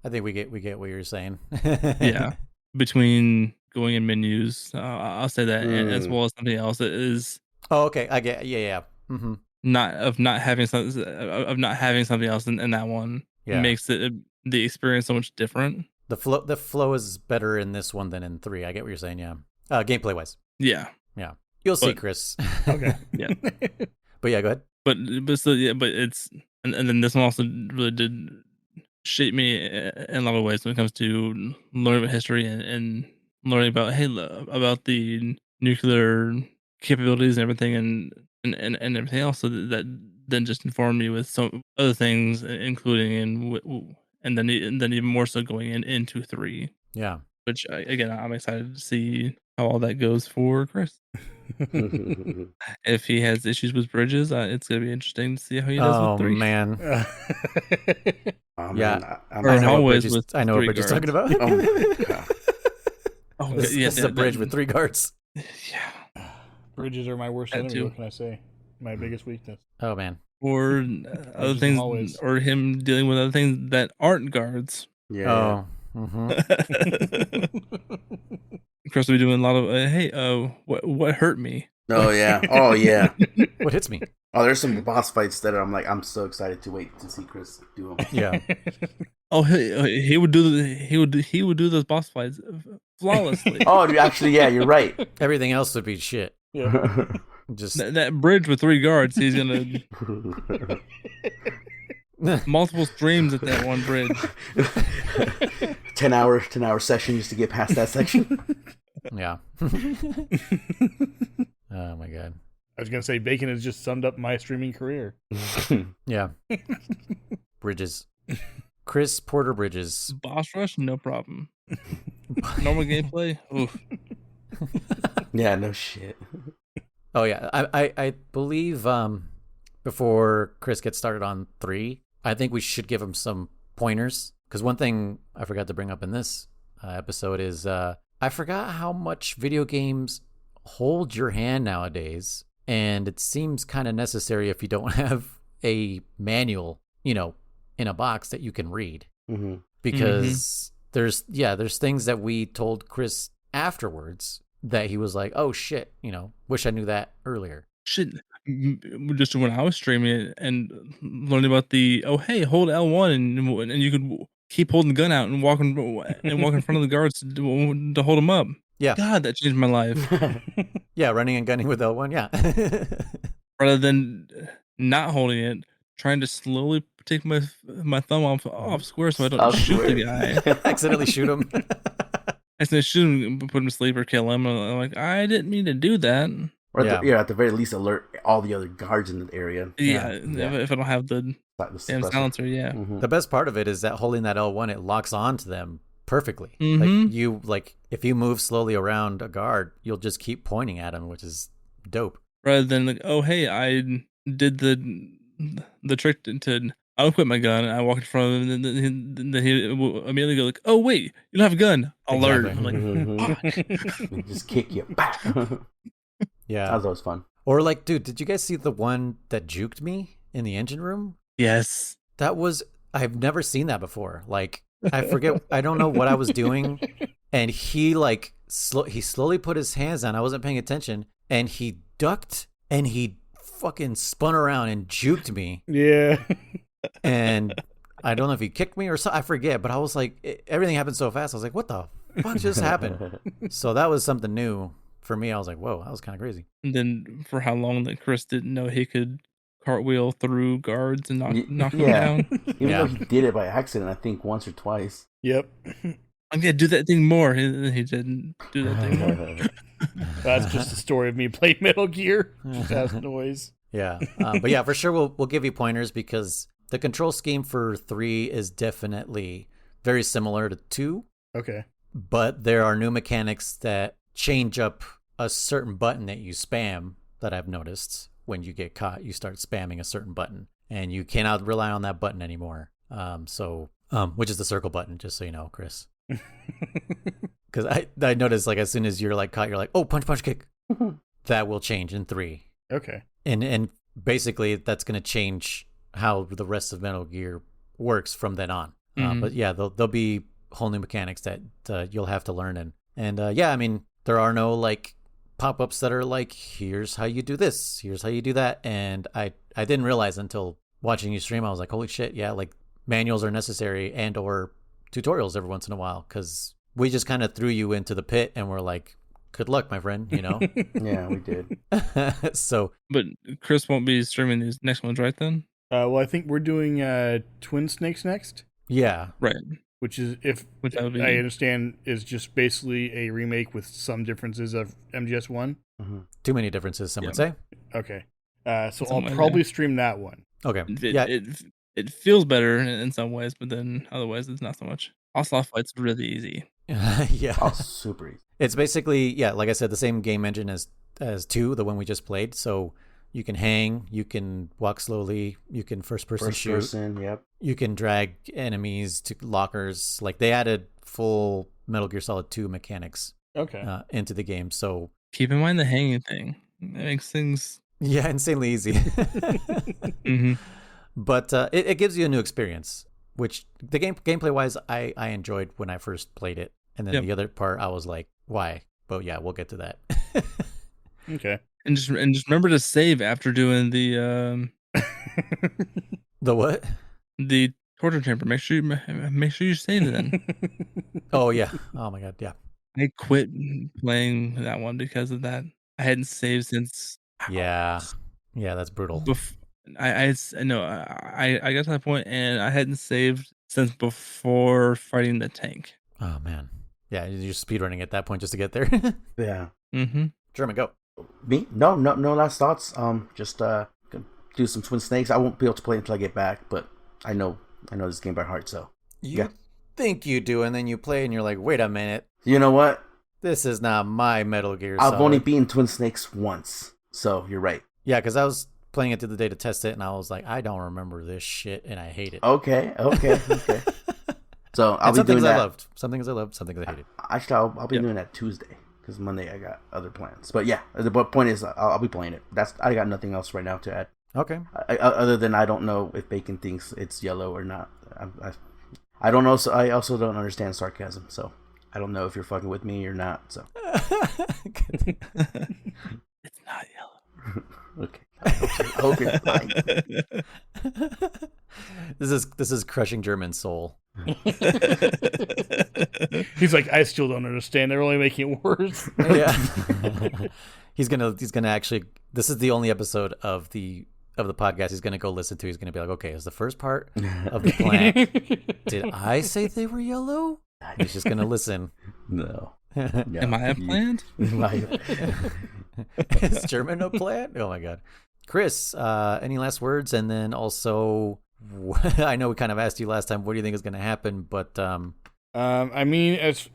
Speaker 1: I think we get what you're saying.
Speaker 4: Yeah, between going in menus, I'll say that, as well as something else that is.
Speaker 1: Oh, okay, I get. Yeah. Mm-hmm.
Speaker 4: Not having something else in that one makes it the experience so much different.
Speaker 1: The flow is better in this one than in 3. I get what you're saying. Yeah, gameplay wise.
Speaker 4: Yeah.
Speaker 1: You'll see, Chris.
Speaker 3: Okay.
Speaker 4: Yeah.
Speaker 1: But yeah, go ahead.
Speaker 4: But it's and then this one also really did shape me in a lot of ways when it comes to learning about history and learning about about the nuclear capabilities and everything and everything else, so that then just informed me with some other things, including and then even more so going into 3.
Speaker 1: Yeah.
Speaker 4: Which again, I'm excited to see how all that goes for Chris. If he has issues with bridges, it's gonna be interesting to see how he does with 3.
Speaker 1: Man.
Speaker 2: Yeah,
Speaker 1: I know what bridge he's talking about.
Speaker 2: Oh my God.
Speaker 1: This is a bridge with 3 guards.
Speaker 4: Yeah,
Speaker 3: bridges are my worst enemy. What can I say? My biggest weakness.
Speaker 1: Oh man.
Speaker 4: Or other things, or him dealing with other things that aren't guards.
Speaker 2: Yeah.
Speaker 1: Oh. Mm-hmm.
Speaker 4: Chris will be doing a lot of what hurt me.
Speaker 2: Oh yeah. Oh yeah.
Speaker 1: What hits me?
Speaker 2: Oh, there's some boss fights that I'm so excited to wait to see Chris do them.
Speaker 1: Yeah.
Speaker 4: Oh, he would do those boss fights flawlessly.
Speaker 2: Oh, actually, yeah, you're right.
Speaker 1: Everything else would be shit.
Speaker 3: Yeah.
Speaker 1: Just
Speaker 4: that bridge with 3 guards, he's gonna multiple streams at that one bridge.
Speaker 2: 10 hour session just to get past that section.
Speaker 1: Yeah. Oh my God.
Speaker 3: I was gonna say Bacon has just summed up my streaming career.
Speaker 1: Yeah. Bridges. Chris Porter Bridges.
Speaker 4: Boss rush, no problem. Normal gameplay, oof.
Speaker 2: Yeah, no shit.
Speaker 1: Oh yeah, I believe before Chris gets started on 3, I think we should give him some pointers, because one thing I forgot to bring up in this episode is I forgot how much video games hold your hand nowadays, and it seems kind of necessary if you don't have a manual, in a box that you can read, because there's things that we told Chris afterwards that he was like, oh shit, wish I knew that earlier.
Speaker 4: Shit, just when I was streaming it and learning about hey, hold L1 and you could keep holding the gun out and walk in front of the guards to hold them up.
Speaker 1: Yeah.
Speaker 4: God, that changed my life.
Speaker 1: Yeah, running and gunning with L1, yeah.
Speaker 4: Rather than not holding it, trying to slowly take my thumb off square so I don't shoot the guy.
Speaker 1: Accidentally shoot him.
Speaker 4: Accidentally shoot him, put him to sleep or kill him. I'm like, I didn't mean to do that.
Speaker 2: Or at the very least alert all the other guards in the area.
Speaker 4: Yeah. If I don't have the damn silencer, yeah.
Speaker 1: The best part of it is that holding that L1, it locks on to them perfectly.
Speaker 4: Mhm.
Speaker 1: Like if you move slowly around a guard, you'll just keep pointing at him, which is dope.
Speaker 4: Rather than like, oh hey, I did the trick to unequip my gun. I walked in front of him, and then he will immediately go like, oh wait, you don't have a gun. Alert!
Speaker 1: Exactly.
Speaker 4: I'm like,
Speaker 2: They just kick you. That
Speaker 1: Yeah.
Speaker 2: was always fun.
Speaker 1: Or like, dude, did you guys see the one that juked me in the engine room?
Speaker 4: yes.
Speaker 1: I've never seen that before. Like, I forget, I don't know what I was doing. And he like, he slowly put his hands down. I wasn't paying attention. And he ducked and he fucking spun around and juked me.
Speaker 3: Yeah.
Speaker 1: And I don't know if he kicked me or something. I forget. But I was like, everything happened so fast. I was like, what the fuck just happened? So that was something new for me. I was like, whoa, that was kind of crazy.
Speaker 4: And then for how long that Chris didn't know he could cartwheel through guards and knock them down.
Speaker 2: Even though he did it by accident, I think once or twice.
Speaker 3: Yep.
Speaker 4: I'm gonna do that thing more. He didn't do that thing more.
Speaker 3: That's just the story of me playing Metal Gear. Just has noise.
Speaker 1: Yeah. But yeah, for sure we'll give you pointers because the control scheme for 3 is definitely very similar to 2,
Speaker 3: Okay.
Speaker 1: but there are new mechanics that change up a certain button that you spam that I've noticed. When you get caught, you start spamming a certain button and you cannot rely on that button anymore. Which is the circle button, just so you know, Chris. Because I noticed like as soon as you're like caught, you're like, oh, punch, kick. That will change in 3.
Speaker 3: Okay.
Speaker 1: And basically that's going to change how the rest of Metal Gear works from then on. But yeah, there'll be whole new mechanics that you'll have to learn. And yeah, I mean, there are no like pop-ups that are like, here's how you do this, here's how you do that. And I didn't realize until watching you stream, I was like, holy shit, yeah, like manuals are necessary and or tutorials every once in a while, because we just kind of threw you into the pit and we're like, good luck, my friend, you know?
Speaker 2: Yeah, we did.
Speaker 1: So,
Speaker 4: but Chris won't be streaming these next ones, right then?
Speaker 3: Well, I think we're doing Twin Snakes next.
Speaker 1: yeah.
Speaker 4: Right.
Speaker 3: Which is,
Speaker 4: Which I
Speaker 3: understand, is just basically a remake with some differences of MGS1.
Speaker 2: Mm-hmm.
Speaker 1: Too many differences, some would say.
Speaker 3: Okay. So
Speaker 4: Something
Speaker 3: I'll
Speaker 4: like
Speaker 3: probably
Speaker 4: that.
Speaker 3: stream that one.
Speaker 1: Okay.
Speaker 4: It feels better in some ways, but then otherwise it's not so much. Ocelot Fight's really easy.
Speaker 1: Yeah.
Speaker 2: Oh, super easy.
Speaker 1: It's basically, yeah, like I said, the same game engine as 2, the one we just played. So you can hang, you can walk slowly, you can first person shoot.
Speaker 2: Yep.
Speaker 1: You can drag enemies to lockers. Like they added full Metal Gear Solid 2 mechanics
Speaker 3: Okay.
Speaker 1: into the game. So
Speaker 4: Keep in mind the hanging thing. It makes things
Speaker 1: yeah, insanely easy.
Speaker 4: mm-hmm.
Speaker 1: But it gives you a new experience, which the gameplay wise, I enjoyed when I first played it. And then the other part, I was like, why? But yeah, we'll get to that.
Speaker 3: Okay.
Speaker 4: And just remember to save after doing the
Speaker 1: The what?
Speaker 4: the torture chamber. Make sure you save then.
Speaker 1: Oh yeah. Oh my god. Yeah.
Speaker 4: I quit playing that one because of that. I hadn't saved since.
Speaker 1: Yeah. Yeah, that's brutal.
Speaker 4: I know I got to that point and I hadn't saved since before fighting the tank.
Speaker 1: Oh man. Yeah, you're speedrunning at that point just to get there.
Speaker 2: Yeah.
Speaker 4: Mm-hmm.
Speaker 1: German, go.
Speaker 2: Me? No last thoughts. Just do some Twin Snakes. I won't be able to play until I get back, but I know this game by heart, so
Speaker 1: You think you do, and then you play and you're like, wait a minute.
Speaker 2: you know what?
Speaker 1: This is not my Metal Gear
Speaker 2: I've
Speaker 1: Solid.
Speaker 2: only beaten Twin Snakes once, so you're right.
Speaker 1: Yeah, because I was playing it the other day to test it, and I was like, I don't remember this shit, and I hate it.
Speaker 2: Okay. So I'll be doing that.
Speaker 1: I loved. Some things I loved, some things I hated.
Speaker 2: Actually, I'll be doing that Tuesday because Monday I got other plans. But yeah, the point is I'll be playing it. I got nothing else right now to add.
Speaker 1: Okay.
Speaker 2: Other than I don't know if Bacon thinks it's yellow or not. I don't know. So I also don't understand sarcasm. So I don't know if you're fucking with me or not. So
Speaker 4: It's not yellow.
Speaker 2: okay. I hope you're fine.
Speaker 1: This is crushing German soul.
Speaker 3: He's like, I still don't understand. They're only making it worse.
Speaker 1: Yeah. He's gonna actually. This is the only episode of the podcast he's gonna go listen to. He's gonna be like, okay, is the first part of the plant? Did I say they were yellow? He's just gonna listen.
Speaker 2: No.
Speaker 4: Am I a plant?
Speaker 1: Is German a plant? Oh my god. Chris, any last words? And then also, I know we kind of asked you last time, what do you think is going to happen? But
Speaker 3: I mean, as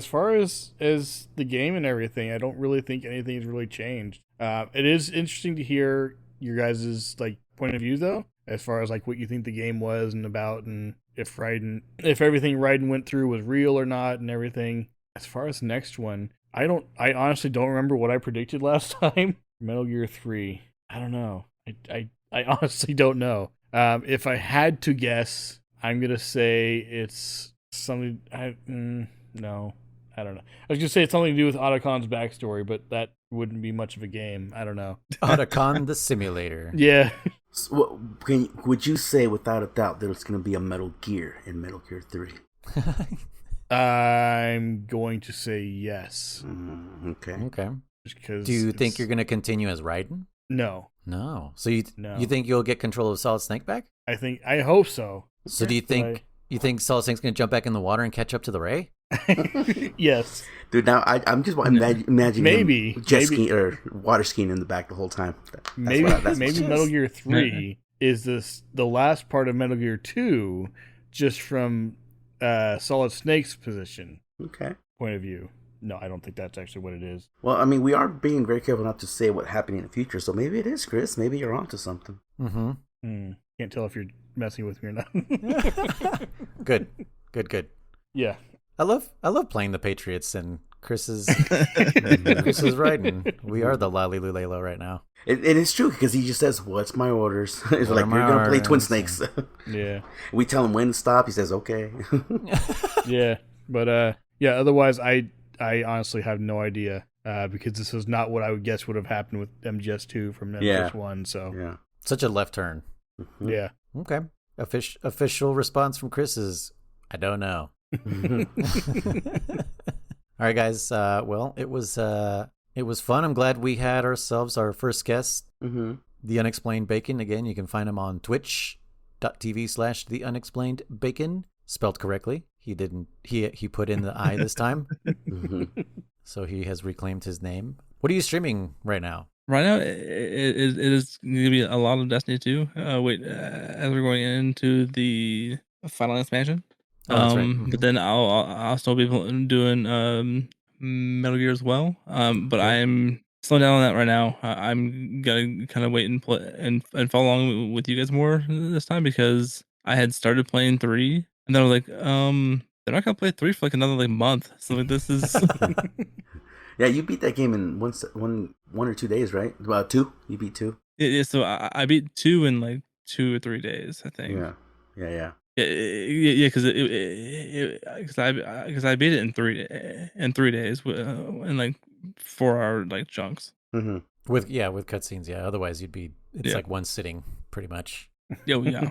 Speaker 3: far as the game and everything, I don't really think anything's really changed. It is interesting to hear your guys' like point of view though, as far as like what you think the game was and about, and if everything Raiden went through was real or not, and everything. As far as the next one, I honestly don't remember what I predicted last time. Metal Gear 3. I don't know. I honestly don't know. If I had to guess, I'm gonna say it's something. No, I don't know. I was gonna say it's something to do with Otacon's backstory, but that wouldn't be much of a game. I don't know.
Speaker 1: Otacon the Simulator.
Speaker 3: Yeah.
Speaker 2: So, would you say without a doubt that it's going to be a Metal Gear in Metal Gear 3?
Speaker 3: I'm going to say yes.
Speaker 2: Okay.
Speaker 1: Okay.
Speaker 3: Because
Speaker 1: Do you think you're going to continue as Raiden?
Speaker 3: No.
Speaker 1: No. So you
Speaker 3: No.
Speaker 1: think you'll get control of Solid Snake back?
Speaker 3: I hope so.
Speaker 1: So do you think Solid Snake's going to jump back in the water and catch up to the Ray?
Speaker 3: Yes.
Speaker 2: Dude, now I'm just imagining
Speaker 3: Maybe.
Speaker 2: jet skiing or water skiing in the back the whole time.
Speaker 3: Maybe Metal Gear 3 is the last part of Metal Gear 2 just from Solid Snake's position.
Speaker 2: Okay.
Speaker 3: Point of view. No, I don't think that's actually what it is.
Speaker 2: Well, I mean, we are being very careful not to say what's happening in the future, so maybe it is, Chris. Maybe you're onto something.
Speaker 1: Mm-hmm.
Speaker 3: Can't tell if you're messing with me or not.
Speaker 1: Good.
Speaker 3: Yeah.
Speaker 1: I love playing the Patriots, and Chris is Raiden. We are the Lali Lulelo right now.
Speaker 2: It is true because he just says, "What's my orders?" It's
Speaker 1: What
Speaker 2: like
Speaker 1: are
Speaker 2: you're
Speaker 1: my
Speaker 2: gonna play
Speaker 1: orders?
Speaker 2: Twin Snakes.
Speaker 3: Yeah.
Speaker 2: We tell him when to stop. He says, "Okay."
Speaker 3: Yeah. But yeah. Otherwise, I honestly have no idea because this is not what I would guess would have happened with MGS2 from MGS1. So
Speaker 2: Yeah.
Speaker 1: Such a left turn.
Speaker 3: yeah.
Speaker 1: Okay. Official response from Chris is, I don't know. All right, guys. Well, it was fun. I'm glad we had ourselves our first guest, The Unexplained Bacon. Again, you can find him on twitch.tv/The Unexplained Bacon, spelled correctly. He didn't. He put in the I this time, so he has reclaimed his name. What are you streaming right now?
Speaker 4: Right now, it is going to be a lot of Destiny 2. As we're going into the final expansion.
Speaker 1: Oh, that's right.
Speaker 4: But then I'll still be doing Metal Gear as well. But I'm slowing down on that right now. I'm gonna kind of wait and play and follow along with you guys more this time because I had started playing 3, and then I was like, they're not gonna play 3 for like another like month. So like this is.
Speaker 2: Yeah, you beat that game in one or 2 days, right? Well, 2. You beat 2.
Speaker 4: Yeah, so I beat 2 in like 2 or 3 days, I think.
Speaker 2: Yeah.
Speaker 4: Yeah, because I beat it in 3 days in like 4-hour like chunks.
Speaker 2: Mm-hmm.
Speaker 1: With cutscenes. Yeah, otherwise it's like one sitting pretty much.
Speaker 4: Yeah.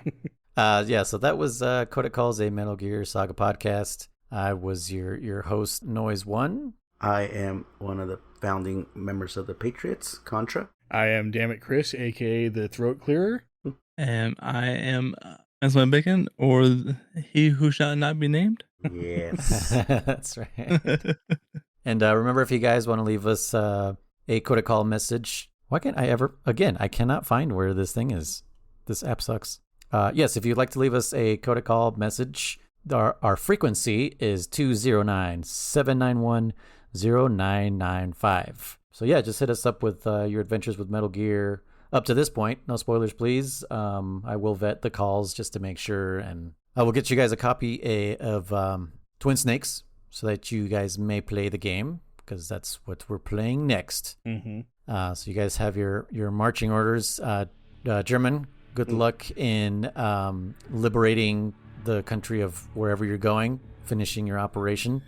Speaker 1: Yeah. So that was Codec Calls, a Metal Gear Saga podcast. I was your host, Noise One.
Speaker 2: I am one of the founding members of the Patriots, Contra.
Speaker 3: I am Dammit Chris, aka the Throat Clearer.
Speaker 4: And I am Unexplained Bacon, or he who shall not be named.
Speaker 2: Yes.
Speaker 1: That's right. And remember, if you guys want to leave us a Codec Call message, why can't I ever? Again, I cannot find where this thing is. This app sucks. Yes, if you'd like to leave us a Codec Call message, our frequency is 209-791-0995. So yeah, just hit us up with your adventures with Metal Gear up to this point. No spoilers, please. I will vet the calls just to make sure, and I will get you guys a copy of Twin Snakes so that you guys may play the game, because that's what we're playing next. So you guys have your marching orders. German, good luck in liberating the country of wherever you're going, finishing your operation,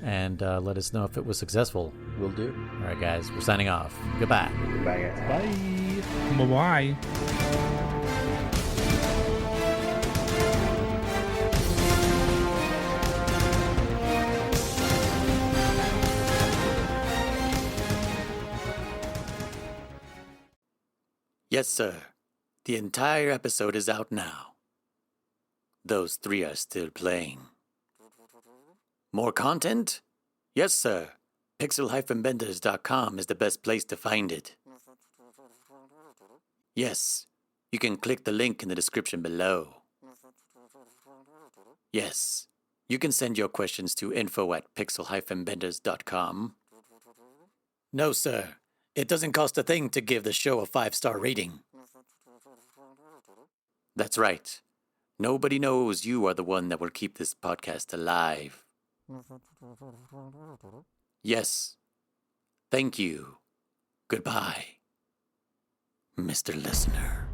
Speaker 1: and let us know if it was successful.
Speaker 2: Will do.
Speaker 1: All right, guys, we're signing off. Goodbye.
Speaker 2: Bye, guys.
Speaker 3: Bye.
Speaker 4: Bye.
Speaker 1: Yes, sir. The entire episode is out now. Those 3 are still playing. More content? Yes, sir. Pixel-benders.com is the best place to find it. Yes, you can click the link in the description below. Yes, You can send your questions to info@pixel-benders.com. No, sir. It doesn't cost a thing to give the show a 5-star rating. That's right. Nobody knows you are the one that will keep this podcast alive. Yes. Thank you. Goodbye, Mr. Listener.